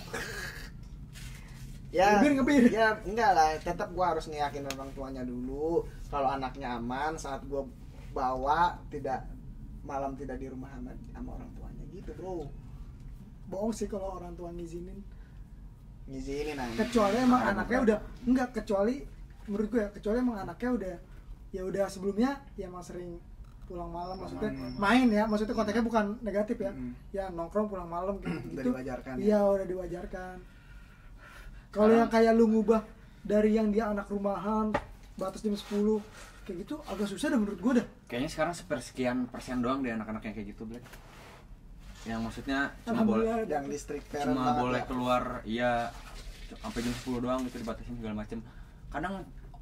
Speaker 1: Ya,
Speaker 2: Ngebir.
Speaker 1: ya enggak lah, tetap gua harus ngeyakin orang tuanya dulu kalau anaknya aman saat gua bawa, tidak malam tidak di rumah sama orang tuanya gitu, Bro.
Speaker 2: Bohong sih kalau orang tua ngizinin.
Speaker 1: Ngizinin aja.
Speaker 2: Kecuali emang anaknya udah enggak, kecuali menurut gue ya, kecuali emang anaknya udah ya udah sebelumnya ya emang sering pulang malam, maksudnya main ya, maksudnya konteksnya bukan negatif ya. Ya nongkrong pulang malam kayak
Speaker 1: Udah
Speaker 2: gitu.
Speaker 1: diwajarkan.
Speaker 2: Iya, udah diwajarkan. Kalau yang kayak lu ngubah dari yang dia anak rumahan batas jam 10 kayak gitu agak susah dah menurut gue dah.
Speaker 6: Kayaknya sekarang sepersekian persen doang deh anak-anak yang kayak gitu, Black. Yang maksudnya cuma boleh
Speaker 2: Alhamdulillah
Speaker 1: Yang di strict parent
Speaker 6: cuma
Speaker 1: banget
Speaker 6: boleh
Speaker 1: ya.
Speaker 6: keluar iya sampai jam 10 doang gitu, dibatasin segala macem. Kadang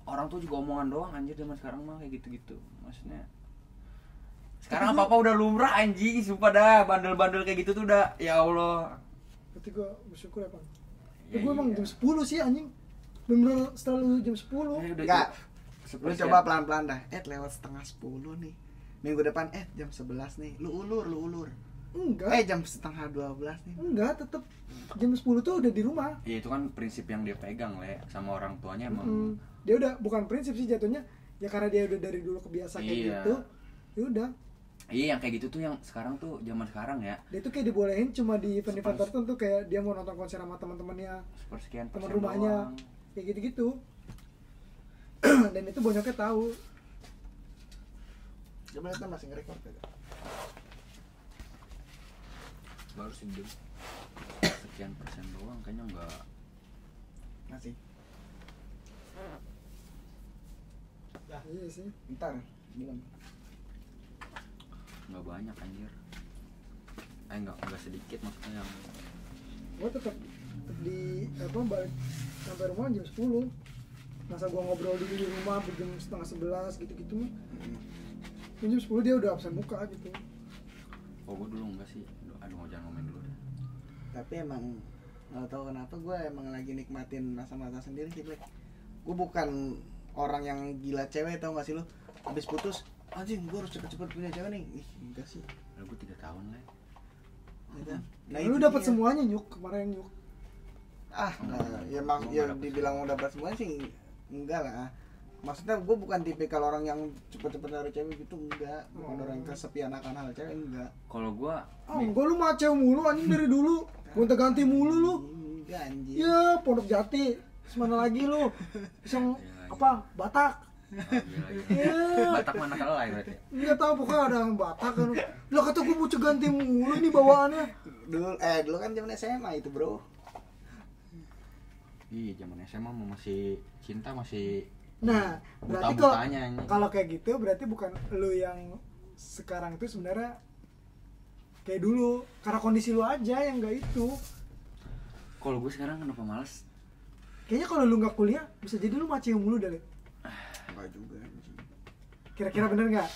Speaker 6: orang tuh juga omongan doang anjir zaman sekarang mah kayak gitu-gitu. Maksudnya sekarang apa-apa udah lumrah anjing, sumpah dah bandel-bandel kayak gitu tuh udah ya Allah.
Speaker 2: Berarti gue bersyukur ya, Bang.
Speaker 6: Ya,
Speaker 2: Gue emang
Speaker 6: iya.
Speaker 2: jam 10 sih anjing. Bener-bener selalu jam 10.
Speaker 6: Ya, udah
Speaker 1: Enggak. Lu
Speaker 6: sepersekian.
Speaker 1: coba pelan-pelan dah. Lewat setengah 10 nih. Minggu depan jam 11 nih. Lu ulur.
Speaker 2: Enggak.
Speaker 1: Jam setengah 12 nih.
Speaker 2: Enggak, tetep jam 10 tuh udah di rumah.
Speaker 6: Ya itu kan prinsip yang dia pegang Le sama orang tuanya emang.
Speaker 2: Dia udah bukan prinsip sih jatuhnya, ya karena dia udah dari dulu kebiasa kayak
Speaker 6: Iya.
Speaker 2: gitu. Ya udah,
Speaker 6: Iya yang kayak gitu tuh yang sekarang tuh zaman sekarang ya.
Speaker 2: dia tuh kayak dibolehin cuma di event-event tertentu, kayak dia mau nonton konser sama teman-temannya,
Speaker 6: Sepersekian
Speaker 2: teman
Speaker 6: persen
Speaker 2: rumahnya,
Speaker 6: doang.
Speaker 2: kayak gitu-gitu. Dan itu bonyoknya tahu.
Speaker 1: Coba lihat masih nge-record kagak?
Speaker 6: Baru sih Dim. Sekian persen doang kayaknya enggak.
Speaker 1: Masih.
Speaker 2: Iya sih.
Speaker 1: Ntar bilang.
Speaker 6: Enggak banyak anjir. Enggak sedikit maksudnya yang
Speaker 2: Gua tetap di balik sampai rumah jam 10. Masa gua ngobrol dulu di rumah jam setengah 11 gitu-gitu mah. Jam 10 dia udah absen muka gitu.
Speaker 6: oh gue dulu enggak sih. Aduh mau jangan ngomongin dulu deh.
Speaker 1: Tapi emang nggak tahu kenapa gue emang lagi nikmatin masa-masa sendiri sih, Black. Gue bukan orang yang gila cewek, tau gak sih lu? Abis putus, anjing gue harus cepet-cepet punya cewek nih. Ih, enggak sih.
Speaker 6: Lalu gue 3 tahun lah.
Speaker 1: Gitu.
Speaker 2: Nah,
Speaker 1: itu
Speaker 2: lu dapat
Speaker 1: dia.
Speaker 2: semuanya Nyuk kemarin Nyuk.
Speaker 1: Enggak, ya dibilang udah dapat semuanya sih enggak lah. Maksudnya gue bukan tipikal orang yang cepet-cepet nyari cewek gitu, enggak. Bukan orang yang kesepian akan hal cewek, enggak.
Speaker 6: Kalau gue
Speaker 2: Enggak, lu macet mulu anjing dari dulu. Gonta-ganti mulu lu.
Speaker 1: Enggak anjing.
Speaker 2: Ya, Pondok Jati. Semana lagi lu? Bisa apa? Batak.
Speaker 6: Batak mana kalah ya berarti.
Speaker 2: Enggak tahu pokoknya ada yang Batak kan. Lah kata gua mau ganti mulu ini bawaannya.
Speaker 1: Dulu kan zaman SMA itu, Bro.
Speaker 6: Iya, zaman SMA masih cinta masih
Speaker 2: Nah, berarti
Speaker 6: buta-butanya ini.
Speaker 2: kalau kayak gitu berarti bukan lu yang sekarang tuh sebenarnya kayak dulu, karena kondisi lu aja yang enggak itu.
Speaker 6: Kalau gue sekarang kenapa males?
Speaker 2: Kayaknya kalau lu nggak kuliah bisa jadi lu macet mulu deh.
Speaker 1: Enggak juga anjing.
Speaker 2: Kira-kira bener nggak?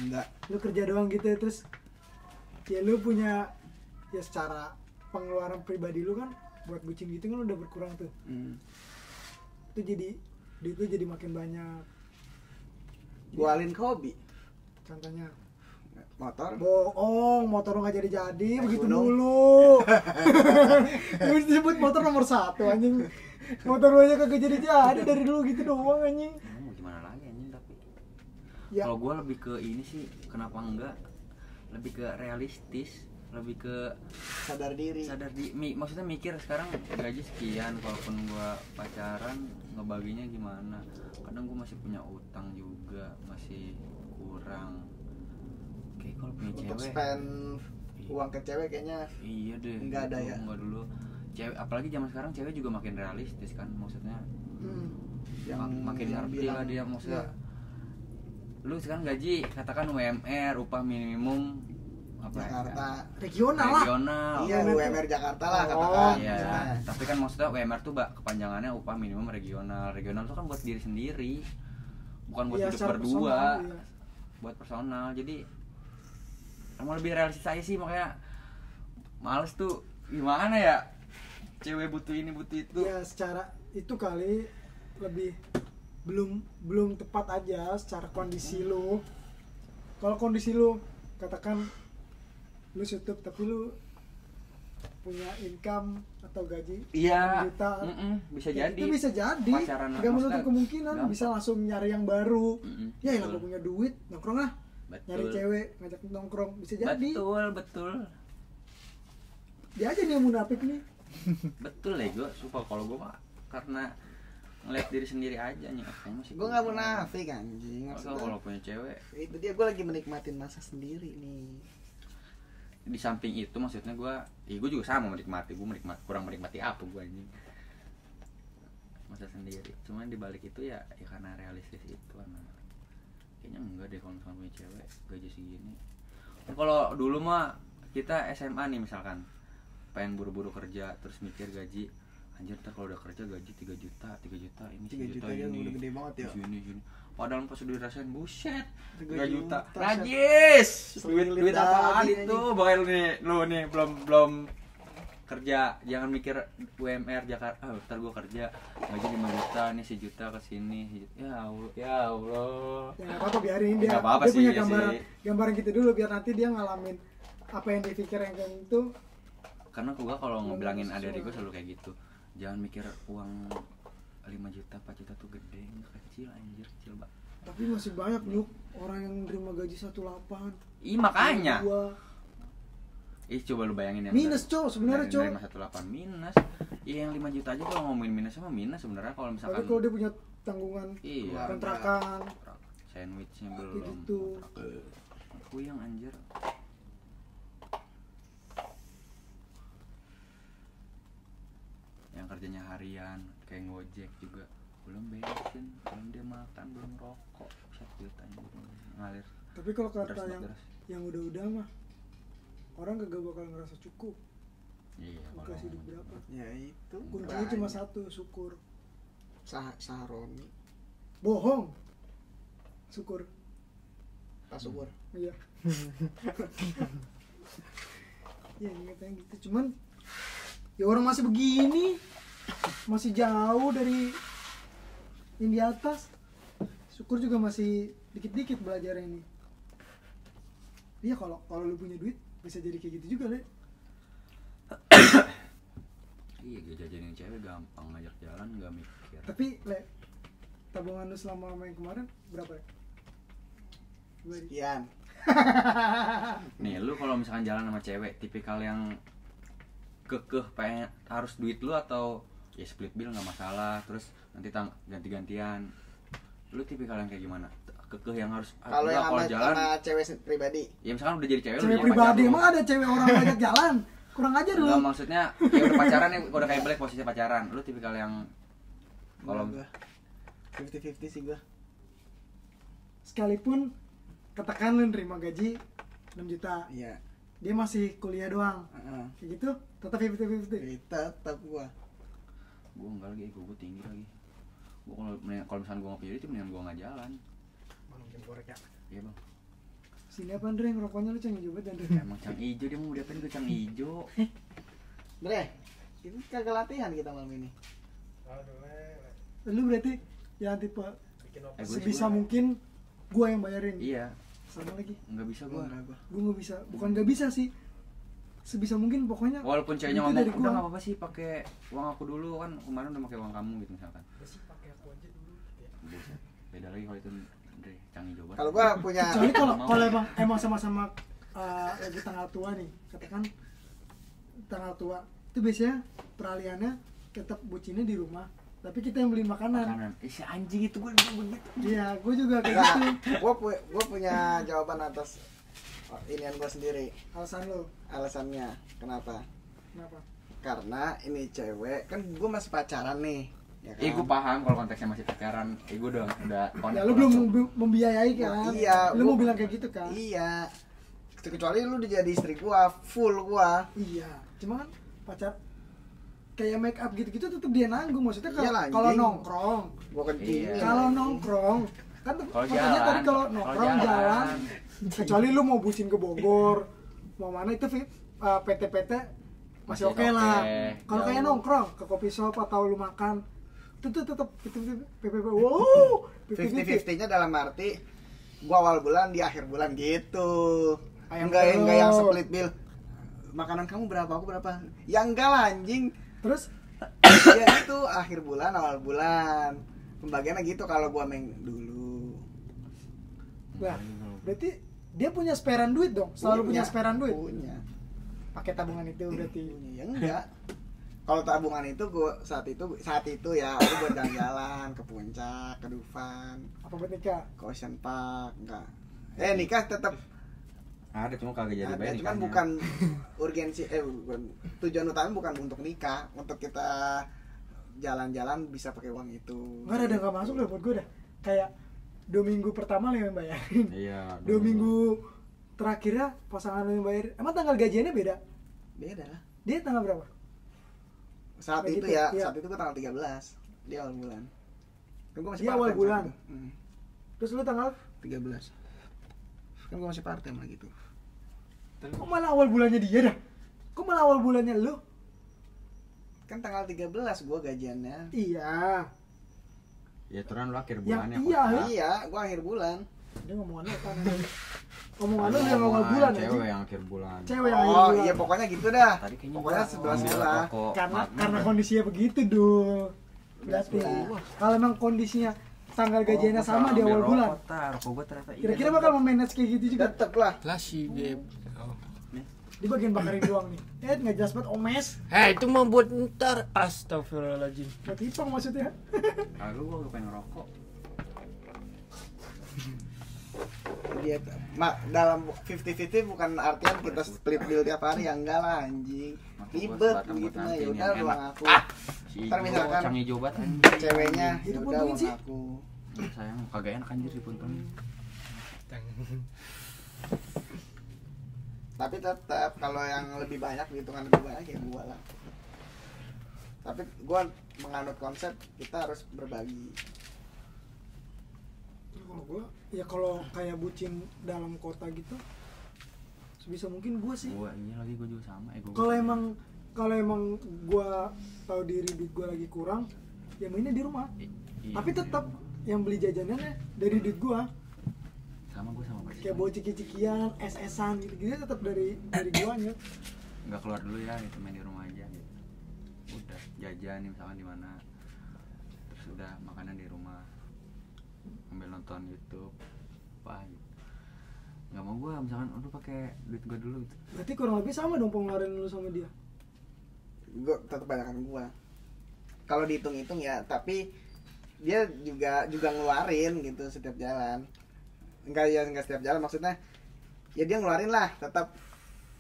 Speaker 1: Enggak.
Speaker 2: Lu kerja doang gitu terus ya lu punya ya secara pengeluaran pribadi lu kan buat bucin gitu kan udah berkurang tuh. Itu jadi duit lu jadi makin banyak.
Speaker 1: Gua alin ke hobi.
Speaker 2: Contohnya
Speaker 1: Motor.
Speaker 2: bohong, motor lu nggak jadi
Speaker 1: Naik
Speaker 2: begitu
Speaker 1: gunung.
Speaker 2: mulu. Lu disebut motor nomor 1 anjing. Motor lu aja kagak jadi dari dulu gitu doang anjing.
Speaker 6: Mau gimana lagi anjing tapi.
Speaker 2: Ya.
Speaker 6: Kalau gue lebih ke ini sih kenapa enggak? Lebih ke realistis. lebih ke
Speaker 1: sadar diri.
Speaker 6: Maksudnya mikir sekarang gaji sekian, kalaupun gua pacaran ngebaginya gimana. Kadang gua masih punya utang juga, masih kurang. Kayak kalau punya
Speaker 1: Untuk
Speaker 6: cewek
Speaker 1: spend uang ke cewek kayaknya
Speaker 6: iya deh,
Speaker 1: nggak ada ya.
Speaker 6: Enggak dulu. Cewek apalagi zaman sekarang cewek juga makin realistis kan, maksudnya makin ngerti lah dia, maksudnya lu sekarang gaji katakan UMR, upah minimum apa
Speaker 1: Jakarta
Speaker 2: regional lah.
Speaker 1: iya UMR Jakarta lah katakan.
Speaker 6: Iya,
Speaker 1: Nah,
Speaker 6: tapi kan maksudnya UMR tuh kepanjangannya upah minimum regional. Regional tuh kan buat diri sendiri, bukan buat
Speaker 2: Iya,
Speaker 6: hidup
Speaker 2: secara
Speaker 6: berdua,
Speaker 2: personal, iya.
Speaker 6: buat personal. Jadi emang lebih realistis aja sih, makanya males tuh gimana ya, cewek butuh ini butuh itu.
Speaker 2: Ya secara itu kali lebih belum tepat aja secara kondisi lu. Kalau kondisi lu katakan lu tutup tapi lu punya income atau gaji
Speaker 6: Iya,
Speaker 2: 6 juta,
Speaker 6: bisa
Speaker 2: ya
Speaker 6: jadi.
Speaker 2: itu bisa jadi,
Speaker 6: Pacaran
Speaker 2: nggak menutup
Speaker 6: maksudnya
Speaker 2: kemungkinan
Speaker 6: gampang.
Speaker 2: bisa langsung nyari yang baru. Ya
Speaker 6: betul.
Speaker 2: yang punya duit nongkrong lah, nyari
Speaker 6: Betul.
Speaker 2: cewek ngajak nongkrong bisa jadi.
Speaker 6: Betul.
Speaker 2: Dia aja nih yang munafik nih.
Speaker 6: Betul ya, gue suka kalau gue mah karena ngeliat diri sendiri aja nih, kayaknya masih
Speaker 1: gue nggak munafik anjing.
Speaker 6: Masa
Speaker 1: Maksudnya,
Speaker 6: kalau punya cewek
Speaker 1: itu dia, gue lagi menikmatin masa sendiri nih.
Speaker 6: di samping itu maksudnya gue juga sama menikmati, kurang menikmati apa gue ini masa sendiri. Cuman di balik itu ya karena realistis itu karena kayaknya enggak deh kalau misalkan punya cewek gaji segini. Kalau dulu mah kita SMA nih misalkan pengen buru-buru kerja terus mikir gaji, anjir ntar kalau udah kerja gaji 3 juta ini
Speaker 1: 3 juta aja
Speaker 6: ini
Speaker 1: udah gede banget ya.
Speaker 6: sini. Padahal pas udah dirasain buset
Speaker 1: 3
Speaker 6: 3 juta.
Speaker 1: juta.
Speaker 6: Najis.
Speaker 1: Selilit
Speaker 6: Duit apaan
Speaker 1: daging
Speaker 6: itu? Boel nih, lu nih belum kerja. Jangan mikir UMR Jakarta. Ntar gua kerja gaji 5 juta nih, 1 juta ke sini. Ya Allah.
Speaker 2: Ya nggak apa-apa, biarin dia.
Speaker 6: Nggak apa-apa
Speaker 2: Dia
Speaker 6: sih,
Speaker 2: punya
Speaker 6: iya
Speaker 2: gambaran gitu dulu biar nanti dia ngalamin apa yang dipikir yang kayak itu.
Speaker 6: Karena gua kalau ngebilangin
Speaker 2: Sesuai.
Speaker 6: adik-adik gua selalu kayak gitu. Jangan mikir uang 5 juta, 4 juta tuh gede, kecil anjir, kecil banget.
Speaker 2: Tapi masih banyak Nyuk orang yang nerima gaji 18.
Speaker 6: Ih makanya.
Speaker 2: 2.
Speaker 6: Coba lu bayangin ya.
Speaker 2: Minus, Cok, sebenarnya, Cok.
Speaker 6: Dari 18 minus. Iya yang 5 juta aja kalau ngomongin minus sama minus sebenarnya kalau misalkan.
Speaker 2: Tapi kalau dia punya tanggungan
Speaker 6: Iya.
Speaker 2: kontrakan
Speaker 6: Sandwichnya belum.
Speaker 2: gitu.
Speaker 6: Aku yang anjir. Yang kerjanya harian kayak Gojek juga belum bensin, belum dia makan, belum rokok, 1 juta ngalir.
Speaker 2: Tapi kalau kata
Speaker 6: Beres,
Speaker 2: yang
Speaker 6: beres.
Speaker 2: yang udah mah orang gak bakal ngerasa cukup.
Speaker 6: Iya.
Speaker 2: Mau
Speaker 6: kalau
Speaker 2: kasih duit
Speaker 6: ngomongin.
Speaker 2: berapa?
Speaker 1: Ya itu.
Speaker 2: Kuncinya cuma satu, syukur.
Speaker 1: Saharoni.
Speaker 2: Bohong. Syukur.
Speaker 1: Pas syukur.
Speaker 2: Iya. Ya ingatnya gitu. Cuman ya orang masih begini, masih jauh dari yang di atas. Syukur juga masih dikit-dikit belajar ini. Iya kalau lu punya duit bisa jadi kayak gitu juga, Le.
Speaker 6: Iya, gue jajanin cewek gampang, ngajak jalan nggak mikir.
Speaker 2: Tapi Le, tabungan lu selama main kemarin berapa ya?
Speaker 1: Sekian.
Speaker 6: Nih, lu kalau misalkan jalan sama cewek, tipikal yang kekeh pengen harus duit lu atau ya split bill nggak masalah, terus nanti ganti-gantian. Lu tipikal yang kayak gimana? Kekeh yang harus
Speaker 1: Kalau yang
Speaker 6: kalau
Speaker 1: sama cewek pribadi.
Speaker 6: ya misalkan udah jadi cewek,
Speaker 2: Cewek
Speaker 6: lu jadi
Speaker 2: pribadi
Speaker 6: pacar lu.
Speaker 2: emang ada cewek orang ngajak jalan. Kurang aja dulu.
Speaker 6: Enggak, maksudnya ya udah pacaran ya udah kayak balik posisi pacaran. Lu tipikal yang kalau
Speaker 1: 50-50 sih gua.
Speaker 2: Sekalipun katakan lu nerima gaji 6 juta,
Speaker 1: Iya.
Speaker 2: dia masih kuliah doang.
Speaker 1: Heeh.
Speaker 2: Kayak gitu, tetap 50-50.
Speaker 1: Tetap gua.
Speaker 6: gua enggak lagi, gua tinggi lagi. Gua kalau misalkan gua nggak punya duit, mendingan gua nggak jalan. Iya bang.
Speaker 2: Sini apa Andre, ngerokoknya lu cang hijau banget Andre.
Speaker 6: Emang cang ijo, dia mau diapain gue cang ijo.
Speaker 1: Bre, ini kagak latihan kita malam ini.
Speaker 2: Lu berarti yang tipe
Speaker 6: Gua
Speaker 2: sebisa
Speaker 6: sih,
Speaker 2: mungkin gua yang bayarin.
Speaker 6: iya,
Speaker 2: Sama lagi.
Speaker 6: nggak bisa gua.
Speaker 2: Gua nggak bisa, bukan nggak bisa sih. Sebisa mungkin pokoknya.
Speaker 6: Walaupun ceweknya
Speaker 2: itu
Speaker 6: ngomong
Speaker 2: dari
Speaker 6: udah
Speaker 2: gua.
Speaker 6: nggak apa-apa sih pakai uang aku dulu, kan kemarin udah pakai uang kamu gitu misalkan. Buset, beda lagi kalau itu Andre, cang ijo banget.
Speaker 1: Kalau gua punya
Speaker 2: Kecuali kalau emang sama-sama lagi tanggal tua nih, katakan tanggal tua itu biasanya peralihannya tetap bucinnya di rumah, tapi kita yang beliin makanan.
Speaker 6: Si anjing itu gue juga begitu.
Speaker 2: Iya, gue juga kayak
Speaker 1: Nah,
Speaker 2: gitu.
Speaker 1: gue punya jawaban atas inian gue sendiri.
Speaker 2: Alasan lo
Speaker 1: Alasannya kenapa?
Speaker 2: kenapa?
Speaker 1: Karena ini cewek, kan gue masih pacaran nih, ya kan?
Speaker 6: Gue paham kalau konteksnya masih pacaran. Gue udah
Speaker 2: Ya lu belum membiayai kan?
Speaker 1: Iya,
Speaker 2: Lu mau
Speaker 1: gua-
Speaker 2: bilang kayak gitu kan?
Speaker 1: Iya. Kecuali lu udah jadi istri gua, full gua.
Speaker 2: Iya. Cuma kan pacar kayak make up gitu-gitu tetap dia nanggung, maksudnya
Speaker 1: Iyalah,
Speaker 2: kalau
Speaker 1: anjing.
Speaker 2: nongkrong.
Speaker 1: Gua kencing.
Speaker 6: Iya.
Speaker 2: Kalau nongkrong kan
Speaker 6: Kalau
Speaker 2: makanya
Speaker 6: jalan,
Speaker 2: tadi kalau
Speaker 6: kalau
Speaker 2: nongkrong
Speaker 6: jalan.
Speaker 2: jalan, kecuali lu mau bucin ke Bogor, mau mana itu PT-PT masih
Speaker 6: Masih
Speaker 2: oke lah.
Speaker 6: oke,
Speaker 2: Kalau kayak
Speaker 6: jauh.
Speaker 2: nongkrong ke kopi shop atau lu makan itu tuh tetap PPP. Wow,
Speaker 1: 50-50-nya dalam arti gua awal bulan, di akhir bulan gitu.
Speaker 2: Ayam
Speaker 1: Enggak
Speaker 2: telur.
Speaker 1: yang split bill. Makanan kamu berapa, aku berapa? Ya enggak lah anjing.
Speaker 2: Terus
Speaker 1: Ya itu akhir bulan, awal bulan. Pembagiannya gitu kalau gua main dulu.
Speaker 2: lah, berarti dia punya sparean duit dong, selalu punya sparean duit.
Speaker 1: Punya.
Speaker 2: Pakai tabungan itu berarti.
Speaker 1: Punya. Ya enggak. Kalau tabungan itu gua saat itu ya aku buat jalan-jalan ke puncak, ke Dufan,
Speaker 2: Apa buat nikah?
Speaker 1: ke Ocean Park, enggak. Nikah tetap
Speaker 6: Ada cuma kagak jadi
Speaker 1: ada,
Speaker 6: bayar
Speaker 1: cuman
Speaker 6: nikahnya.
Speaker 1: bukan urgensi bukan, tujuan utama bukan untuk nikah, untuk kita jalan-jalan bisa pakai uang itu.
Speaker 2: Enggak ada nggak masuk deh buat gue dah. Kayak 2 minggu pertama lo yang bayarin.
Speaker 6: Iya.
Speaker 2: 2 minggu terakhirnya pasangan lo yang bayar. Emang tanggal gajiannya beda?
Speaker 1: Beda lah.
Speaker 2: Dia tanggal berapa?
Speaker 1: Saat
Speaker 2: Kayak
Speaker 1: itu
Speaker 2: gitu,
Speaker 1: ya,
Speaker 2: iya.
Speaker 1: saat itu gua tanggal 13 di awal bulan. Kan gua masih
Speaker 2: Di awal
Speaker 1: part-time
Speaker 2: bulan?
Speaker 1: saat itu.
Speaker 2: Terus lu tanggal
Speaker 1: 13. Kan gua masih part-time lah gitu.
Speaker 2: kok malah awal bulannya dia dah? Kok malah awal bulannya lu?
Speaker 1: Kan tanggal 13 gua gajiannya.
Speaker 2: Iya.
Speaker 6: Ya turun lu akhir
Speaker 2: Yang
Speaker 6: bulannya.
Speaker 2: iya,
Speaker 6: kota.
Speaker 1: Iya, gua akhir bulan.
Speaker 2: Dia ngomongan lu kan. Ngomongan lu yang awal bulan aja.
Speaker 6: Cewek yang akhir bulan.
Speaker 2: Cewek yang awal
Speaker 1: Oh,
Speaker 2: bulan.
Speaker 1: iya pokoknya gitu dah.
Speaker 6: Tadi kayaknya
Speaker 1: Pokoknya
Speaker 6: gua
Speaker 1: 11
Speaker 6: ambil
Speaker 1: lah.
Speaker 6: rokok.
Speaker 2: Karena kondisinya begitu dul. Berarti kalau emang kondisinya tanggal gajiannya sama di awal bulan,
Speaker 6: Rokok gua ternyata iya.
Speaker 2: kira-kira bakal memanage kayak gitu juga.
Speaker 1: Tetep lah.
Speaker 3: Lah si Beb. Oh.
Speaker 2: Di bagian bakarin doang nih. Nggak jelas banget omes.
Speaker 3: Itu mah buat ntar. Astagfirullahaladzim.
Speaker 2: Buat ipang maksudnya.
Speaker 6: Kagak gua pengen rokok.
Speaker 1: Dia dalam 50-50 bukan artian kita split bill tiap hari, ya enggak lah anjing. Ribet begitu mah, ya udah uang aku.
Speaker 6: Si
Speaker 1: Ntar misalkan
Speaker 6: canggih jobat anjing.
Speaker 1: Ceweknya
Speaker 2: Itu
Speaker 1: ya udah
Speaker 2: puntungin
Speaker 1: uang
Speaker 2: sih.
Speaker 1: aku.
Speaker 6: Sayang kagak enak anjir dipuntungin.
Speaker 1: Tapi tetap kalau yang lebih banyak, hitungan lebih banyak ya gua lah. Tapi gua menganut konsep kita harus berbagi.
Speaker 2: Kalau gue, ya kalau kayak bucin dalam kota gitu, sebisa mungkin gue sih.
Speaker 6: Gua iya lagi gua juga sama.
Speaker 2: Kalau emang gue tahu diri duit gue lagi kurang, ya mainnya di rumah.
Speaker 6: Iya.
Speaker 2: Tapi tetap yang beli jajanannya dari duit gue.
Speaker 6: Sama gua sama persis.
Speaker 2: Kayak bawa ciki-cikian, es-esan gitu-gitu tetap dari guanya.
Speaker 6: Nggak keluar dulu ya, gitu main di rumah aja gitu. Udah jajan nih misalkan di mana. Terus udah makanan di rumah. Ambil nonton YouTube apa gitu. Nggak mau gua misalkan udah pakai duit gua dulu gitu.
Speaker 2: Berarti kurang lebih sama dong pengeluaran lu sama dia.
Speaker 1: Gua tetap banyakan gua. Kalau dihitung-hitung ya, tapi dia juga ngeluarin gitu setiap jalan. Enggak setiap jalan, maksudnya ya dia ngeluarin lah, tetap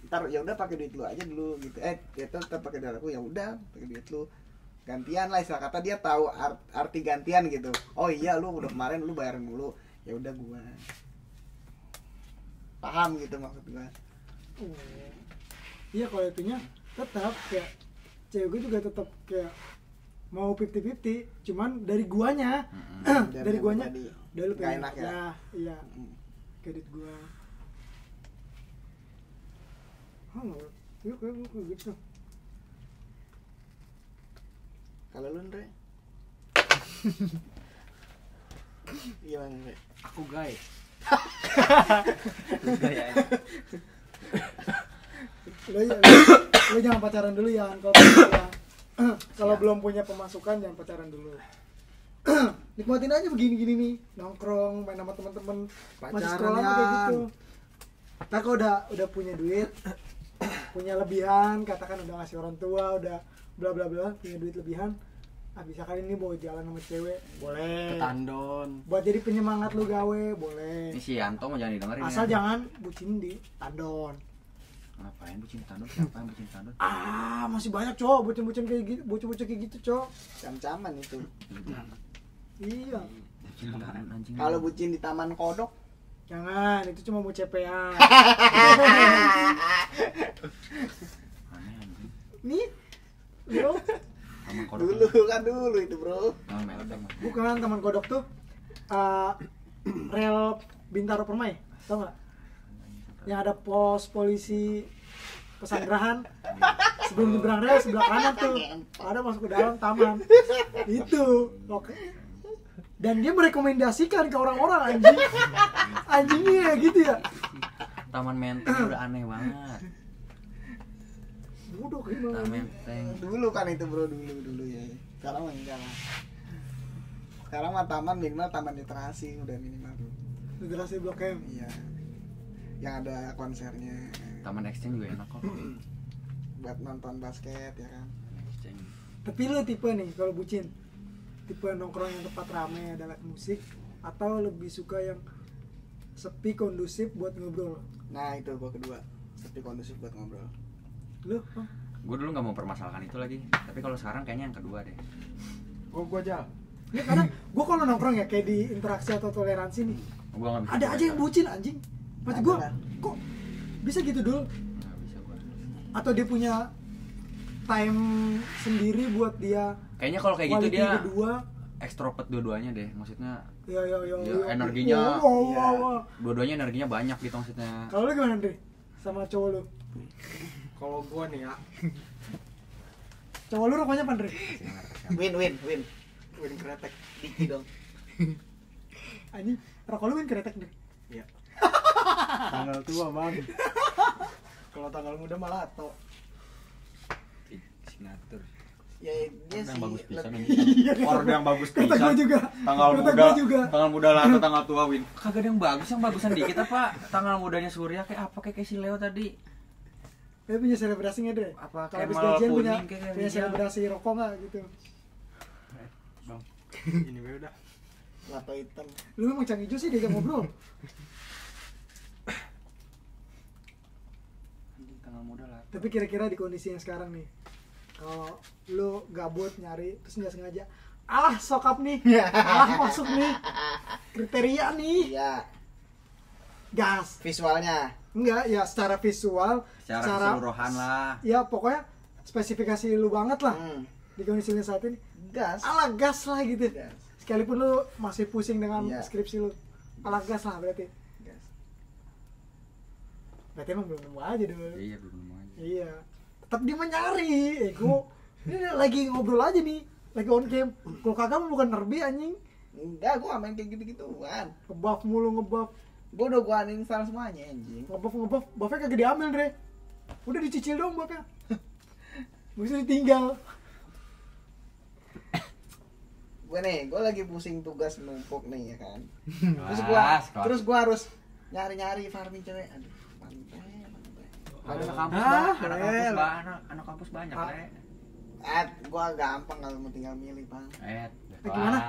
Speaker 1: ntar ya udah pakai duit lu aja dulu gitu. Ya tetap pakai duit aku, ya udah pakai duit lu. Gantian lah, istilah kata dia tahu arti gantian gitu. Oh iya, lu udah kemarin lu bayarin dulu, ya udah gua paham gitu maksud gua.
Speaker 2: Iya, kalau itunya tetap kayak cewek gue juga tetap kayak mau 50-50, cuman dari guanya. Dari guanya
Speaker 1: tadi
Speaker 2: udah lu
Speaker 1: nggak
Speaker 2: pengen
Speaker 1: enak ya.
Speaker 2: iya kredit gua. Yuk gitu.
Speaker 1: Kalau lu Andre? Gimana Andre?
Speaker 6: Aku gay.
Speaker 2: Lu jangan pacaran dulu ya kalau belum punya pemasukan jangan pacaran dulu. Nikmatin aja begini-gini nih, nongkrong, main sama teman-teman, masih sekolah
Speaker 1: Pacaran,
Speaker 2: kayak
Speaker 1: Yan.
Speaker 2: gitu. Nah kalau udah punya duit, punya lebihan, katakan udah ngasih orang tua, udah bla bla bla, punya duit lebihan, bisa kali ini mau jalan sama cewek, boleh.
Speaker 3: Tandon.
Speaker 2: Buat jadi penyemangat lu gawe, boleh.
Speaker 6: Ini si Yanto mau jangan didengerin.
Speaker 2: Asal
Speaker 6: ya.
Speaker 2: jangan bucin di tandon.
Speaker 6: Ngapain bucin tandon? Siapa yang bucin tandon?
Speaker 2: Masih banyak cowok bucin-bucin kayak gitu, bocah-bocah kayak gitu, cowok.
Speaker 1: Cam-caman itu.
Speaker 2: Iya.
Speaker 6: Bucin apaan, anjing?
Speaker 1: Kalau bucin di Taman Kodok,
Speaker 2: Jangan, itu cuma mau cepean.
Speaker 6: Aneh anjing.
Speaker 2: Nih, lo
Speaker 6: Taman Kodok.
Speaker 1: dulu itu bro.
Speaker 6: Oh, menteng.
Speaker 2: bukan Taman Kodok tuh rel Bintaro Permai, tau nggak? Yang ada pos polisi Pesanggerahan. Sebelum nyebrang rel sebelah kanan tuh ada masuk ke dalam taman. Itu oke. Dan dia merekomendasikan ke orang-orang anjingnya gitu ya.
Speaker 6: Taman Menteng udah aneh banget.
Speaker 2: Bodoh
Speaker 6: Taman
Speaker 2: gimana?
Speaker 6: Menteng.
Speaker 1: Dulu kan itu bro, dulu ya. Sekarang mah enggak lah. Sekarang mah taman minimal taman literasi udah minimal bro.
Speaker 2: Literasi Blok M.
Speaker 1: Iya. Yang ada konsernya
Speaker 6: Taman Exchange juga enak kok.
Speaker 1: buat nonton basket ya kan.
Speaker 6: Taman Exchange.
Speaker 2: Tapi lu tipe nih kalau bucin, tipe nongkrong yang tempat rame ada live musik atau lebih suka yang sepi kondusif buat ngobrol?
Speaker 1: Nah itu gua kedua, sepi kondusif buat ngobrol.
Speaker 2: Lu? Oh.
Speaker 6: Gue dulu nggak mau permasalahkan itu lagi. Tapi kalau sekarang kayaknya yang kedua deh.
Speaker 3: Gua aja.
Speaker 2: Ya kadang gua kalau nongkrong ya kayak di interaksi atau toleransi nih,
Speaker 6: Gue nggak bisa.
Speaker 2: ada aja yang bucin anjing. Maksud gua,
Speaker 1: Ada lah.
Speaker 2: kok bisa gitu dulu?
Speaker 6: Nggak bisa gue.
Speaker 2: Atau dia punya time sendiri buat dia
Speaker 6: Kayaknya kalau kayak gitu
Speaker 2: quality
Speaker 6: dia
Speaker 2: berdua.
Speaker 6: extrovert dua-duanya deh. Maksudnya
Speaker 2: Ya,
Speaker 6: energinya-
Speaker 2: Wow.
Speaker 6: dua-duanya energinya banyak gitu maksudnya.
Speaker 2: Kalau lu gimana, Andre? Sama cowok lu?
Speaker 3: Kalau gua nih ya,
Speaker 2: Cowok lu rokoknya apa, Andre?
Speaker 1: Win kretek dikit dong.
Speaker 2: Anjing, rokok lu kan kretek deh.
Speaker 1: Iya.
Speaker 3: tanggal tua bang.
Speaker 1: Kalau tanggal muda malah atau
Speaker 6: Signatur.
Speaker 1: ya dia
Speaker 6: Yang
Speaker 1: sih
Speaker 6: bagus pisan
Speaker 1: lebih-
Speaker 6: anjing. Orang yang bagus
Speaker 2: Kata
Speaker 6: pisan.
Speaker 2: gua juga.
Speaker 6: Tanggal
Speaker 2: Kata
Speaker 6: muda,
Speaker 2: gua juga.
Speaker 6: tanggal muda lah atau tanggal tua Win. Kagak ada yang bagus, yang bagusan dikit apa? Tanggal mudanya Surya kayak apa kayak si Leo tadi?
Speaker 2: Dia punya selebrasinya, Dre.
Speaker 6: Apa
Speaker 2: Kalau habis
Speaker 6: Kemal
Speaker 2: gajian punya
Speaker 6: Kuning kayak
Speaker 2: punya
Speaker 6: Rizal.
Speaker 2: selebrasi rokok nggak gitu?
Speaker 3: Ini gue udah.
Speaker 1: lato hitam.
Speaker 2: Lu memang canggih juga sih diajak ngobrol.
Speaker 6: Anjing tanggal muda lah.
Speaker 2: Tapi kira-kira di kondisi yang sekarang nih, kalau lu gabut nyari terus nggak sengaja, sokap nih, masuk nih, kriteria nih,
Speaker 1: Iya,
Speaker 2: gas.
Speaker 1: visualnya.
Speaker 2: Enggak, ya secara visual,
Speaker 6: Secara keseluruhan lah.
Speaker 2: ya pokoknya spesifikasi lu banget lah di kondisi lu saat ini.
Speaker 1: Gas.
Speaker 2: Gas lah gitu.
Speaker 1: Gas.
Speaker 2: Sekalipun lu masih pusing dengan
Speaker 1: Iya.
Speaker 2: skripsi lu, gas lah berarti.
Speaker 1: Gas.
Speaker 2: Berarti emang belum nemu aja dulu.
Speaker 6: Iya belum aja.
Speaker 2: Iya. Tetap dia mencari. Ini lagi ngobrol aja nih, lagi on cam. Kalau kagak mah bukan nerbi anjing.
Speaker 1: Enggak, gua gak main kayak gitu-gituan.
Speaker 2: Ngebuff mulu ngebuff.
Speaker 1: Gua udah gua uninstall semuanya anjing.
Speaker 2: Ngebuff. Buffnya kagak diambil, Dre. Udah dicicil dong buffnya. Bisa ditinggal.
Speaker 1: Gua lagi pusing tugas numpuk nih ya kan.
Speaker 6: Kelas.
Speaker 1: Terus gua harus nyari-nyari farming cewek. Aduh, pantai.
Speaker 6: Ada anak kampus
Speaker 2: Ah,
Speaker 6: banyak,
Speaker 2: Rel.
Speaker 6: anak kampus banyak,
Speaker 2: Ah.
Speaker 6: Le.
Speaker 1: Gua gampang kalau mau tinggal milih, Bang.
Speaker 2: Gimana?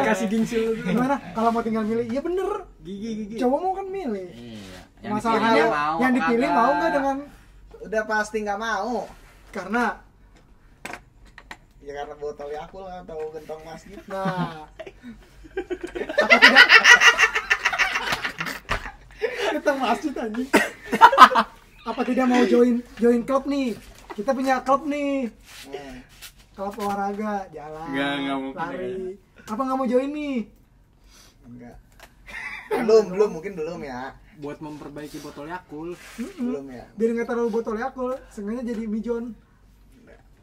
Speaker 3: Kasih gengsi lu.
Speaker 2: Gimana? Kalau mau tinggal milih, iya bener.
Speaker 3: Gigi.
Speaker 2: Cowok mau kan milih.
Speaker 6: Iya.
Speaker 2: Masalahnya yang dipilih mau nggak dengan
Speaker 1: Udah pasti nggak mau.
Speaker 2: karena
Speaker 1: Ya karena botol Yakult atau gentong masjid.
Speaker 2: nah apa tidak kita masjid anjing. Apa tidak mau join klub nih? Kita punya klub nih,
Speaker 1: Nah,
Speaker 2: klub olahraga, jalan,
Speaker 6: Nggak mungkin
Speaker 2: lari. Apa nggak mau join nih?
Speaker 1: enggak. Belum, mungkin belum ya.
Speaker 3: Buat memperbaiki botol Yakult.
Speaker 1: Belum ya.
Speaker 2: Biar nggak terlalu botol Yakult, sengaja jadi mijon.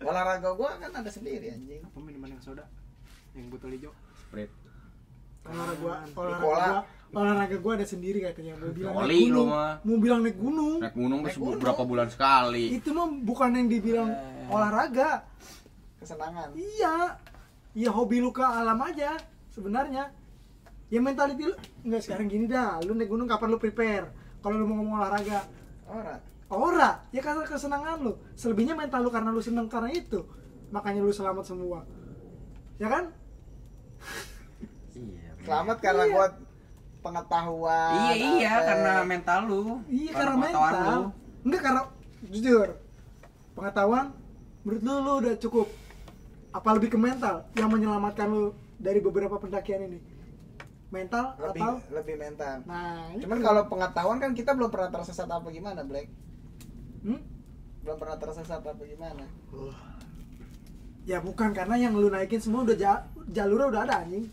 Speaker 1: Olahraga gua kan ada sendiri anjing.
Speaker 3: Apa minuman yang soda? Yang botol hijau.
Speaker 6: Sprite.
Speaker 2: Olahraga gua ada sendiri katanya. Mau bilang
Speaker 6: Oli
Speaker 2: naik
Speaker 6: lu
Speaker 2: gunung,
Speaker 6: mah.
Speaker 2: mau bilang naik gunung.
Speaker 6: Naik gunung
Speaker 1: Naik gunung.
Speaker 6: berapa bulan sekali.
Speaker 2: Itu mah bukan yang dibilang olahraga.
Speaker 1: Kesenangan.
Speaker 2: Iya. Ya hobi lu ke alam aja sebenarnya. Ya mentality lu enggak sekarang gini dah. Lu naik gunung kapan lu prepare? Kalau lu mau ngomong olahraga, ora, ya karena kesenangan lu. Selebihnya mental lu karena lu seneng karena itu. Makanya lu selamat semua. Ya kan?
Speaker 6: Iya.
Speaker 1: Selamat karena
Speaker 2: Iya.
Speaker 1: gua pengetahuan.
Speaker 6: Iya,
Speaker 1: apa.
Speaker 6: karena mental lu.
Speaker 2: Iya karena
Speaker 6: pengetahuan
Speaker 2: mental.
Speaker 6: lu.
Speaker 2: Enggak karena jujur. Pengetahuan menurut lu udah cukup. Apa lebih ke mental yang menyelamatkan lu dari beberapa pendakian ini? Mental atau
Speaker 1: lebih mental.
Speaker 2: nah,
Speaker 1: Cuman
Speaker 2: itu.
Speaker 1: kalau pengetahuan kan kita belum pernah tersesat apa gimana, Black.
Speaker 2: Hmm?
Speaker 1: Belum pernah tersesat apa gimana.
Speaker 2: Ya bukan karena yang lu naikin semua udah jalurnya udah ada anjing.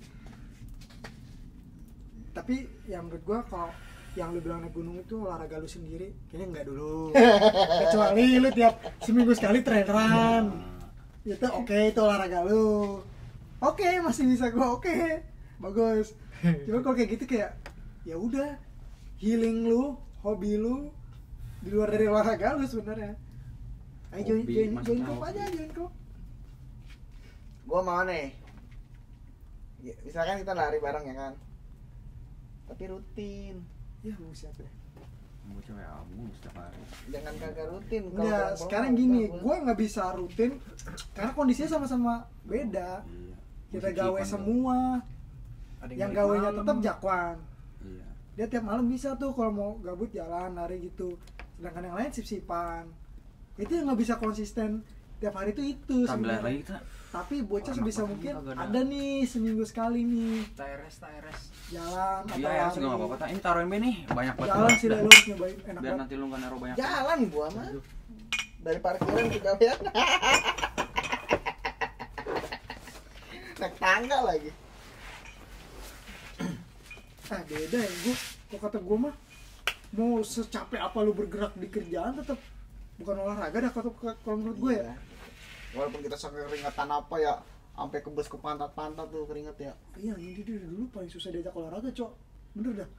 Speaker 2: Tapi yang menurut gua kalau yang lu bilang naik gunung itu olahraga lu sendiri, kayaknya enggak dulu. Kecuali lu tiap seminggu sekali trail run. Itu oke, itu olahraga lu. Oke, masih bisa gua oke. Bagus. Cuma kalau kayak gitu kayak ya udah healing lu, hobi lu di luar dari olahraga lu sebenarnya. Ayo
Speaker 6: Hobi,
Speaker 2: join
Speaker 6: maksudnya
Speaker 2: klub
Speaker 6: hobi.
Speaker 2: aja, join klub.
Speaker 1: Gua mau nih. Ya, misalkan kita lari bareng ya kan. Tapi rutin.
Speaker 2: Ya lu siapa ya?
Speaker 6: Gue cewek abu setiap hari.
Speaker 1: Jangan kagak rutin. Kalau
Speaker 2: Enggak,
Speaker 1: pulang-pulang
Speaker 2: sekarang
Speaker 1: mah
Speaker 2: gini,
Speaker 1: gua-
Speaker 2: gua nggak bisa rutin karena kondisinya sama-sama beda.
Speaker 6: Iya.
Speaker 2: Kita
Speaker 6: Musik
Speaker 2: gawe
Speaker 6: Ipan
Speaker 2: semua.
Speaker 3: Ada
Speaker 2: Yang
Speaker 3: balik
Speaker 2: gawenya
Speaker 3: malam.
Speaker 2: tetap jakwan.
Speaker 6: Iya.
Speaker 2: Dia tiap malam bisa tuh kalau mau gabut jalan lari gitu. Sedangkan yang lain sip-sipan. Itu yang nggak bisa konsisten tiap hari itu
Speaker 6: Tambilan
Speaker 2: sebenarnya.
Speaker 6: lagi kita.
Speaker 2: Tapi bocah
Speaker 6: Anak
Speaker 2: sebisa
Speaker 6: apa
Speaker 2: mungkin
Speaker 6: kagak ada.
Speaker 2: ada nih seminggu sekali nih
Speaker 3: TRS
Speaker 2: jalan atau
Speaker 6: Iya, ya juga enggak apa-apa. Ini taruhin be nih, banyak banget.
Speaker 2: Jalan sih
Speaker 6: Dah.
Speaker 2: lu harus nyobain enak
Speaker 6: Biar
Speaker 2: banget.
Speaker 6: nanti lu enggak naruh banyak.
Speaker 1: Jalan gua mah. Dari parkiran ke gawean. Naik tangga lagi.
Speaker 2: Beda ya kok kata gua mah mau secapek apa lu bergerak di kerjaan tetap bukan olahraga dah kalau menurut gue ya.
Speaker 1: Iya. Walaupun kita sampai keringetan apa ya, sampai kebes ke pantat-pantat tuh keringet ya.
Speaker 2: Iya, ini dia dulu paling susah diajak olahraga, Cok. Bener dah.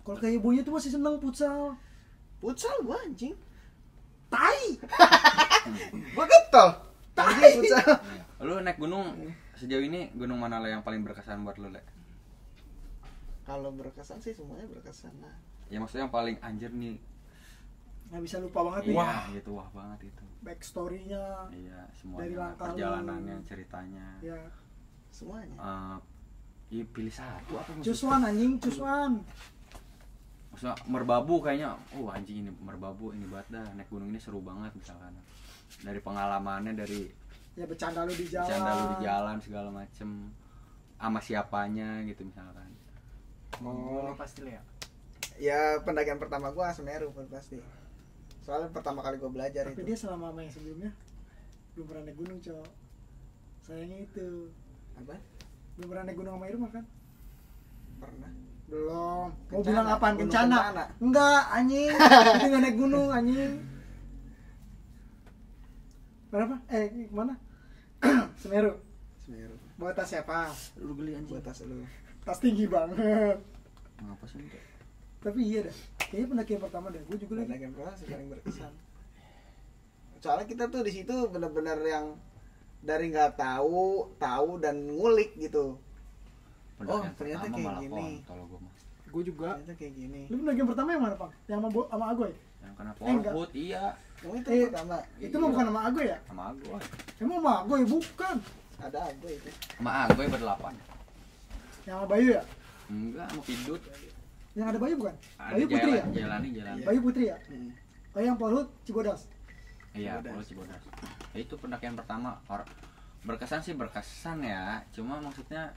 Speaker 2: Kalau kayak ibunya tuh masih seneng futsal.
Speaker 1: Futsal gua anjing.
Speaker 2: Tai.
Speaker 1: Gua getol. Anjing futsal.
Speaker 6: Lu naik gunung sejauh ini gunung mana Le yang paling berkesan buat lu, Le?
Speaker 1: Kalau berkesan sih semuanya berkesan lah.
Speaker 6: Ya maksudnya yang paling anjir nih.
Speaker 2: Nggak bisa lupa banget nih.
Speaker 6: Wah, gitu wah banget itu.
Speaker 2: Backstory-nya.
Speaker 6: Iya,
Speaker 2: Dari
Speaker 6: semuanya
Speaker 2: langkah lu.
Speaker 6: perjalanannya, ceritanya.
Speaker 2: Ya.
Speaker 1: Semuanya.
Speaker 6: Iya pilih satu apa maksudnya?
Speaker 2: Cuswan anjing, cuswan.
Speaker 6: Maksudnya Merbabu kayaknya, anjing ini Merbabu ini banget dah, naik gunung ini seru banget misalkan. Dari pengalamannya, dari
Speaker 2: Ya bercanda lu di jalan.
Speaker 6: bercanda lu di jalan segala macem, sama siapanya gitu misalkan.
Speaker 3: Oh, pasti ya.
Speaker 1: Ya pendakian pertama gua Semeru pasti. Soalnya pertama kali gua belajar
Speaker 2: Tapi
Speaker 1: itu.
Speaker 2: dia selama sama yang sebelumnya belum pernah naik gunung, Cok. Sayangnya itu.
Speaker 1: Apa?
Speaker 2: Belum pernah naik gunung sama Irma kan?
Speaker 1: Pernah.
Speaker 2: Belum. Mau
Speaker 1: Kencana.
Speaker 2: bilang apaan?
Speaker 1: Gunung
Speaker 2: Kencana?
Speaker 1: Kencana.
Speaker 2: Enggak, anjing. Itu nggak naik gunung, anjing. Berapa? Mana? Semeru.
Speaker 1: Semeru.
Speaker 2: Bawa tas siapa?
Speaker 6: Lu geli anjing.
Speaker 1: Buat tas lu.
Speaker 2: Tas tinggi banget.
Speaker 6: Ngapa sih?
Speaker 2: Tapi iya dah. Kayaknya pendakian pertama dah. Gue juga lagi.
Speaker 1: Pendakian pertama sih paling berkesan. Soalnya kita tuh di situ benar-benar yang dari nggak tahu dan ngulik gitu.
Speaker 6: Pendakian
Speaker 1: ternyata
Speaker 6: pertama
Speaker 1: kayak
Speaker 6: malah
Speaker 1: gini.
Speaker 6: kontol gua mah.
Speaker 3: Gue juga.
Speaker 1: Ternyata kayak gini.
Speaker 2: Lu pendakian pertama yang mana, Pak? Yang sama Agoy?
Speaker 6: Yang kena
Speaker 2: enggak.
Speaker 6: Polwood, iya.
Speaker 1: Yang itu
Speaker 2: Eh,
Speaker 1: pertama.
Speaker 2: Itu mah bukan sama Agoy ya?
Speaker 6: Sama Agoy.
Speaker 2: Emang sama Agoy? Bukan.
Speaker 1: Ada aku itu.
Speaker 6: Sama Agoy berdelapan.
Speaker 2: Yang sama Bayu ya?
Speaker 6: Enggak, sama Pidut.
Speaker 2: Yang ada Bayu bukan?
Speaker 6: Ada
Speaker 2: Bayu Putri ya?
Speaker 6: Jalani.
Speaker 2: Bayu Putri ya?
Speaker 1: Hmm.
Speaker 2: Oh yang Polhut Cibodas.
Speaker 6: Iya,
Speaker 1: Cibodas.
Speaker 6: Polwood Cibodas. Ya, itu pendakian pertama. Berkesan sih berkesan ya. Cuma maksudnya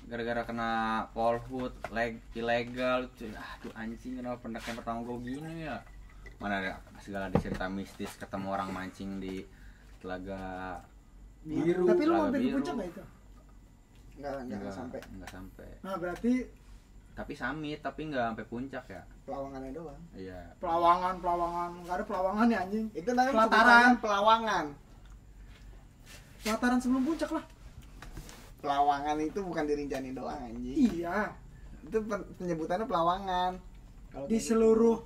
Speaker 6: gara-gara kena Polhut ilegal tuh. Aduh anjing, kenapa pendakian pertama gue gini ya? Mana ada segala cerita mistis, ketemu orang mancing di Telaga Biru.
Speaker 2: Tapi lu
Speaker 6: Telaga
Speaker 2: sampai ke
Speaker 6: Biru.
Speaker 2: puncak nggak itu?
Speaker 1: Enggak sampai.
Speaker 6: Enggak sampai.
Speaker 2: Nah berarti
Speaker 6: Tapi summit, tapi enggak sampai puncak ya.
Speaker 1: Pelawangannya doang.
Speaker 6: Iya.
Speaker 2: Pelawangan nggak ada pelawangan ya anjing.
Speaker 1: Itu namanya
Speaker 2: Pelataran.
Speaker 1: sebutannya Pelawangan.
Speaker 2: Pelataran sebelum puncak lah.
Speaker 1: Pelawangan itu bukan di Rinjani doang anjing.
Speaker 2: Iya.
Speaker 1: Itu penyebutannya Pelawangan. Kalau
Speaker 2: Di
Speaker 1: kayak
Speaker 2: seluruh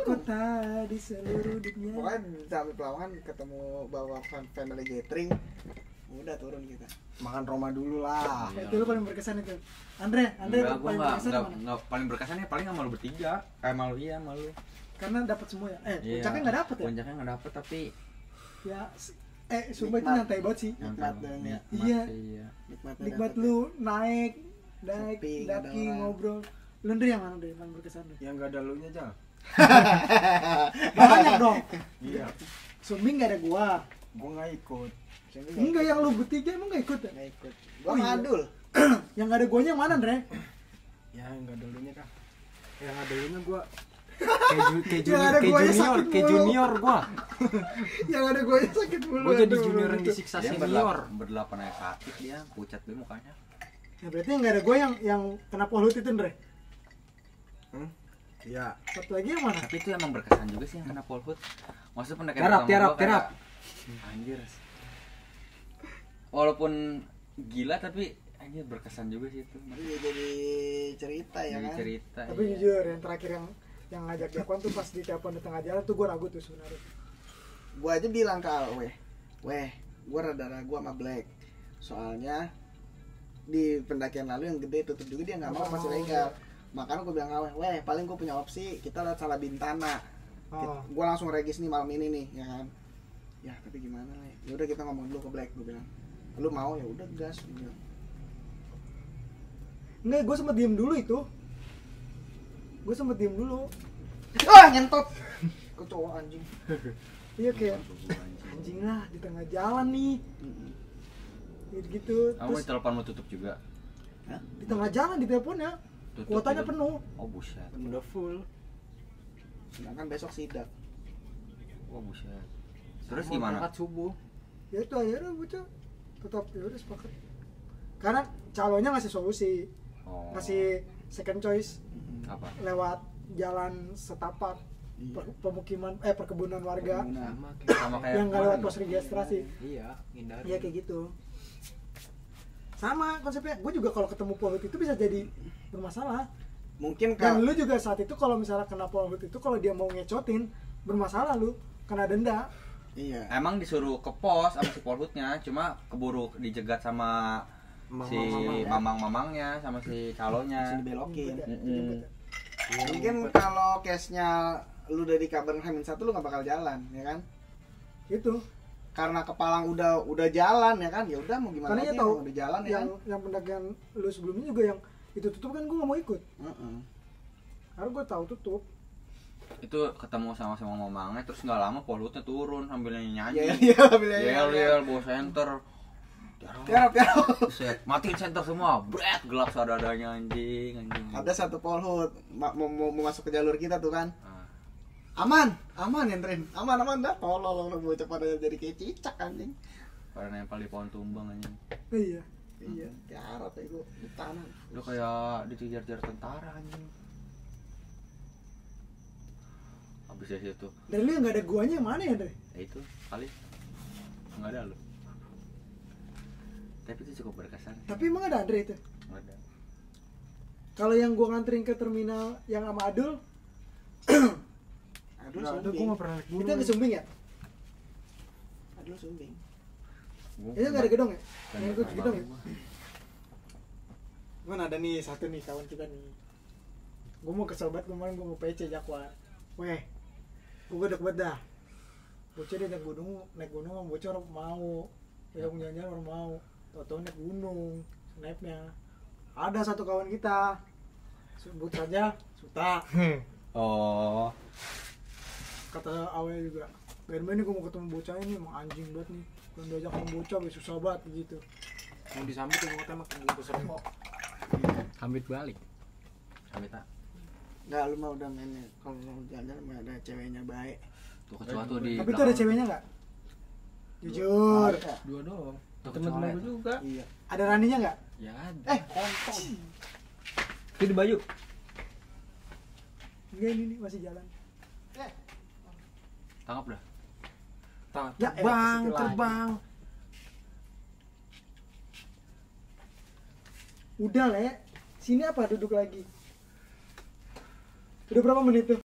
Speaker 2: kota, di seluruh
Speaker 1: gitu.
Speaker 2: dunia.
Speaker 1: Pokoknya sampai Pelawangan ketemu bawa family gathering Udah turun kita.
Speaker 3: Makan Roma dulu lah.
Speaker 2: Itu lu paling berkesan itu. Andre
Speaker 6: Enggak, gua
Speaker 2: paling berkesan mana?
Speaker 6: enggak paling berkesan ya paling sama lu bertiga. Sama lu iya, sama lu.
Speaker 2: Karena dapat semua ya.
Speaker 6: Iya.
Speaker 2: Puncaknya nggak dapet ya?
Speaker 6: Puncaknya enggak dapet tapi
Speaker 2: Ya, sumpah itu
Speaker 1: Nikmat.
Speaker 2: nyantai banget sih.
Speaker 1: Nikmat dan ya.
Speaker 2: Iya.
Speaker 6: Iya.
Speaker 2: Nikmat lu naik,
Speaker 1: Sepi, nggak ada
Speaker 2: daki,
Speaker 1: orang.
Speaker 2: ngobrol. Lu Andre yang mana deh paling berkesan deh?
Speaker 3: Yang enggak ada lunya, Jal.
Speaker 2: Banyak dong.
Speaker 3: Iya.
Speaker 2: Sumbing nggak ada gua.
Speaker 3: Gua enggak ikut.
Speaker 2: Enggak, yang lu bertiga emang nggak ikut ya?
Speaker 1: Nggak ikut. Gua
Speaker 2: Oh, iya.
Speaker 1: ngadul.
Speaker 2: Yang nggak ada guanya yang mana Andre?
Speaker 3: Ya enggak ada lunya kah? Yang ada lunya gua
Speaker 2: Yang ada guanya sakit
Speaker 3: ke
Speaker 2: mulu.
Speaker 3: junior gua.
Speaker 2: Yang ada guanya sakit mulu.
Speaker 3: Gua jadi
Speaker 2: aduh,
Speaker 3: junior yang
Speaker 2: gitu.
Speaker 3: disiksa
Speaker 6: Dia
Speaker 3: senior.
Speaker 6: berdelapan aja sakit dia, pucat be mukanya.
Speaker 2: Ya berarti yang nggak ada gua yang kena polut itu Andre.
Speaker 3: Iya.
Speaker 2: Satu lagi yang mana?
Speaker 6: Tapi itu emang berkesan juga sih yang kena polhut. Maksudnya pendekatan
Speaker 3: Tiarap,
Speaker 6: pertama
Speaker 3: tiarap,
Speaker 6: gua kayak,
Speaker 3: tiarap.
Speaker 6: Anjir. Walaupun gila tapi anjir berkesan juga sih itu.
Speaker 1: Iya jadi cerita ya
Speaker 6: Jadi
Speaker 1: kan.
Speaker 6: cerita.
Speaker 2: Tapi
Speaker 6: iya.
Speaker 2: jujur yang terakhir yang ngajak Jakwan tuh pas di telepon di tengah jalan tuh gua ragu tuh sebenarnya.
Speaker 1: Gua aja bilang ke Al, weh, gua rada ragu sama Black. Soalnya di pendakian lalu yang gede tutup juga dia nggak mau
Speaker 2: Nggak
Speaker 1: masih
Speaker 2: mau,
Speaker 1: legal. Makanya gua bilang ke weh, paling gua punya opsi kita lihat Salabintana.
Speaker 2: Oh.
Speaker 1: Gua langsung regis nih malam ini nih, ya kan. Ya tapi gimana nih? Ya udah kita ngomong dulu ke Black, gua bilang. Lu mau ya udah gas gitu.
Speaker 2: Enggak, gue sempet diem dulu itu. Gue sempet diem dulu.
Speaker 1: Ah, nyentot. Gua cowok anjing.
Speaker 2: Iya kayak anjing lah di tengah jalan nih. Gitu.
Speaker 6: Kamu
Speaker 2: Terus
Speaker 6: telepon mau tutup juga.
Speaker 2: di tengah jalan di teleponnya
Speaker 6: Tutup
Speaker 2: kuotanya
Speaker 6: juga.
Speaker 2: penuh.
Speaker 6: Oh buset.
Speaker 3: Udah full.
Speaker 1: Sedangkan besok sidak.
Speaker 6: Oh buset. Terus
Speaker 3: Mau
Speaker 6: gimana?
Speaker 3: berangkat subuh.
Speaker 2: Ya itu akhirnya bocah tetap ya udah sepakat. Karena calonnya ngasih solusi,
Speaker 6: Oh.
Speaker 2: ngasih second choice
Speaker 6: Apa?
Speaker 2: lewat jalan setapak pemukiman perkebunan warga
Speaker 6: Sama kayak
Speaker 2: yang nggak lewat
Speaker 6: kemarin
Speaker 2: pos registrasi.
Speaker 3: Iya, hindari.
Speaker 2: Iya kayak gitu. Sama konsepnya, gue juga kalau ketemu polut itu bisa jadi bermasalah.
Speaker 1: Mungkin
Speaker 2: Dan
Speaker 1: kalau
Speaker 2: lu juga saat itu kalau misalnya kena polut itu kalau dia mau ngecotin bermasalah lu kena denda.
Speaker 1: iya.
Speaker 6: Emang disuruh ke pos sama si polhutnya, cuma keburu dijegat sama si mamang-mamangnya sama si calonnya.
Speaker 1: Masih dibelokin.
Speaker 6: Mm-mm.
Speaker 1: Mungkin kalau case-nya lu udah dikabarin H-1 lu gak bakal jalan, ya kan?
Speaker 2: Itu.
Speaker 1: Karena kepalang udah jalan ya kan? Ya udah mau gimana
Speaker 2: Karena
Speaker 1: lagi
Speaker 2: ya tahu
Speaker 1: udah jalan ya kan?
Speaker 2: yang pendakian lu sebelumnya juga yang itu tutup kan gue gak mau ikut.
Speaker 1: Heeh.
Speaker 2: Karena gue tahu tutup.
Speaker 6: Itu ketemu sama mamangnya terus nggak lama polhutnya turun sambil nyanyi.
Speaker 1: Iya, bila
Speaker 6: Yel bawa senter.
Speaker 1: Tiarap.
Speaker 6: Buset, matiin senter semua. Bret, gelap sadadanya anjing.
Speaker 1: Ada satu polhut mau masuk ke jalur kita tuh kan.
Speaker 6: Ah.
Speaker 1: Aman nyentrin. Aman dah. Tolol lu bocah pada jadi kayak cicak anjing.
Speaker 6: Pada nempel di pohon tumbang anjing.
Speaker 2: Iya.
Speaker 1: Iya, tiarap ya gua di tanah.
Speaker 6: Udah kayak dikejar-kejar tentara anjing. Habis dari situ,
Speaker 2: Dan lu yang gak ada guanya yang mana ya Dre?
Speaker 6: ya itu kali nggak ada lu. Tapi itu cukup berkesan.
Speaker 2: Tapi emang ada Andre itu.
Speaker 6: Nggak ada.
Speaker 2: Kalau yang gua nganterin ke terminal yang sama Adul,
Speaker 1: Aduh,
Speaker 3: Nggak ada,
Speaker 1: sumbing.
Speaker 3: gua nggak pernah naik gunung.
Speaker 2: itu di Sumbing ya?
Speaker 1: Aduh, sumbing.
Speaker 6: Gua
Speaker 2: Itu gak ada gedong ya?
Speaker 6: Kan
Speaker 2: Yang ikut
Speaker 6: pernah
Speaker 2: gedong ya?
Speaker 6: gua.
Speaker 2: Mana ada nih satu nih kawan kita nih. Gue mau kesel banget kemarin gue mau PC Jakwa. Weh, gue deket banget dah. Bocah dia naik gunung sama bocah orang mau. Dia mau jalan-jalan orang mau. Tau-tau naik gunung, snapnya. Ada satu kawan kita, sebut saja Suta.
Speaker 6: Oh,
Speaker 2: Kata awalnya juga, dari mana gue mau ketemu bocah ini, emang anjing banget nih. Kalau diajak sama bocah, susah banget gitu.
Speaker 3: Mau disambut yang mau tembak bungkus rokok. Sambit balik.
Speaker 6: sampai tak.
Speaker 1: Enggak, lu mah udah mainnya. Kalau lu jalan-jalan mah ada ceweknya baik.
Speaker 6: Tuh kecoa tuh di.
Speaker 2: Tapi itu ada ceweknya nggak? Jujur.
Speaker 1: Ada.
Speaker 3: Dua doang.
Speaker 6: Tuh,
Speaker 3: Temen-temen
Speaker 6: kecuali.
Speaker 3: gue juga.
Speaker 1: Iya.
Speaker 2: Ada Raninya nggak?
Speaker 3: Ya ada.
Speaker 1: Kontol.
Speaker 3: Itu di Bayu.
Speaker 2: Enggak, ini masih jalan.
Speaker 6: Tangkap dah.
Speaker 2: Ya, terbang. Udah Le, sini apa duduk lagi? Udah berapa menit tuh?